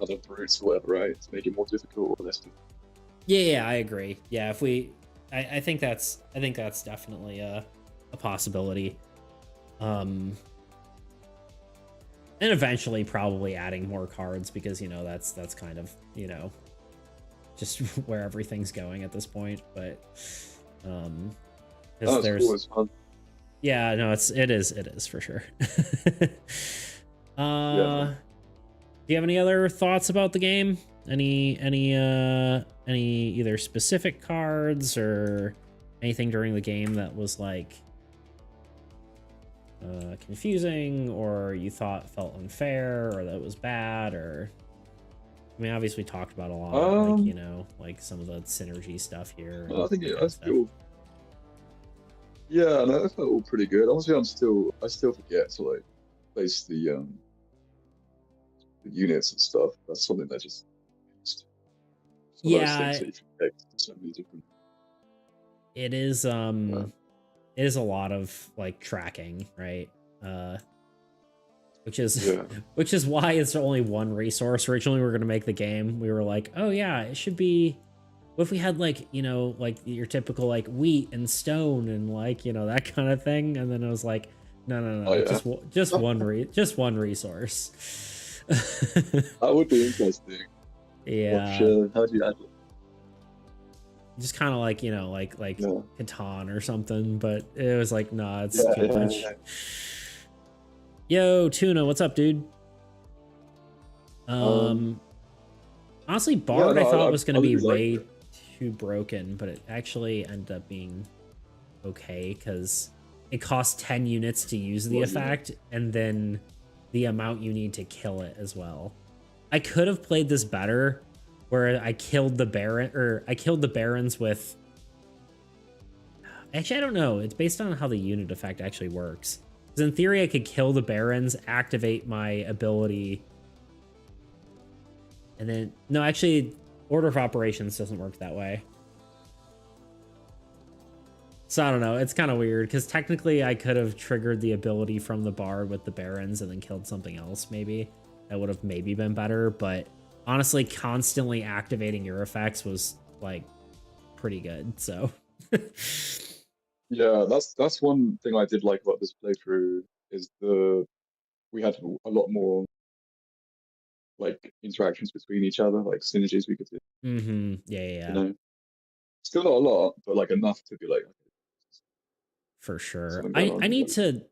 Other brutes or whatever, right? To make it more difficult or less difficult. Yeah, I agree. Yeah, if we, I think that's definitely a possibility. And eventually probably adding more cards, because that's kind of just where everything's going at this point. But that's cool. It's fun. Yeah, no, it is for sure. Yeah. Do you have any other thoughts about the game? Any either specific cards or anything during the game that was like confusing, or you thought felt unfair, or that was bad? Or I mean, obviously we talked about a lot, like, you know, like some of the synergy stuff here. I think I feel. Yeah, no, that felt all pretty good. Obviously, I still forget to like place the units and stuff. That's something that just. Yeah, so many different. it is. It is a lot of like tracking, right? Which is why it's only one resource. Originally, we were going to make the game. We were like, oh yeah, it should be. What if we had like, you know, like your typical like wheat and stone and like, you know, that kind of thing? And then it was like, no, oh, yeah. just one resource. That would be interesting. Yeah. Sure. How do you add it? Just kind of like, you know, like Catan or something, but it was like, nah, it's too much. Yeah. Yo, Tuna, what's up, dude? Honestly, Bard I thought was gonna be way too broken, but it actually ended up being okay because it costs 10 units to use the effect, and then the amount you need to kill it as well. I could have played this better, where I killed the Baron, or I killed the Barons with. Actually, I don't know. It's based on how the unit effect actually works. Because in theory, I could kill the Barons, activate my ability, and then no, actually, Order of Operations doesn't work that way. So I don't know. It's kind of weird because technically I could have triggered the ability from the Bard with the Barons and then killed something else. Maybe that would have maybe been better, but honestly, constantly activating your effects was like pretty good. So yeah, that's one thing I did like about this playthrough is we had a lot more like interactions between each other, like synergies we could do. Yeah. You know, still not a lot, but like enough to be like. For sure. I need to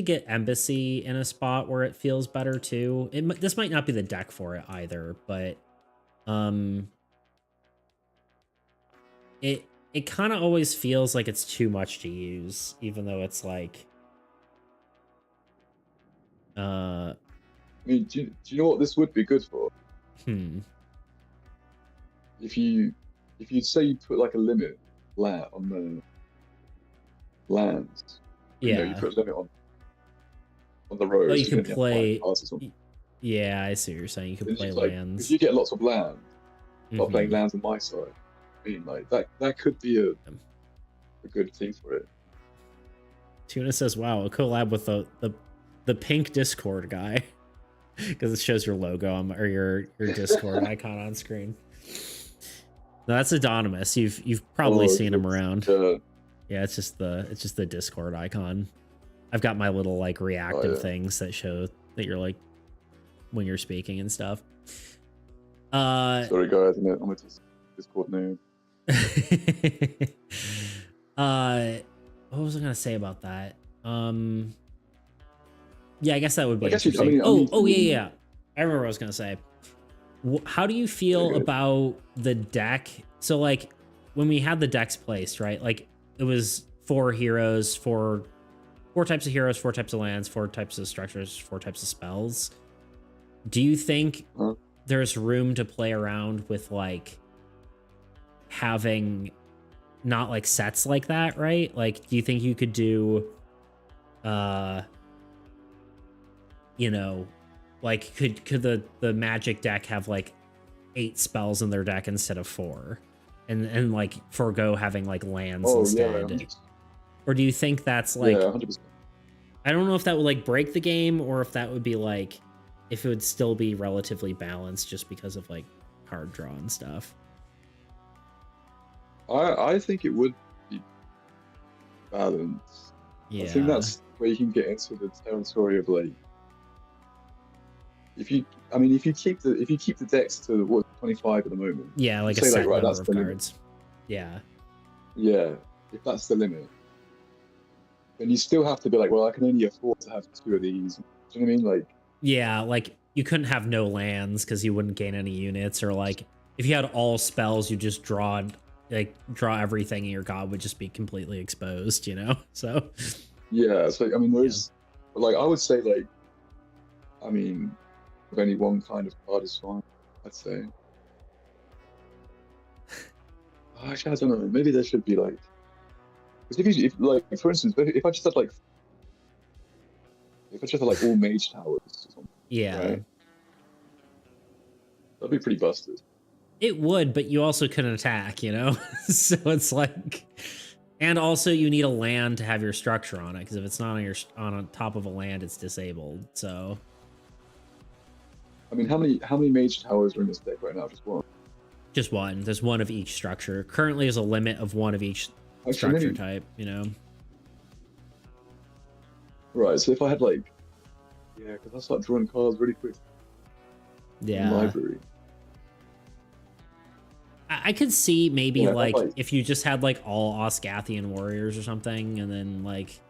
get Embassy in a spot where it feels better too. This might not be the deck for it either, but it kind of always feels like it's too much to use, even though it's like I mean, do you know what this would be good for? If you say you put like a limit on the lands, yeah, you know, you put a limit on the roads. Oh, you can play. Yeah, I see what you're saying. You can play lands. If you get lots of land, not playing lands on my side, I mean, like that could be a good thing for it. Tuna says, "Wow, a collab with the pink Discord guy," because it shows your logo or your Discord icon on screen. No, that's Anonymous. You've probably seen him around. Yeah, it's just the Discord icon. I've got my little like reactive things that show that you're like when you're speaking and stuff. Sorry guys, I'm a Discord name. What was I gonna say about that? Yeah, I guess that would be interesting. Yeah. I remember what I was gonna say. How do you feel about the deck? So like when we had the decks placed, right? Like it was 4 heroes, 4 types of heroes, 4 types of lands, 4 types of structures, 4 types of spells. Do you think there's room to play around with like having not like sets like that, right? Like, do you think you could do, you know, like could the Magic deck have like 8 spells in their deck instead of 4, and like forego having like lands instead? Yeah. Or do you think that's like, 100%. I don't know if that would like break the game or if that would be like, if it would still be relatively balanced just because of like card draw and stuff. I think it would be balanced. Yeah. I think that's where you can get into the territory of like, if you keep the decks to what 25 at the moment. Yeah, like a say, set like, right, number that's of the cards. limit. Yeah. Yeah, if that's the limit, then you still have to be like, well, I can only afford to have 2 of these. Do you know what I mean? Like, Yeah, like you couldn't have no lands because you wouldn't gain any units, or like if you had all spells, you just draw everything, and your god would just be completely exposed, you know? So yeah, so I mean, there's like, I would say, like, I mean, with only one kind of card is fine, I'd say. Actually, I don't know. Maybe there should be like, because if like, for instance, if I just had like, if I just had like all mage towers or something, yeah. right? That'd be pretty busted. It would, but you also couldn't attack, you know? So it's like, and also you need a land to have your structure on it, because if it's not on top of a land, it's disabled. So I mean, how many mage towers are in this deck right now? Just one. just one. There's one of each structure. Currently, there's a limit of one of each structure type, you know? Right, so if I had like, yeah, because I start drawing cards really quick. Yeah. Library. I could see maybe like if you just had like all Osgathian warriors or something, and then like,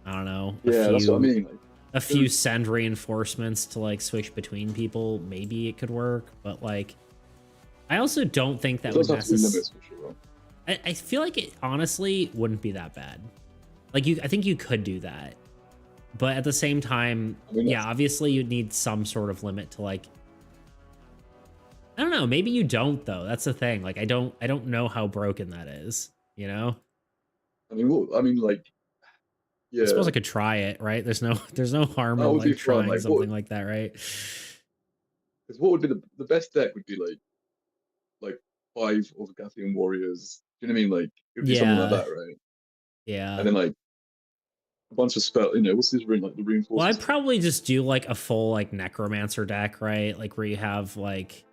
I don't know. That's what I mean. Like, a few send reinforcements to like switch between people. Maybe it could work, but like, I also don't think that would necessarily. Sure. I feel like it honestly wouldn't be that bad. Like I think you could do that, but at the same time, I mean, yeah, obviously you'd need some sort of limit to like. I don't know. Maybe you don't though. That's the thing. Like I don't know how broken that is. You know. I mean, like, yeah. I suppose I could try it. Right? There's no harm in like trying like, something like that, right? Because what would be the best deck would be like 5 Osgathian warriors. Do you know what I mean? Like it would be something like that, right? Yeah. And then like a bunch of spell. You know, what's this ring like the reinforcements? Well, I'd probably just do like a full like necromancer deck, right? Like where you have like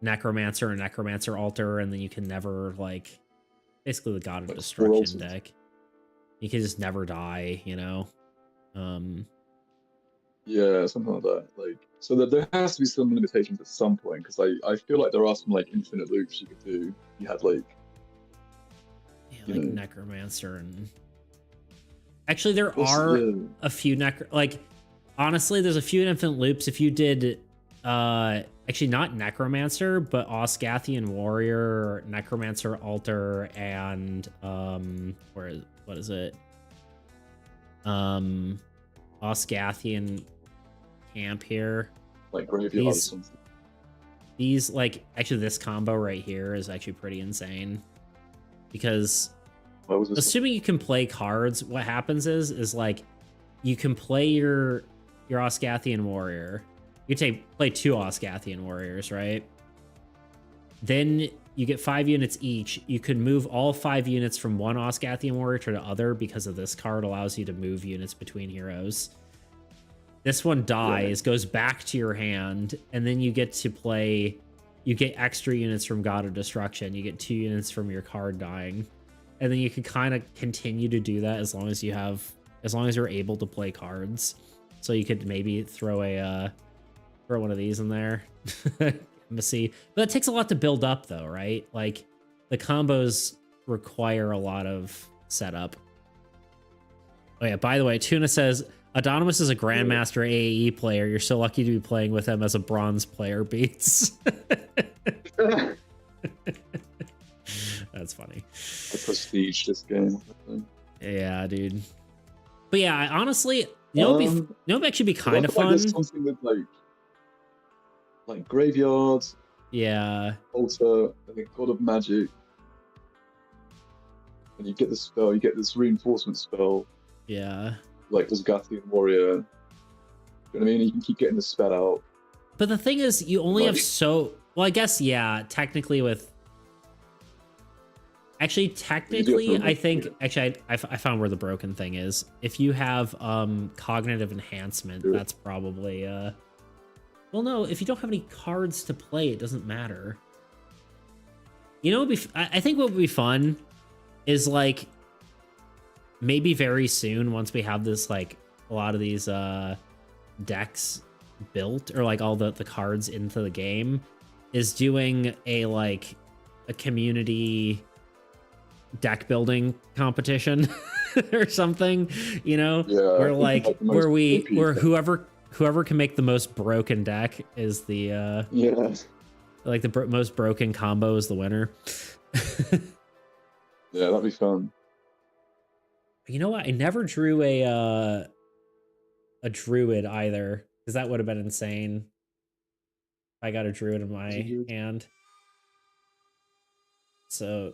necromancer and necromancer altar, and then you can never like basically the god of like destruction deck. You can just never die, you know. Yeah, something like that. Like, so that there has to be some limitations at some point, because I feel like there are some like infinite loops you could do. You had like, like necromancer, and actually there are a few honestly, there's a few infinite loops. If you did actually not necromancer, but Osgathian warrior, necromancer altar, and what is it? Osgathian camp here. Like graveyard. These like actually this combo right here is actually pretty insane, because assuming you can play cards, what happens is like you can play your Osgathian warrior. You can play 2 Osgathian warriors, right? Then you get 5 units each. You could move all 5 units from one Osgathian warrior to the other, because of this card allows you to move units between heroes. This one dies, goes back to your hand, and then you get to play. You get extra units from God of Destruction. You get 2 units from your card dying, and then you can kind of continue to do that as long as you're able to play cards. So you could maybe throw one of these in there. Embassy, but it takes a lot to build up though, right? Like the combos require a lot of setup. Oh yeah, by the way, Tuna says Adonimus is a Grandmaster AAE player. You're so lucky to be playing with him as a bronze player, Beats. That's funny. I prestige this game. Yeah, dude. But yeah, honestly, it'd actually be kind of fun. Like something with like graveyards. Yeah. Altar, and then God of Magic. And you get the spell, you get this reinforcement spell. Yeah. Like this Gathian warrior. You know what I mean? You can keep getting the spell out. But the thing is, you only have well, I guess, yeah, technically with... Actually, technically, I think... Actually, I found where the broken thing is. If you have cognitive enhancement, that's probably... Well, no, if you don't have any cards to play, it doesn't matter. You know, I think what would be fun is, like, maybe very soon, once we have this, like, a lot of these decks built, or, like, all the cards into the game, is doing a like a community deck building competition or something, you know, where like where whoever can make the most broken deck is the like the most broken combo is the winner. Yeah, that'd be fun. You know what? I never drew a druid either, because that would have been insane. I got a druid in my hand. So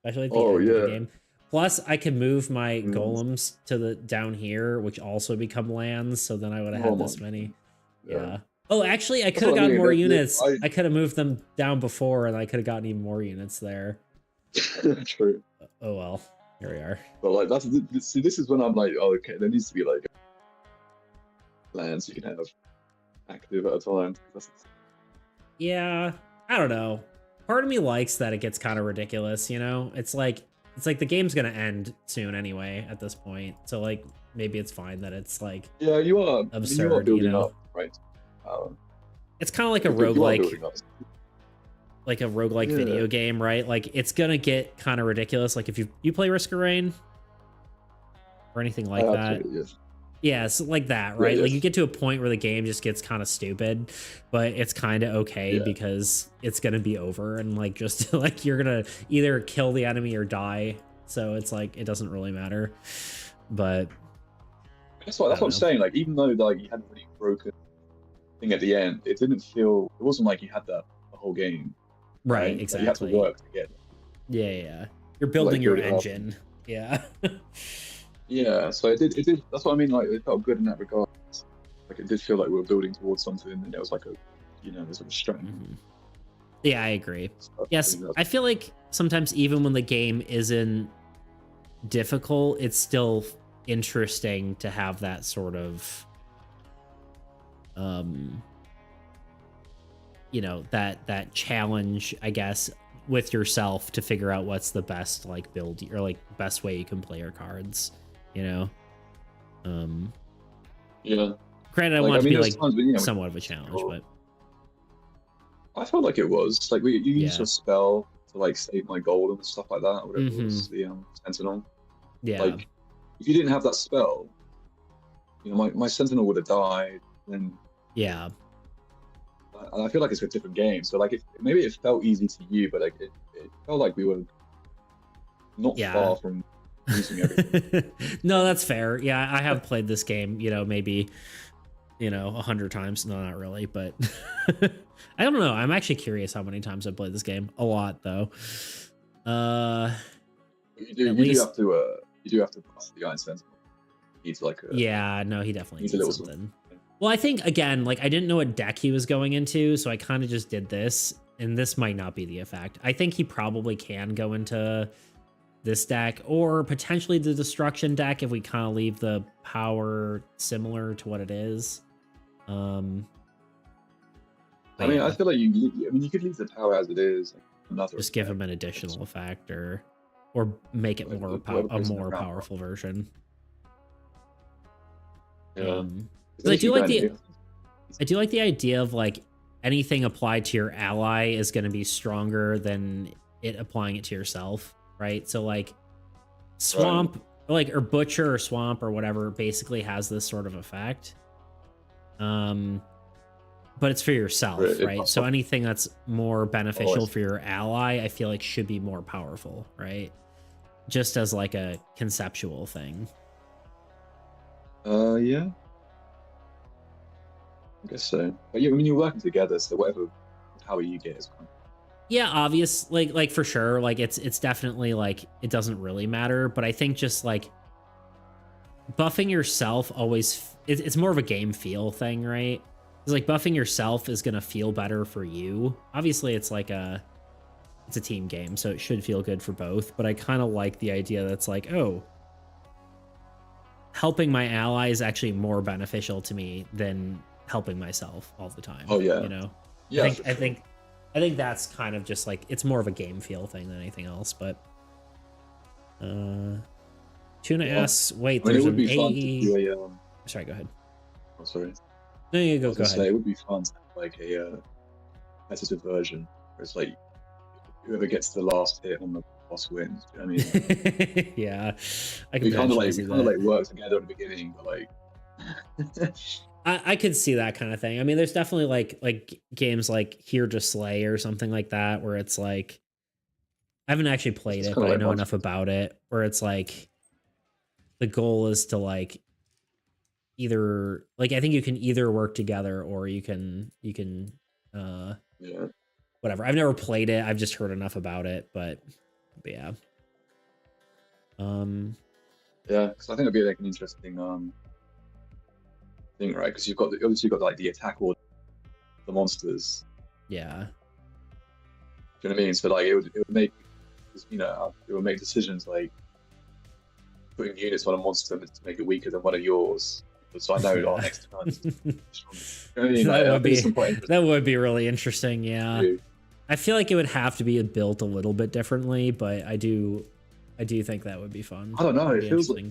especially at the end of the game. Plus, I could move my golems to the down here, which also become lands. So then I would have had this many. Yeah. Oh, actually, I could have gotten more units. I could have moved them down before, and I could have gotten even more units there. True. Oh well, here we are. But like this is when I'm like, oh, okay, there needs to be like lands you can have active at a time. Yeah, I don't know. Part of me likes that it gets kind of ridiculous, you know? It's like the game's gonna end soon anyway at this point. So like maybe it's fine that it's like you are absurd, you are building up, right? It's kind of like a roguelike. Like a roguelike video game, right? Like it's gonna get kind of ridiculous. Like if you play Risk of Rain or anything like that. Yeah, it's like that, right? Like you get to a point where the game just gets kind of stupid, but it's kind of okay because it's gonna be over and like just like you're gonna either kill the enemy or die. So it's like it doesn't really matter. But that's what I'm saying. Like even though like you had a really broken thing at the end, it wasn't like you had that the whole game. Right, exactly. Like you had to work to get it. Yeah. You're building your engine. Yeah. Yeah, so it did. That's what I mean. Like it felt good in that regard. Like it did feel like we were building towards something, and there was like there's a restraint. Yeah, I agree. Yes, I feel like sometimes even when the game isn't difficult, it's still interesting to have that sort of, that challenge, I guess, with yourself to figure out what's the best like build or like best way you can play your cards. Yeah. Granted, I want to be like somewhat of a challenge, but I felt like it was like you used a spell to like save my gold and stuff like that. Whatever it was, the Sentinel. Yeah. Like if you didn't have that spell, my Sentinel would have died. And and I feel like it's a different game. So like maybe it felt easy to you, but like it felt like we were not far from using everything. No, that's fair. Yeah, I have played this game, maybe 100 times. No, not really, but I don't know. I'm actually curious how many times I've played this game. A lot, though. You do have to pass the Iron Sentinel. He's like no, he definitely needs something. Well, I think again, like I didn't know what deck he was going into, so I kind of just did this, and this might not be the effect. I think he probably can go into this deck or potentially the destruction deck if we kind of leave the power similar to what it is. I feel like you could leave the power as it is. Just give him an additional effect or make it a more powerful version. Yeah. I do like the idea of like anything applied to your ally is going to be stronger than it applying it to yourself, right? So like swamp, or butcher or swamp or whatever basically has this sort of effect. But it's for yourself, right? So anything that's more beneficial for your ally, I feel like should be more powerful, right? Just as like a conceptual thing. Yeah. I guess so. But yeah, when you're working together, so whatever power you get is kind of... Yeah, obvious, like for sure, like it's definitely like it doesn't really matter, but I think just like buffing yourself always it's more of a game feel thing, right? Because like buffing yourself is gonna feel better for you. Obviously, it's a team game, so it should feel good for both. But I kind of like the idea that's like, oh, helping my ally is actually more beneficial to me than helping myself all the time. Oh yeah, Yeah, I think that's kind of just like it's more of a game feel thing than anything else. But Tuna asks, wait, there's an AE. Sorry, go ahead. Oh, sorry. No, you go ahead. It would be fun to have like a competitive version where it's like whoever gets the last hit on the boss wins. Do you know what I mean? Yeah, I can We kind of like see that. work together at the beginning, but like. I could see that kind of thing. I mean, there's definitely like games like Here to Slay or something like that, where it's like I haven't actually played it, but I know enough about it where it's like the goal is to like either like I think you can either work together or you can yeah, whatever. I've never played it. I've just heard enough about it, but yeah. Yeah, because I think it'd be like an interesting thing, right? Because obviously you've got like the attack order, the monsters. Yeah. Do you know what I mean? So like it would make, you know, it would make decisions like putting units on a monster to make it weaker than one of yours. So I know Yeah. our next turn. I mean, that would be really interesting. Yeah. Yeah. I feel like it would have to be built a little bit differently, but I do think that would be fun. I don't know. It feels like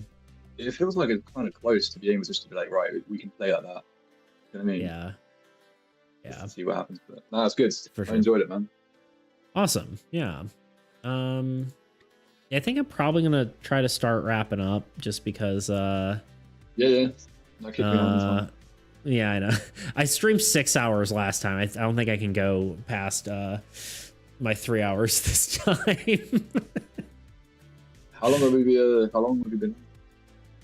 it's kind of close to being able just to be like, right, we can play like that. You know what I mean? Yeah. Yeah. Just to see what happens. But no, it's good. For sure. I enjoyed it, man. Awesome. Yeah. I think I'm probably gonna try to start wrapping up just because. Yeah. Not keeping on time. Yeah, I know. I streamed 6 hours last time. I don't think I can go past my 3 hours this time. How long have you been?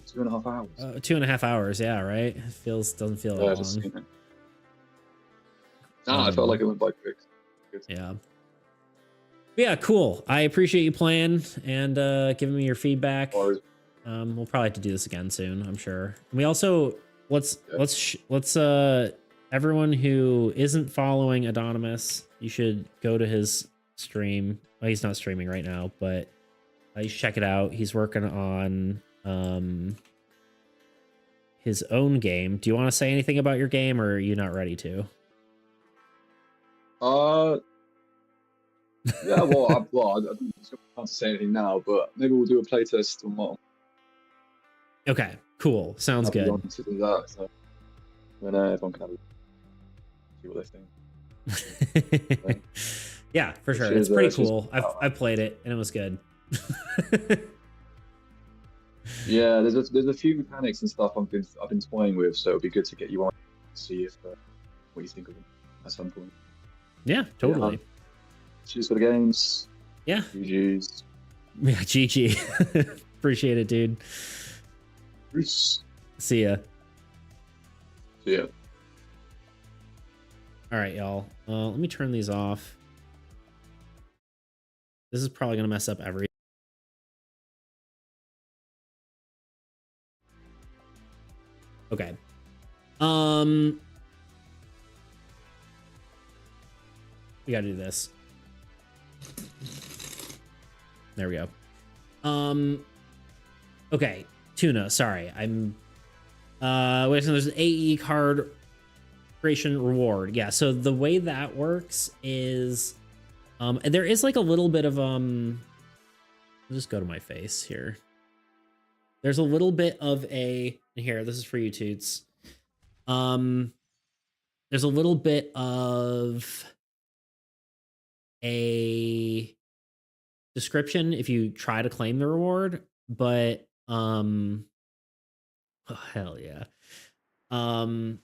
2.5 hours. 2.5 hours. Yeah, right. Doesn't feel that long. Just, I felt like it went by quick. Good. Yeah. Yeah, cool. I appreciate you playing and giving me your feedback. We'll probably have to do this again soon, I'm sure. We also let's everyone who isn't following Anonymous, you should go to his stream. Well, he's not streaming right now, but you should check it out. He's working on his own game. Do you want to say anything about your game, or are you not ready to? Yeah, well, I can't say anything now, but maybe we'll do a playtest on what. Okay, cool. Sounds good. To do that, so then everyone can have see what they think. Yeah, for sure. It's pretty cool. I've played it and it was good. Yeah, there's a few mechanics and stuff I've been toying with, so it'd be good to get you on to see if what you think of them at some point. Yeah, totally. Yeah, cheers for the games. Yeah. GG's. Yeah, GG. Appreciate it, dude. Peace. See ya. See ya. All right, y'all. Let me turn these off. This is probably gonna mess up every. Okay. We gotta do this. There we go. Okay, Tuna, sorry. I'm wait, so there's an AE card creation reward. Yeah, so the way that works is and there is like a little bit of I'll just go to my face here. There's a little bit of a here, this is for you, Toots. There's a little bit of a description if you try to claim the reward, but oh, hell yeah. But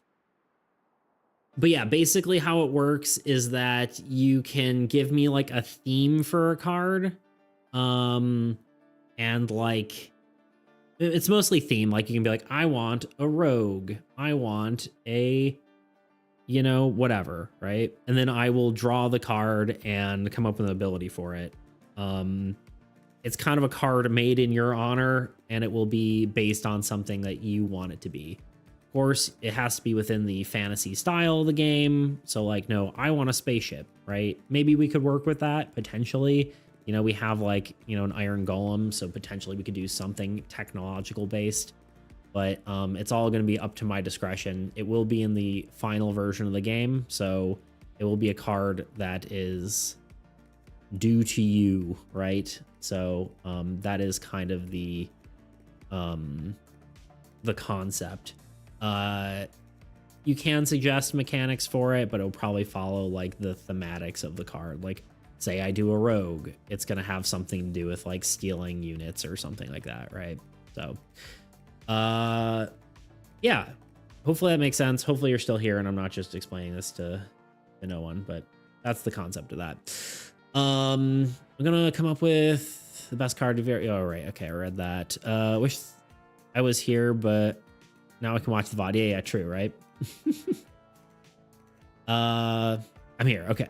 yeah, basically how it works is that you can give me like a theme for a card. And like it's mostly theme. Like you can be like, I want a rogue. I want a, you know, whatever, right? And then I will draw the card and come up with an ability for it. It's kind of a card made in your honor, and it will be based on something that you want it to be. Of course, it has to be within the fantasy style of the game. So like, no, I want a spaceship, right? Maybe we could work with that potentially. You know, we have like, you know, an iron golem, so potentially we could do something technological based, but it's all going to be up to my discretion. It will be in the final version of the game, so it will be a card that is due to you, right? So that is kind of the concept. you can suggest mechanics for it, but it'll probably follow like the thematics of the card. Like say I do a rogue, it's gonna have something to do with like stealing units or something like that, right? So yeah, hopefully that makes sense. Hopefully you're still here and I'm not just explaining this to no one, but that's the concept of that. I'm gonna come up with the best card to vary. Oh, right. Okay, I read that. Wish I was here, but now I can watch the VOD. Yeah, true, right? I'm here. Okay.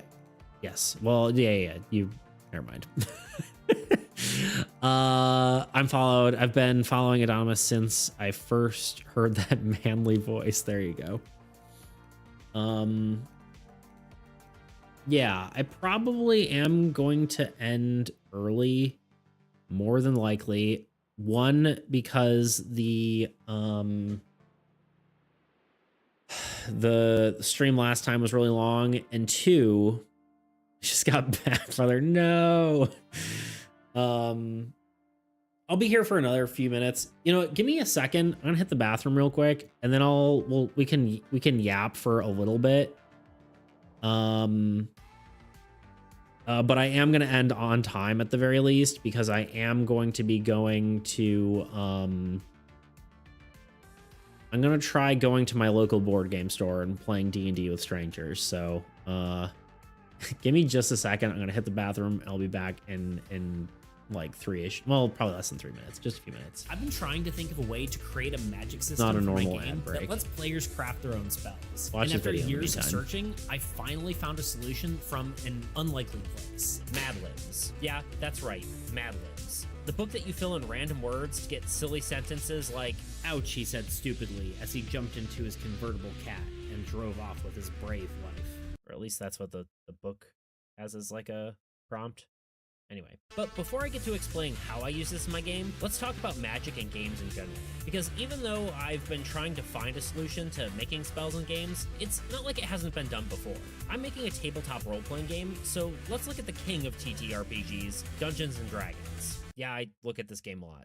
Yes. Well, yeah. You. Never mind. I'm followed. I've been following Anonymous since I first heard that manly voice. There you go. Yeah, I probably am going to end early, more than likely. One, because the stream last time was really long, and two, just got bad brother. No. I'll be here for another few minutes. You know, give me a second. I'm gonna hit the bathroom real quick, and then we can yap for a little bit. But I am gonna end on time at the very least, because I am going to be going to I'm gonna try going to my local board game store and playing D&D with strangers. So give me just a second. I'm gonna hit the bathroom and I'll be back in like 3-ish, well, probably less than 3 minutes, just a few minutes. I've been trying to think of a way to create a magic system Not a for my normal game ad break. that lets players craft their own spells. Watch and the after video in the years of meantime. searching, I finally found a solution from an unlikely place. Mad Libs. Yeah, that's right, Mad Libs. The book that you fill in random words to get silly sentences like, "Ouch," he said stupidly as he jumped into his convertible cat and drove off with his brave wife. Or at least that's what the book has as like a prompt. Anyway, but before I get to explain how I use this in my game, let's talk about magic and games in general. Because even though I've been trying to find a solution to making spells in games, it's not like it hasn't been done before. I'm making a tabletop role-playing game, so let's look at the king of TTRPGs, Dungeons & Dragons. Yeah, I look at this game a lot.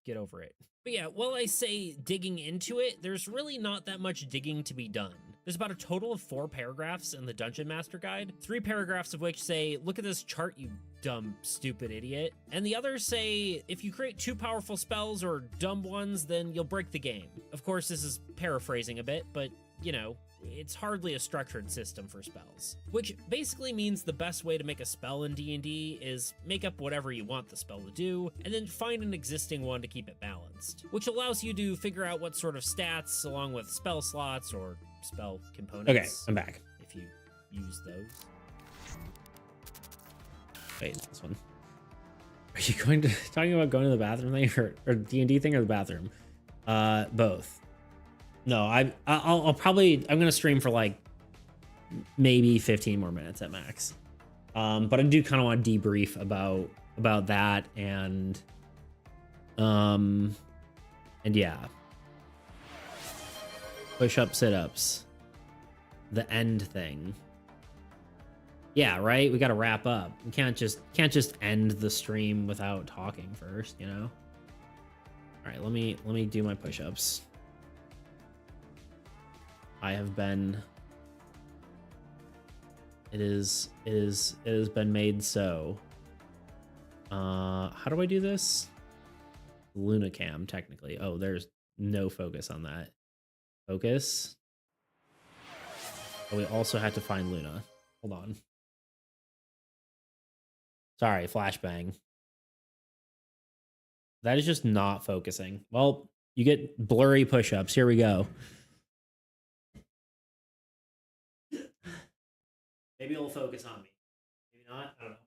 Get over it. But yeah, while I say digging into it, there's really not that much digging to be done. There's about a total of 4 paragraphs in the Dungeon Master Guide, 3 paragraphs of which say, "Look at this chart, you dumb, stupid idiot." And the others say, "If you create too powerful spells or dumb ones, then you'll break the game." Of course, this is paraphrasing a bit, but, you know, it's hardly a structured system for spells. Which basically means the best way to make a spell in D&D is make up whatever you want the spell to do, and then find an existing one to keep it balanced. Which allows you to figure out what sort of stats, along with spell slots or spell components. Okay, I'm back. If you use those. Wait, this one. Are you talking about going to the bathroom thing or D&D thing or the bathroom? Both. No, I'll probably, I'm gonna stream for like maybe 15 more minutes at max. But I do kind of want to debrief about that and yeah. Push-up, sit-ups. The end thing. Yeah, right? We got to wrap up. We can't just end the stream without talking first, you know? All right, let me do my push-ups. I have been it has been made so. How do I do this? Luna cam, technically. Oh, there's no focus on that. Focus. Oh, we also had to find Luna. Hold on. Sorry, flashbang. That is just not focusing. Well, you get blurry push-ups. Here we go. Maybe it'll focus on me. Maybe not. I don't know.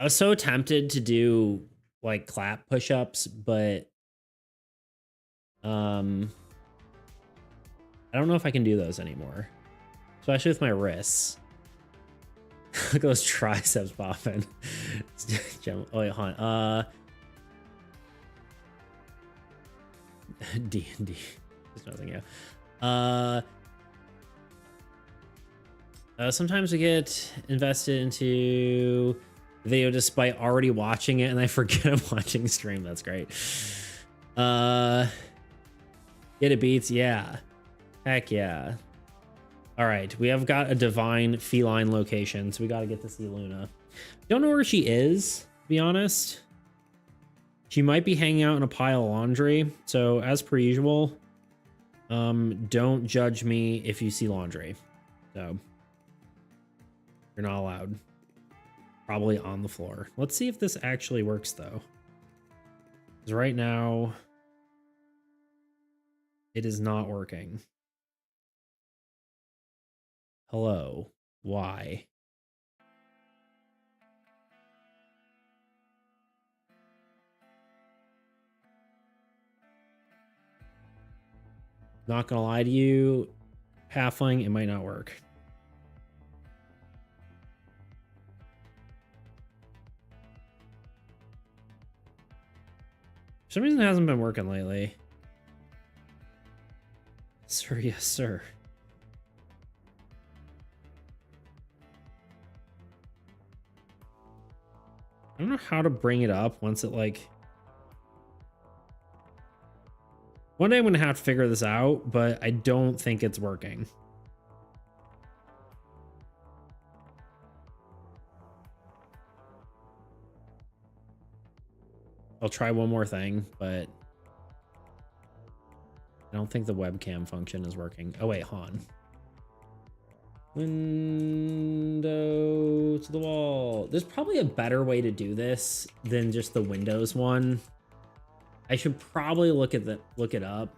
I was so tempted to do like clap push-ups, but I don't know if I can do those anymore, especially with my wrists. Look at those triceps popping. Oh wait, hold on. D&D. There's nothing. Yeah. Sometimes we get invested into video despite already watching it, and I forget I'm watching stream. That's great. Get it beats, yeah. Heck yeah. All right, we have got a divine feline location, so we got to get to see Luna. Don't know where she is, to be honest. She might be hanging out in a pile of laundry, so as per usual, don't judge me if you see laundry. So you're not allowed. Probably on the floor. Let's see if this actually works though. Because right now it is not working. Hello. Why? Not gonna lie to you, Halfling, it might not work. For some reason it hasn't been working lately. Sir, yes, sir. I don't know how to bring it up once it like... One day I'm gonna have to figure this out, but I don't think it's working. I'll try one more thing, but I don't think the webcam function is working. Oh wait, Han. Window to the wall. There's probably a better way to do this than just the Windows one. I should probably look it up.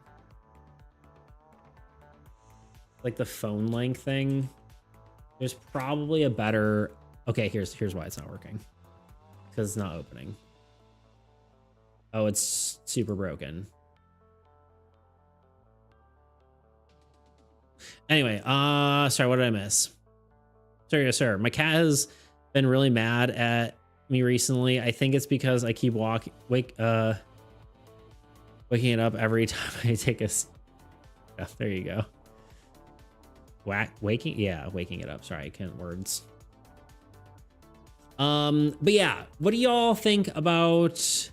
Like the phone link thing. There's probably a better... Okay, here's why it's not working. Because it's not opening. Oh, it's super broken. Anyway, sorry, what did I miss? Sorry, yes, sir. My cat has been really mad at me recently. I think it's because I keep waking it up every time I take a... Oh, there you go. Waking it up. Sorry, I can't words. But yeah, what do y'all think about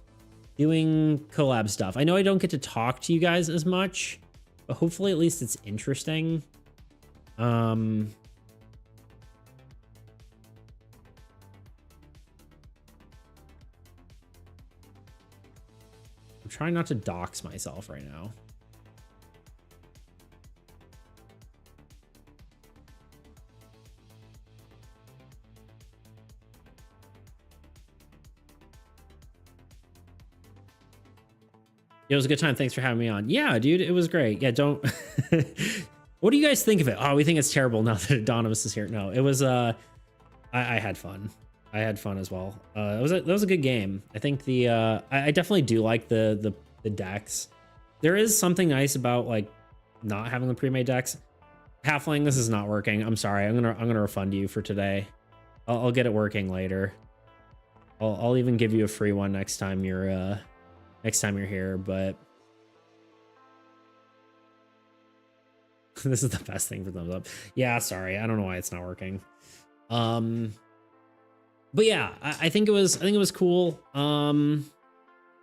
doing collab stuff? I know I don't get to talk to you guys as much, but hopefully at least it's interesting. I'm trying not to dox myself right now. It was a good time. Thanks for having me on. Yeah, dude, it was great. Yeah, don't... What do you guys think of it? Oh, we think it's terrible now that Adonis is here. No, it was... I had fun. I had fun as well. That was a good game. I think the... I definitely do like the decks. There is something nice about like not having the pre-made decks. Halfling, this is not working. I'm sorry. I'm gonna refund you for today. I'll get it working later. I'll even give you a free one next time you're here, but this is the best thing for thumbs up. Yeah, sorry. I don't know why it's not working. But yeah, I think it was cool. I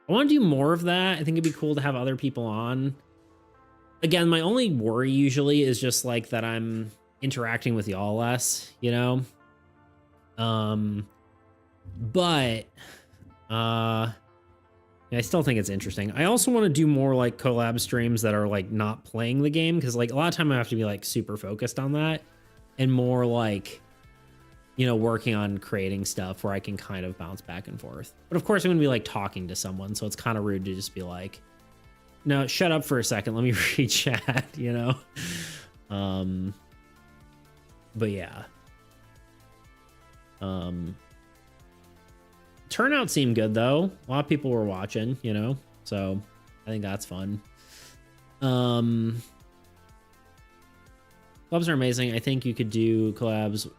want to do more of that. I think it'd be cool to have other people on. Again, my only worry usually is just like that I'm interacting with y'all less, you know? But I still think it's interesting. I also want to do more like collab streams that are like not playing the game, because like a lot of time I have to be like super focused on that, and more like, you know, working on creating stuff where I can kind of bounce back and forth. But of course I'm gonna be like talking to someone, so it's kind of rude to just be like, no, shut up for a second, let me read chat, you know? But yeah. Turnout seemed good though. A lot of people were watching, you know, so I think that's fun. Clubs are amazing. I think you could do collabs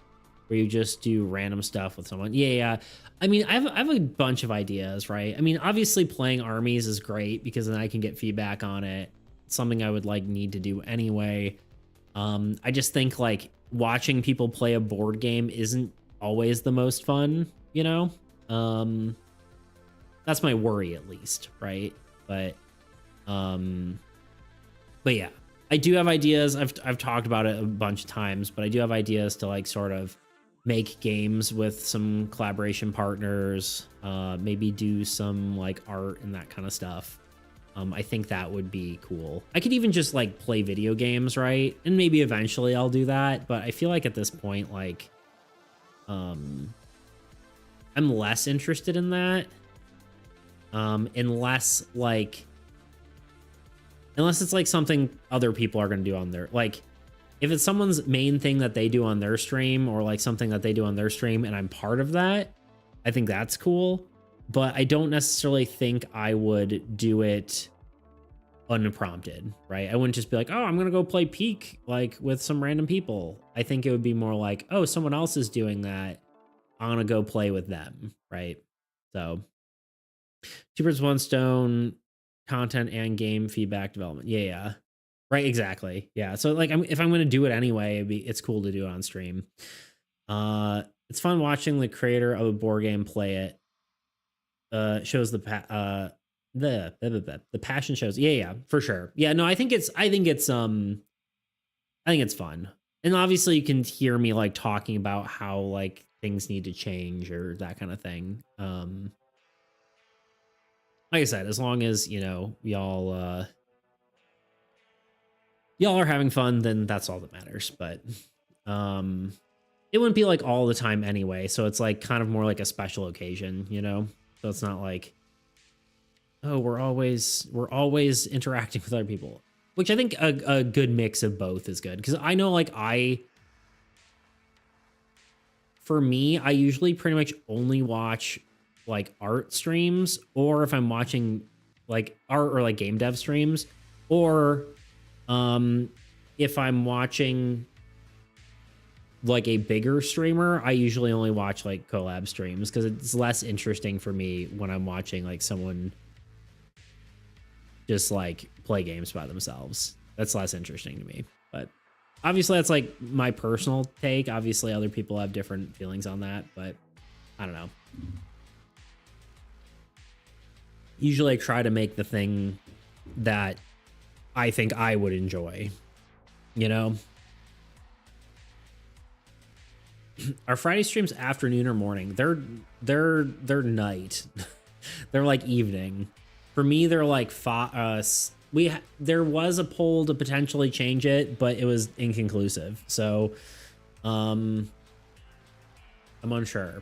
where you just do random stuff with someone. Yeah. I mean, I have a bunch of ideas, right? I mean, obviously playing armies is great because then I can get feedback on it. It's something I would like need to do anyway. I just think like watching people play a board game isn't always the most fun, you know? That's my worry at least, right? But yeah, I do have ideas. I've talked about it a bunch of times, but I do have ideas to like sort of make games with some collaboration partners, maybe do some like art and that kind of stuff. I think that would be cool. I could even just like play video games, right? And maybe eventually I'll do that, but I feel like at this point, like, I'm less interested in that. Unless it's like something other people are going to do on their, like, if it's someone's main thing that they do on their stream or like something that they do on their stream and I'm part of that, I think that's cool. But I don't necessarily think I would do it unprompted, right? I wouldn't just be like, oh, I'm going to go play Peak like with some random people. I think it would be more like, oh, someone else is doing that. I'm going to go play with them, right? So 2 birds, 1 stone, content and game feedback development. Yeah. Right, exactly. Yeah. So like if I'm going to do it anyway, it's cool to do it on stream. It's fun watching the creator of a board game play it. Shows the passion shows. Yeah, for sure. Yeah, no, I think it's fun. And obviously you can hear me like talking about how like things need to change or that kind of thing. Like I said, as long as, you know, y'all are having fun, then that's all that matters. But it wouldn't be like all the time anyway, so it's like kind of more like a special occasion, you know? So it's not like, oh, we're always interacting with other people, which I think a good mix of both is good. Because I know like for me, I usually pretty much only watch like art streams, or if I'm watching like art or like game dev streams, or if I'm watching like a bigger streamer, I usually only watch like collab streams because it's less interesting for me when I'm watching like someone just like play games by themselves. That's less interesting to me. But obviously that's like my personal take. Obviously other people have different feelings on that, but I don't know. Usually I try to make the thing that I think I would enjoy, you know? Our Friday streams afternoon or morning? They're night. They're like evening. For me, they're like there was a poll to potentially change it, but it was inconclusive. So, I'm unsure.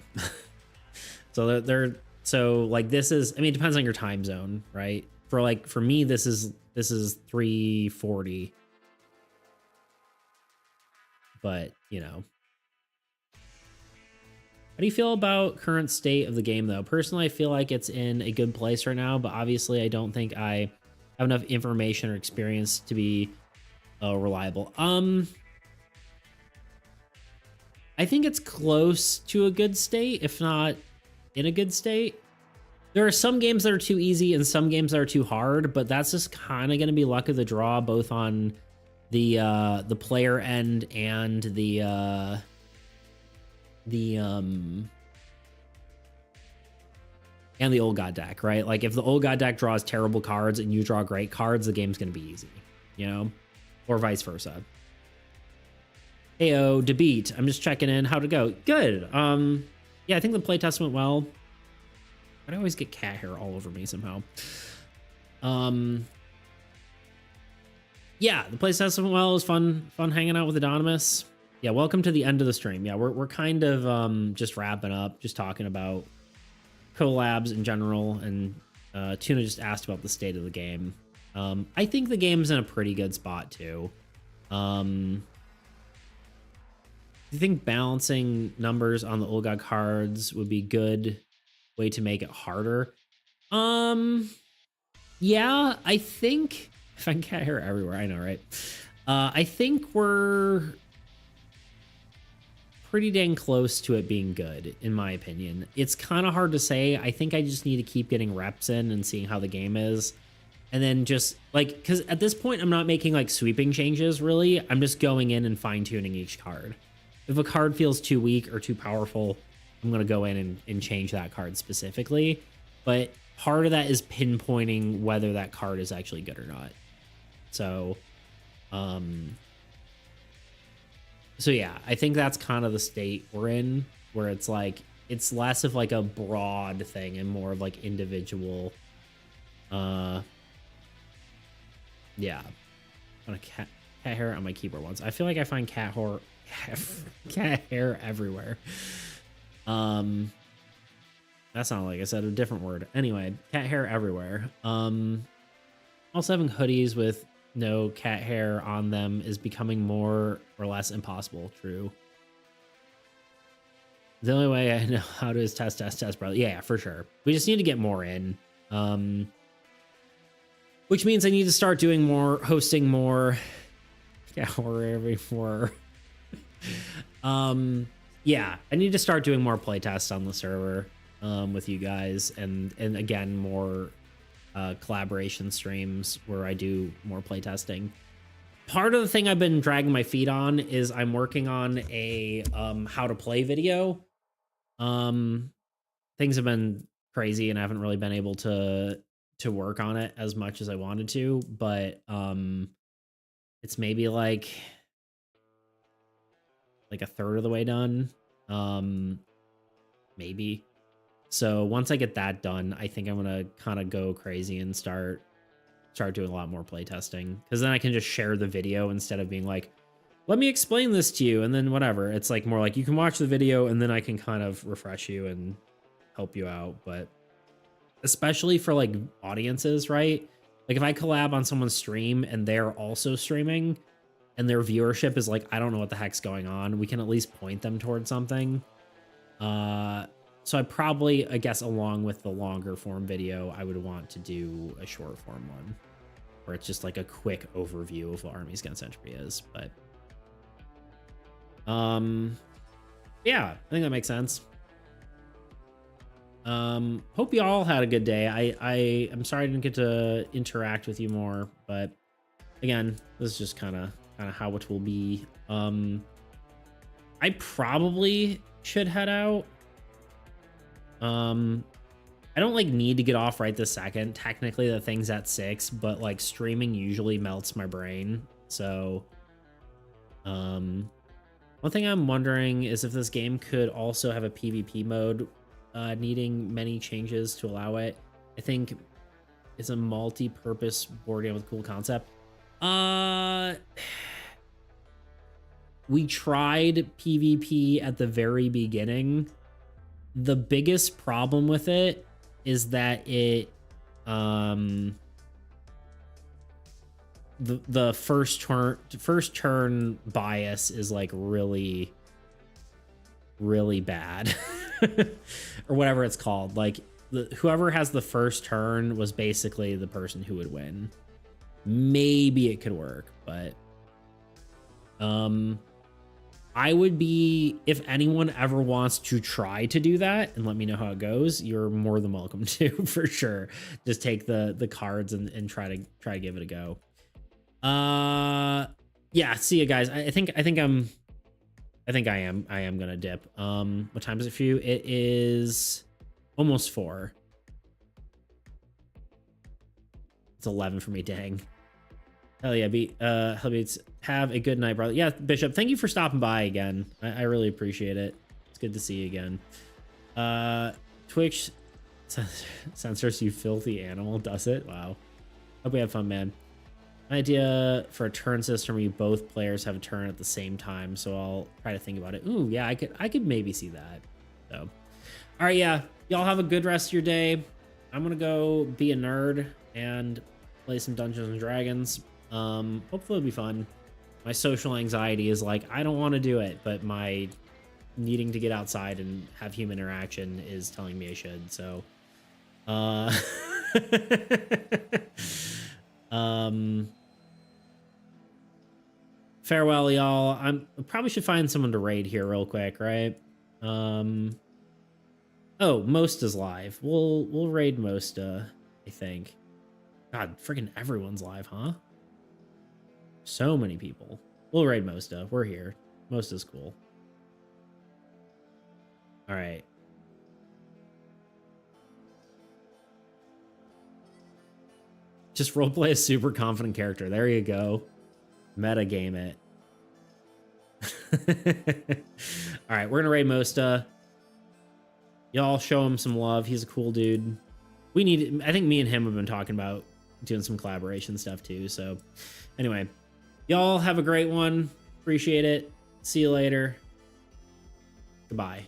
So like this is, I mean, it depends on your time zone, right? For me, this is 3:40. But, you know. How do you feel about current state of the game, though? Personally, I feel like it's in a good place right now, but obviously I don't think I have enough information or experience to be reliable. I think it's close to a good state, if not in a good state. There are some games that are too easy and some games that are too hard, but that's just kind of going to be luck of the draw, both on the player end and the old god deck, right? Like if the old god deck draws terrible cards and you draw great cards, the game's going to be easy, you know, or vice versa. Heyo, debate. I'm just checking in. How'd it go? Good. Yeah, I think the playtest went well. I always get cat hair all over me somehow. Yeah, the playtest went well. It was fun hanging out with Anonymous. Yeah, welcome to the end of the stream. Yeah, we're kind of just wrapping up, just talking about collabs in general, and Tuna just asked about the state of the game. I think the game's in a pretty good spot too. Do you think balancing numbers on the old god cards would be good way to make it harder? Yeah, I think if I can get hair everywhere, I know, right? I think we're pretty dang close to it being good, in my opinion. It's kind of hard to say. I think I just need to keep getting reps in and seeing how the game is. And then just like, because at this point, I'm not making like sweeping changes really. I'm just going in and fine tuning each card. If a card feels too weak or too powerful, I'm going to go in and change that card specifically. But part of that is pinpointing whether that card is actually good or not. So, so yeah, I think that's kind of the state we're in, where it's like, it's less of like a broad thing and more of like individual, yeah. On a cat hair on my keyboard once. I feel like I find cat hair everywhere. That's not like I said a different word. Anyway, cat hair everywhere. Also having hoodies with no cat hair on them is becoming more or less impossible. True. The only way I know how to is test, brother. Yeah, for sure. We just need to get more in. Which means I need to start doing more, hosting more. Yeah, every more. Yeah, I need to start doing more playtests on the server with you guys, and again more collaboration streams where I do more playtesting. Part of the thing I've been dragging my feet on is I'm working on a how to play video. Things have been crazy and I haven't really been able to work on it as much as I wanted to, but it's maybe like a third of the way done, maybe. So once I get that done, I think I'm gonna kind of go crazy and start doing a lot more playtesting, because then I can just share the video instead of being like, let me explain this to you and then whatever. It's like more like you can watch the video and then I can kind of refresh you and help you out. But especially for like audiences, right? Like if I collab on someone's stream and they're also streaming and their viewership is like, I don't know what the heck's going on, we can at least point them towards something. So I probably, I guess, along with the longer form video, I would want to do a short form one where it's just like a quick overview of what Armies Against Entropy is. But yeah, I think that makes sense. Hope you all had a good day. I'm sorry I didn't get to interact with you more, but again, this is just kind of how it will be. I probably should head out. I don't like need to get off right this second. Technically the thing's at 6, but like streaming usually melts my brain. So, one thing I'm wondering is if this game could also have a PvP mode, needing many changes to allow it. I think it's a multi-purpose board game with a cool concept. We tried PvP at the very beginning. The biggest problem with it is that it, the first turn bias is like really bad. Or whatever it's called. Like whoever has the first turn was basically the person who would win. Maybe it could work, but I would be, if anyone ever wants to try to do that and let me know how it goes, you're more than welcome to, for sure. Just take the cards and try to give it a go. Yeah, see you guys. I think I am gonna dip. What time is it for you? It is almost 4. It's 11 for me. Dang. Hell yeah, hell beats. Have a good night, brother. Yeah, Bishop, thank you for stopping by again. I really appreciate it. It's good to see you again. Twitch censors you filthy animal, does it? Wow. Hope we have fun, man. Idea for a turn system where you both players have a turn at the same time, so I'll try to think about it. Ooh, yeah, I could maybe see that. So, all right, yeah, y'all have a good rest of your day. I'm gonna go be a nerd and play some Dungeons and Dragons. Hopefully it'll be fun. My social anxiety is like, I don't want to do it, but my needing to get outside and have human interaction is telling me I should. So, farewell, y'all. I probably should find someone to raid here real quick, right? Oh, Mosta's live. We'll raid Mosta, I think. God, freaking everyone's live, huh? So many people. We'll raid Mosta. We're here. Mosta's cool. All right. Just roleplay a super confident character. There you go. Meta game it. All right, we're gonna raid Mosta. Y'all show him some love. He's a cool dude. I think me and him have been talking about doing some collaboration stuff too. So anyway, y'all have a great one. Appreciate it. See you later. Goodbye.